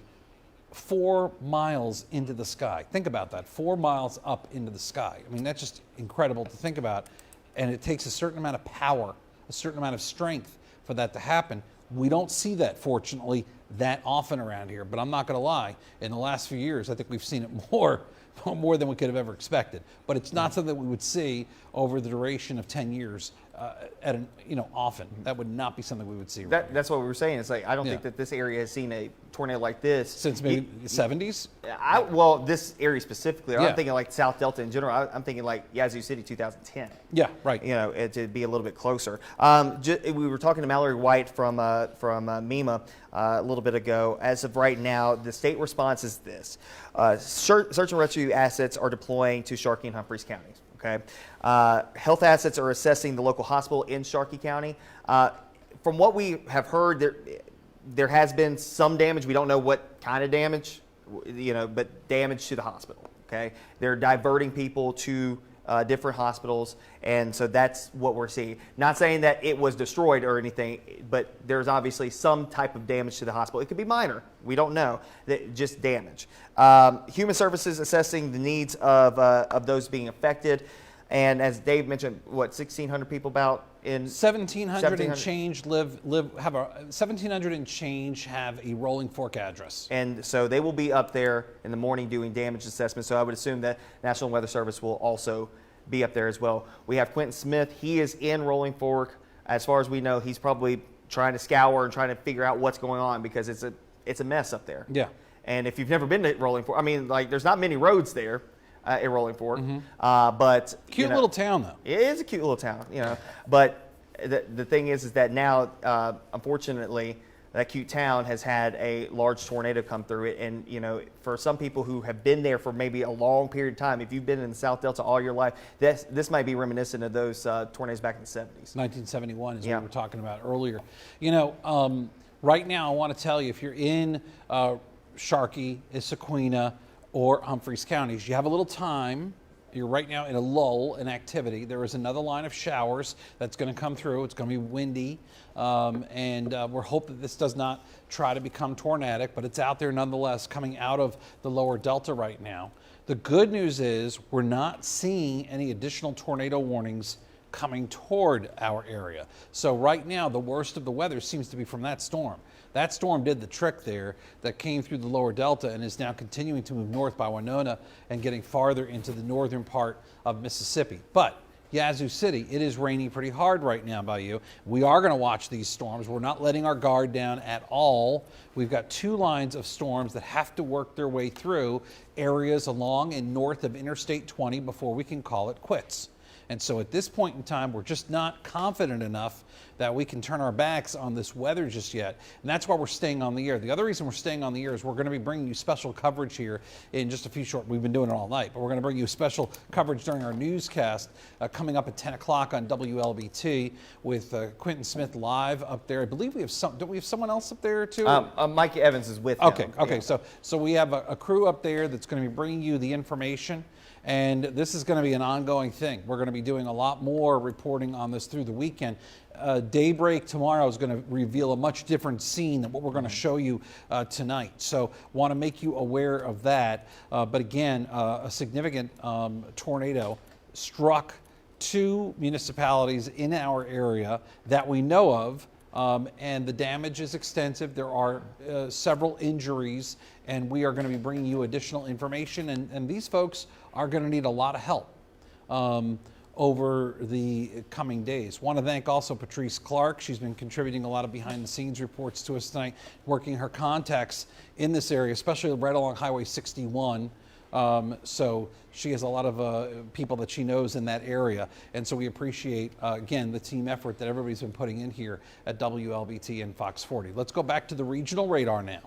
4 miles into the sky. Think about that, 4 miles up into the sky. I mean, that's just incredible to think about. And it takes a certain amount of power, a certain amount of strength for that to happen. We don't see that, fortunately, that often around here. But I'm not going to lie, in the last few years, I think we've seen it more than we could have ever expected. But it's not something that we would see over the duration of 10 years often. That would not be something we would see. That's what we were saying. It's like, I don't think that this area has seen a tornado like this Since maybe the 70s? Well, this area specifically. Yeah. I'm thinking like South Delta in general. I'm thinking like Yazoo City 2010. Yeah, right. You know, to be a little bit closer. We were talking to Mallory White from MEMA a little bit ago. As of right now, the state response is this. Search and rescue assets are deploying to Sharkey and Humphreys counties. Okay. Health assets are assessing the local hospital in Sharkey County. From what we have heard, there has been some damage. We don't know what kind of damage, but damage to the hospital. Okay. They're diverting people to different hospitals, and so that's what we're seeing. Not saying that it was destroyed or anything, but there's obviously some type of damage to the hospital. It could be minor. We don't know. Just damage. Human Services assessing the needs of those being affected. And as Dave mentioned, 1,600 people about in 1,700 and change have a 1,700 and change have a Rolling Fork address. And so they will be up there in the morning doing damage assessments. So I would assume that National Weather Service will also be up there as well. We have Quentin Smith. He is in Rolling Fork. As far as we know, he's probably trying to scour and trying to figure out what's going on because it's a mess up there. Yeah. And if you've never been to Rolling Fork, I mean, like there's not many roads there. In Rolling Fork, but Cute little town, though. It is a cute little town, But the thing is that now, unfortunately, that cute town has had a large tornado come through it, and for some people who have been there for maybe a long period of time, if you've been in the South Delta all your life, this might be reminiscent of those tornadoes back in the 70s. 1971 is what we were talking about earlier. Right now, I want to tell you, if you're in Sharkey, Issaquena, or Humphreys counties, you have a little time. You're right now in a lull in activity. There is another line of showers that's going to come through. It's going to be windy, and we're hoping that this does not try to become tornadic, but it's out there nonetheless, coming out of the lower Delta right now. The good news is we're not seeing any additional tornado warnings coming toward our area. So right now, the worst of the weather seems to be from that storm. That storm did the trick there that came through the lower Delta and is now continuing to move north by Winona and getting farther into the northern part of Mississippi. But Yazoo City, it is raining pretty hard right now by you. We are going to watch these storms. We're not letting our guard down at all. We've got 2 lines of storms that have to work their way through areas along and north of Interstate 20 before we can call it quits. And so at this point in time, we're just not confident enough that we can turn our backs on this weather just yet. And that's why we're staying on the air. The other reason we're staying on the air is we're going to be bringing you special coverage here in just a few we've been doing it all night, but we're going to bring you special coverage during our newscast coming up at 10 o'clock on WLBT with Quentin Smith live up there. I believe we have don't we have someone else up there too? Mike Evans is with him. Okay. So we have a crew up there that's going to be bringing you the information. And this is going to be an ongoing thing. We're going to be doing a lot more reporting on this through the weekend. Daybreak tomorrow is going to reveal a much different scene than what we're going to show you tonight. So want to make you aware of that. But again, a significant tornado struck 2 municipalities in our area that we know of. And the damage is extensive. There are several injuries, and we are going to be bringing you additional information. And these folks are going to need a lot of help over the coming days. Want to thank also Patrice Clark. She's been contributing a lot of behind-the-scenes reports to us tonight, working her contacts in this area, especially right along Highway 61. So she has a lot of people that she knows in that area. And so we appreciate, again, the team effort that everybody's been putting in here at WLBT and Fox 40. Let's go back to the regional radar now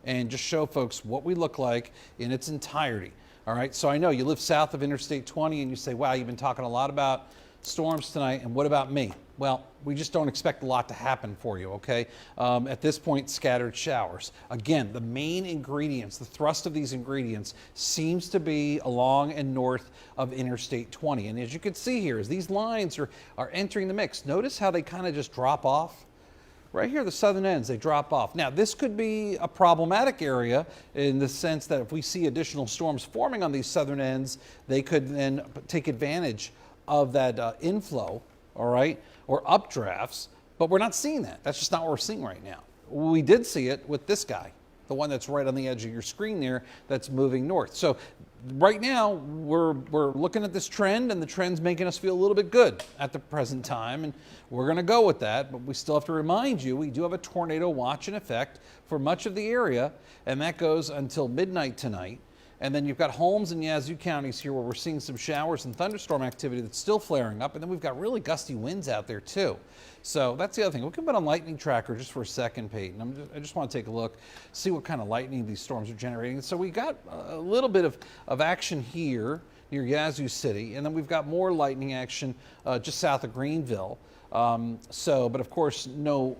and just show folks what we look like in its entirety. All right, so I know you live south of Interstate 20 and you say, wow, you've been talking a lot about storms tonight, and what about me? Well, we just don't expect a lot to happen for you, okay? At this point, scattered showers. Again, the main ingredients, the thrust of these ingredients seems to be along and north of Interstate 20. And as you can see here, as these lines are entering the mix, notice how they kind of just drop off. right here, the southern ends, they drop off. Now, this could be a problematic area in the sense that if we see additional storms forming on these southern ends, they could then take advantage of that inflow, all right, or updrafts, but we're not seeing that. That's just not what we're seeing right now. We did see it with this guy, the one that's right on the edge of your screen there that's moving north. So right now, we're looking at this trend, and the trend's making us feel a little bit good at the present time, and we're going to go with that, but we still have to remind you, we do have a tornado watch in effect for much of the area, and that goes until midnight tonight. And then you've got Holmes and Yazoo counties here where we're seeing some showers and thunderstorm activity that's still flaring up. And then we've got really gusty winds out there too. So that's the other thing. We can put on lightning tracker just for a second, Peyton. I just want to take a look, see what kind of lightning these storms are generating. So we got a little bit of action here near Yazoo City. And then we've got more lightning action just south of Greenville. But of course, no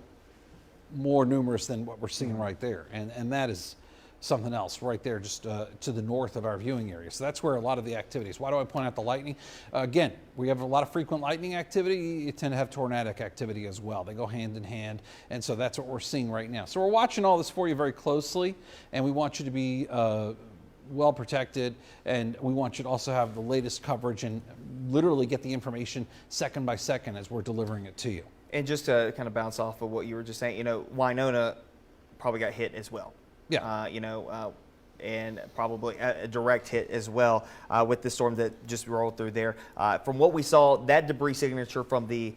more numerous than what we're seeing right there. And that is something else right there just to the north of our viewing area. So that's where a lot of the activity is. Why do I point out the lightning? Again, we have a lot of frequent lightning activity. You tend to have tornadic activity as well. They go hand in hand, and so that's what we're seeing right now. So we're watching all this for you very closely, and we want you to be well protected, and we want you to also have the latest coverage and literally get the information second by second as we're delivering it to you. And just to kind of bounce off of what you were just saying, Winona probably got hit as well. Yeah. And probably a direct hit as well with the storm that just rolled through there. From what we saw, that debris signature from the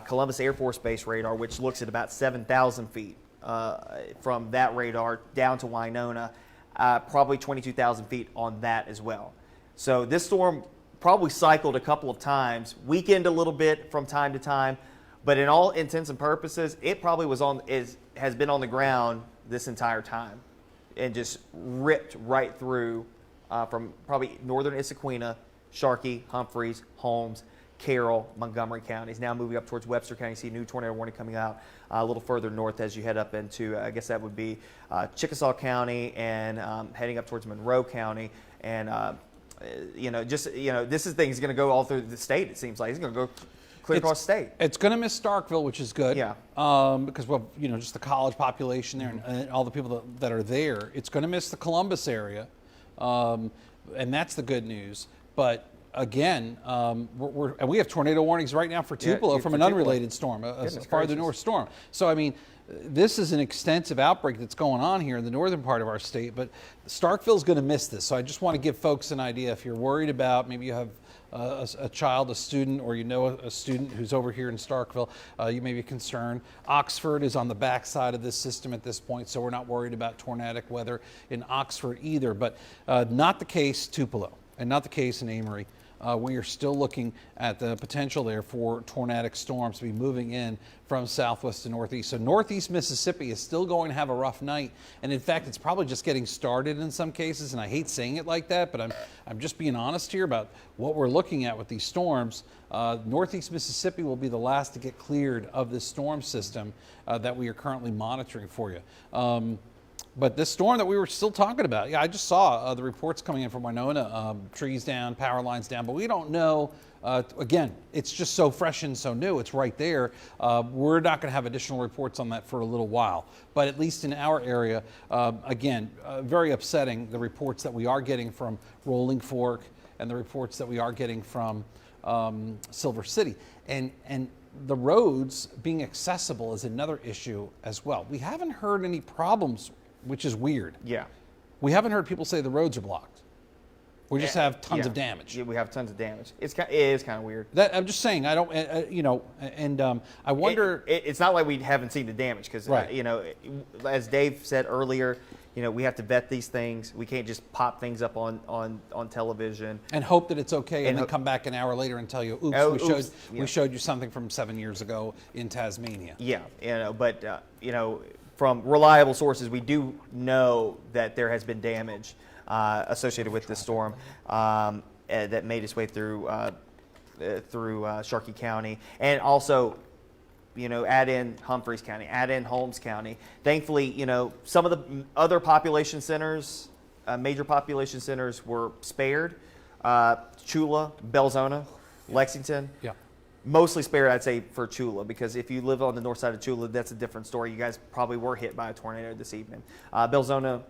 Columbus Air Force Base radar, which looks at about 7,000 feet from that radar down to Winona, probably 22,000 feet on that as well. So this storm probably cycled a couple of times, weakened a little bit from time to time, but in all intents and purposes, it probably has been on the ground this entire time and just ripped right through from probably northern Issaquena, Sharkey, Humphreys, Holmes, Carroll, Montgomery counties. Now moving up towards Webster County, see a new tornado warning coming out a little further north as you head up into, I guess that would be Chickasaw County and heading up towards Monroe County. And, this is things going to go all through the state, it seems like. It's going to go clear across the state. It's going to miss Starkville, which is good. Yeah. Because just the college population there and all the people that are there. It's going to miss the Columbus area, and that's the good news. But again, and we have tornado warnings right now for Tupelo from an unrelated storm, a farther north storm. So I mean, this is an extensive outbreak that's going on here in the northern part of our state. But Starkville's going to miss this. So I just want to give folks an idea. If you're worried about, maybe you have a child, a student, or a student who's over here in Starkville, you may be concerned. Oxford is on the backside of this system at this point, so we're not worried about tornadic weather in Oxford either, but not the case Tupelo and not the case in Amory. We are still looking at the potential there for tornadic storms to be moving in from southwest to northeast. So northeast Mississippi is still going to have a rough night. And in fact, it's probably just getting started in some cases. And I hate saying it like that, but I'm just being honest here about what we're looking at with these storms. Northeast Mississippi will be the last to get cleared of this storm system that we are currently monitoring for you. But this storm that we were still talking about, yeah, I just saw the reports coming in from Winona, trees down, power lines down, but we don't know. Again, it's just so fresh and so new. It's right there. We're not going to have additional reports on that for a little while. But at least in our area, again, very upsetting, the reports that we are getting from Rolling Fork and the reports that we are getting from Silver City. And the roads being accessible is another issue as well. We haven't heard any problems, which is weird. Yeah. We haven't heard people say the roads are blocked. We just have tons of damage. Yeah, we have tons of damage. It is kind of weird. That I'm just saying. I don't, I wonder. It's not like we haven't seen the damage because, right. As Dave said earlier, we have to vet these things. We can't just pop things up on television and hope that it's okay, and then come back an hour later and tell you, "Oops, we showed you something from 7 years ago in Tasmania." Yeah, but from reliable sources, we do know that there has been damage associated with this storm that made its way through Sharkey County, and also, add in Humphreys County, add in Holmes County. Thankfully, some of the other population centers, major population centers, were spared. Chula, Belzona, Lexington. Yeah. mostly spared, I'd say, for Chula, because if you live on the north side of Chula, that's a different story. You guys probably were hit by a tornado this evening. Belzona,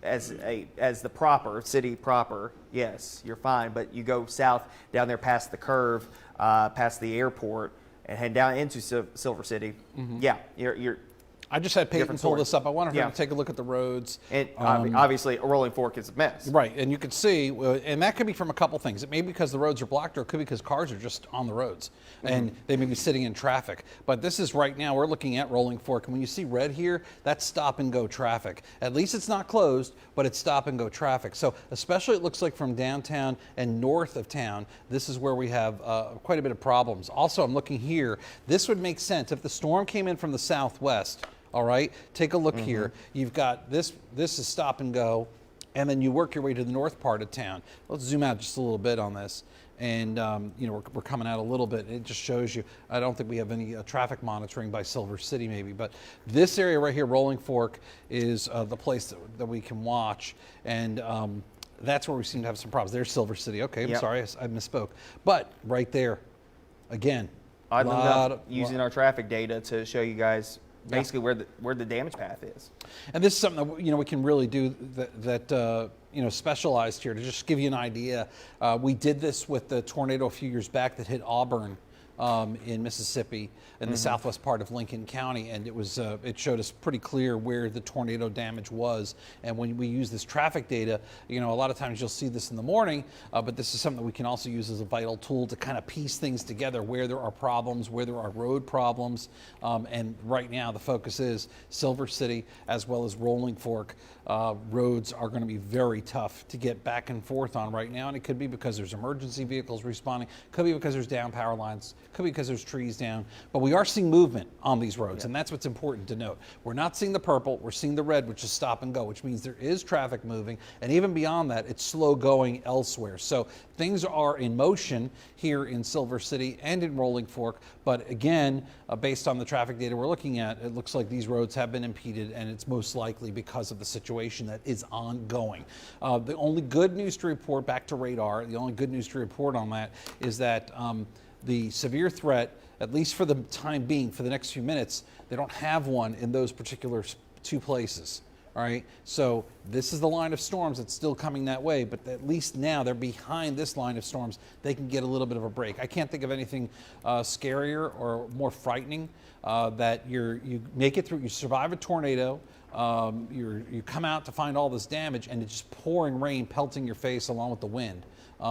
as the proper city proper, yes, you're fine. But you go south down there past the curve, past the airport, and head down into Silver City. Yeah, you're I just had Peyton Different pull story. this up. I wanted her Yeah. to take a look at the roads. And obviously, a Rolling Fork is a mess. Right, and you can see, and that could be from a couple things. It may be because the roads are blocked, or it could be because cars are just on the roads, and they may be sitting in traffic. But this is right now, we're looking at Rolling Fork, and when you see red here, that's stop and go traffic. At least it's not closed, but it's stop and go traffic. So especially it looks like from downtown and north of town, this is where we have quite a bit of problems. Also, I'm looking here, this would make sense if the storm came in from the southwest. All right, take a look here. You've got this is stop and go, and then you work your way to the north part of town. Let's zoom out just a little bit on this. And, you know, we're coming out a little bit. It just shows you, I don't think we have any traffic monitoring by Silver City maybe, but this area right here, Rolling Fork, is the place that we can watch. And that's where we seem to have some problems. There's Silver City. Okay, I'm sorry, I misspoke. But right there, again, using our traffic data to show you guys basically where the damage path is. And this is something that, you know, we can really do that you know, specialized here to just give you an idea. We did this with the tornado a few years back that hit Auburn in Mississippi in the southwest part of Lincoln County, and it showed us pretty clear where the tornado damage was. And when we use this traffic data, you know, a lot of times you'll see this in the morning, but this is something that we can also use as a vital tool to kind of piece things together, where there are problems, where there are road problems. And right now the focus is Silver City as well as Rolling Fork. Roads are going to be very tough to get back and forth on right now, and it could be because there's emergency vehicles responding, could be because there's down power lines, could be because there's trees down, but we are seeing movement on these roads, and that's what's important to note. We're not seeing the purple, we're seeing the red, which is stop and go, which means there is traffic moving, and even beyond that, it's slow going elsewhere. So things are in motion here in Silver City and in Rolling Fork, but again, based on the traffic data we're looking at, it looks like these roads have been impeded, and it's most likely because of the situation that is ongoing. The only good news to report, back to radar, the only good news to report on that is that the severe threat, at least for the time being, for the next few minutes, they don't have one in those particular two places. All right, so this is the line of storms that's still coming that way, but at least now they're behind this line of storms. They can get a little bit of a break. I can't think of anything scarier or more frightening that you make it through, you survive a tornado, you come out to find all this damage, and it's just pouring rain pelting your face along with the wind.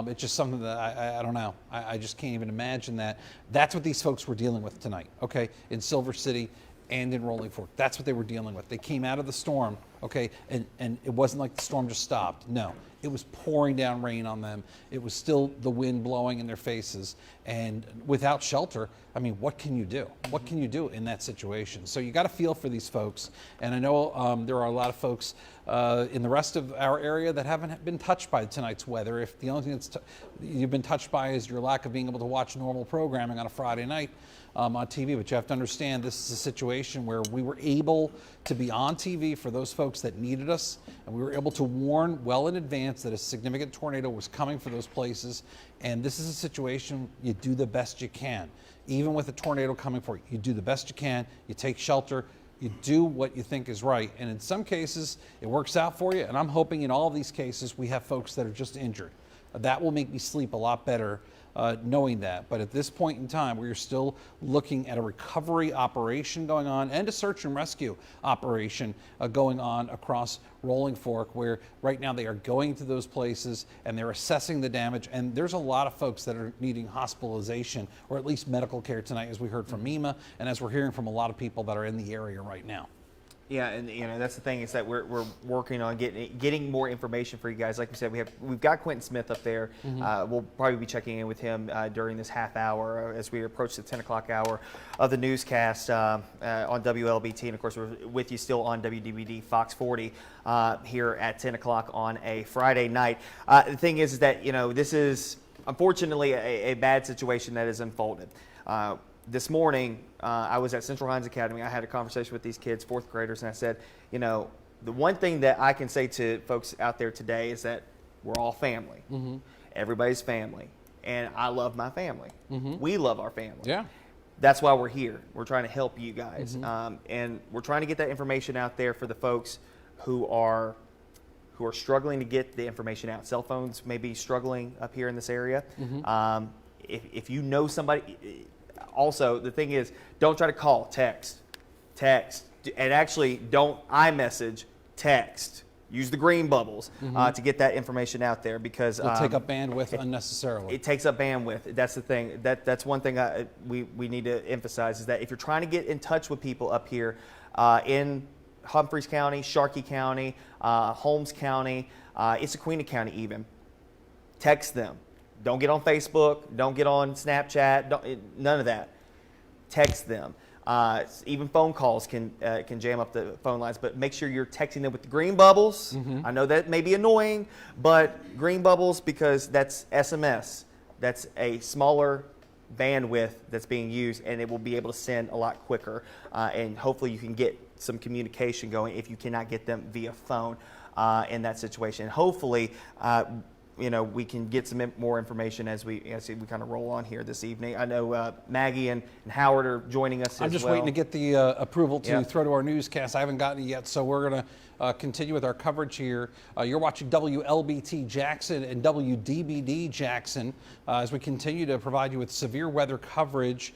It's just something that I don't know. I just can't even imagine that. That's what these folks were dealing with tonight, okay, in Silver City and in Rolling Fork. That's what they were dealing with. They came out of the storm, okay, and it wasn't like the storm just stopped. No, it was pouring down rain on them. It was still the wind blowing in their faces. And without shelter, I mean, what can you do? What can you do in that situation? So you got to feel for these folks. And I know there are a lot of folks in the rest of our area that haven't been touched by tonight's weather. If the only thing that's you've been touched by is your lack of being able to watch normal programming on a Friday night on TV, but you have to understand this is a situation where we were able to be on TV for those folks that needed us, and we were able to warn well in advance that a significant tornado was coming for those places. And this is a situation you do the best you can. Even with a tornado coming for you, you do the best you can, you take shelter, you do what you think is right. And in some cases, it works out for you, and I'm hoping in all of these cases we have folks that are just injured. That will make me sleep a lot better knowing that. But at this point in time, we're still looking at a recovery operation going on and a search and rescue operation going on across Rolling Fork, where right now they are going to those places and they're assessing the damage. And there's a lot of folks that are needing hospitalization or at least medical care tonight, as we heard from Mima, and as we're hearing from a lot of people that are in the area right now. Yeah, and you know that's the thing is that we're working on getting more information for you guys. Like we said, we've got Quentin Smith up there. We'll probably be checking in with him during this half hour as we approach the 10 o'clock hour of the newscast on WLBT, and of course we're with you still on WDBD Fox 40 here at 10 o'clock on a Friday night. The thing is that you know this is unfortunately a bad situation that has unfolded. This morning, I was at Central Hines Academy. I had a conversation with these kids, fourth graders, and I said, you know, the one thing that I can say to folks out there today is that we're all family. Everybody's family. and I love my family. We love our family. Yeah. That's why we're here. We're trying to help you guys, and we're trying to get that information out there for the folks who are struggling to get the information out. Cell phones may be struggling up here in this area. If you know somebody, also the thing is, don't try to call, text, and actually don't iMessage, text. Use the green bubbles to get that information out there, because It'll take up bandwidth unnecessarily. It takes up bandwidth. That's the thing. That's one thing we need to emphasize, is that if you're trying to get in touch with people up here in Humphreys County, Sharkey County, Holmes County, Issaquena County even, text them. Don't get on Facebook. Don't get on Snapchat. None of that. Text them. Even phone calls can jam up the phone lines, but make sure you're texting them with the green bubbles. I know that may be annoying, but green bubbles, because that's SMS. That's a smaller bandwidth that's being used, and it will be able to send a lot quicker, and hopefully you can get some communication going if you cannot get them via phone in that situation. Hopefully, we can get some more information as we kind of roll on here this evening. I know Maggie and Howard are joining us. I'm as just well. waiting to get the approval to throw to our newscast. I haven't gotten it yet, so we're going to continue with our coverage here. You're watching WLBT Jackson and WDBD Jackson as we continue to provide you with severe weather coverage.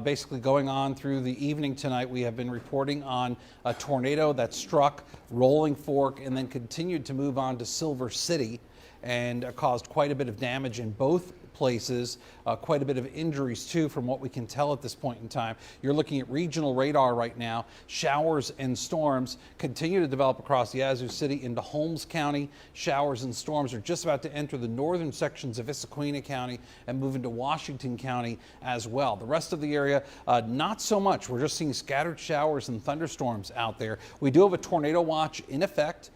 Basically going on through the evening tonight. We have been reporting on a tornado that struck Rolling Fork and then continued to move on to Silver City, and caused quite a bit of damage in both places, quite a bit of injuries too, from what we can tell at this point in time. You're looking at regional radar right now. Showers and storms continue to develop across Yazoo City into Holmes County. Showers and storms are just about to enter the northern sections of Issaquena County and move into Washington County as well. The rest of the area, not so much. We're just seeing scattered showers and thunderstorms out there. We do have a tornado watch in effect.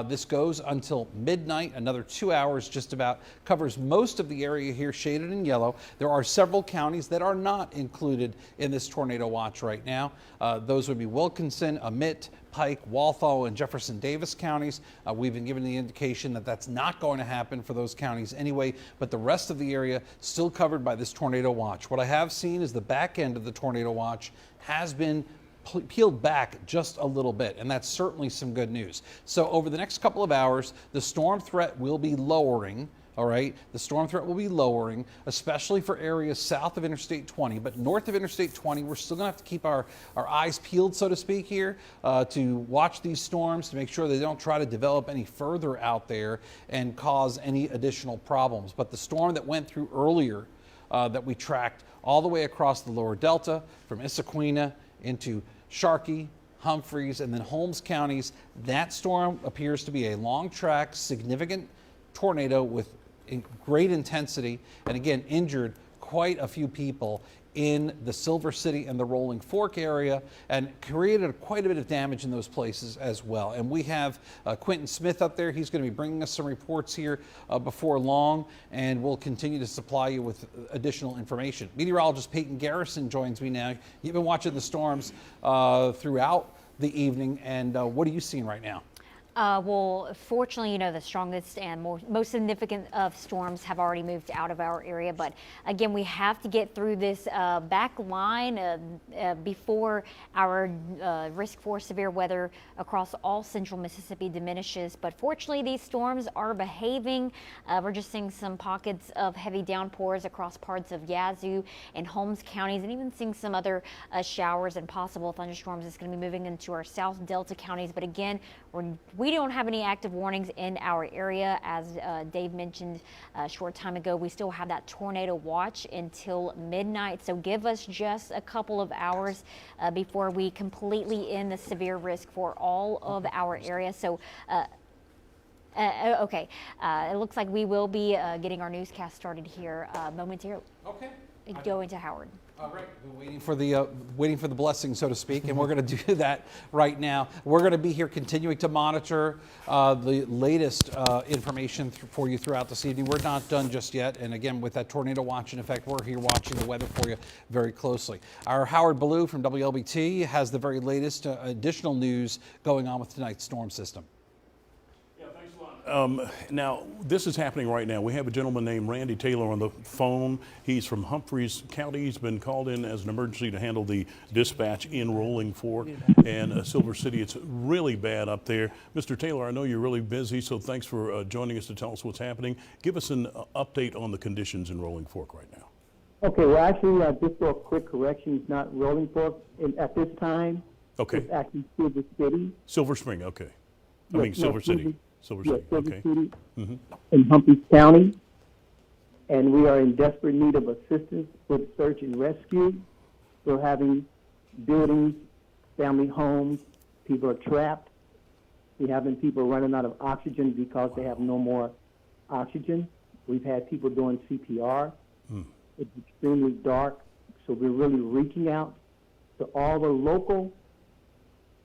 This goes until midnight, another 2 hours just about, covers most of the area here shaded in yellow. There are several counties that are not included in this tornado watch right now. Those would be Wilkinson, Amite, Pike, Walthall, and Jefferson Davis counties. We've been given the indication that that's not going to happen for those counties anyway, but the rest of the area still covered by this tornado watch. What I have seen is the back end of the tornado watch has been peeled back just a little bit, and that's certainly some good news. So over the next couple of hours, the storm threat will be lowering. All right, the storm threat will be lowering, especially for areas south of Interstate 20, but north of Interstate 20, we're still going to have to keep our eyes peeled, so to speak, here to watch these storms, to make sure they don't try to develop any further out there and cause any additional problems. But the storm that went through earlier that we tracked all the way across the lower delta from Issaquena into Sharkey, Humphreys, and then Holmes counties, that storm appears to be a long track, significant tornado with great intensity, and again injured quite a few people in the Silver City and the Rolling Fork area, and created quite a bit of damage in those places as well. And we have Quentin Smith up there. He's going to be bringing us some reports here before long, and we'll continue to supply you with additional information. Meteorologist Peyton Garrison joins me now. You've been watching the storms throughout the evening, and what are you seeing right now? Well, fortunately, the strongest and most significant of storms have already moved out of our area. But again, we have to get through this back line before our risk for severe weather across all central Mississippi diminishes. But fortunately, these storms are behaving. We're just seeing some pockets of heavy downpours across parts of Yazoo and Holmes counties, and even seeing some other showers and possible thunderstorms that's going to be moving into our South Delta counties. But again, we don't have any active warnings in our area. As Dave mentioned a short time ago, we still have that tornado watch until midnight. So give us just a couple of hours before we completely end the severe risk for all of our area. So okay, it looks like we will be getting our newscast started here momentarily. Okay. Going to Howard. All right, we're waiting for the blessing, so to speak, and we're going to do that right now. We're going to be here continuing to monitor the latest information for you throughout this evening. We're not done just yet, and again, with that tornado watch in effect, we're here watching the weather for you very closely. Our Howard Ballou from WLBT has the very latest additional news going on with tonight's storm system. Yeah, thanks a lot. Now, this is happening right now. We have a gentleman named Randy Taylor on the phone. He's from Humphreys County. He's been called in as an emergency to handle the dispatch in Rolling Fork and Silver City. It's really bad up there. Mr. Taylor, I know you're really busy, so thanks for joining us to tell us what's happening. Give us an update on the conditions in Rolling Fork right now. Okay, well, actually, just for a quick correction, it's not Rolling Fork at this time. Okay. It's actually Silver City. Silver Spring, okay. I Yes, mean Silver City. Silver City, Silver okay. City in Humphreys County. And we are in desperate need of assistance with search and rescue. We're having buildings, family homes, people are trapped. We're having people running out of oxygen because they have no more oxygen. We've had people doing CPR. It's extremely dark, so we're really reaching out to all the local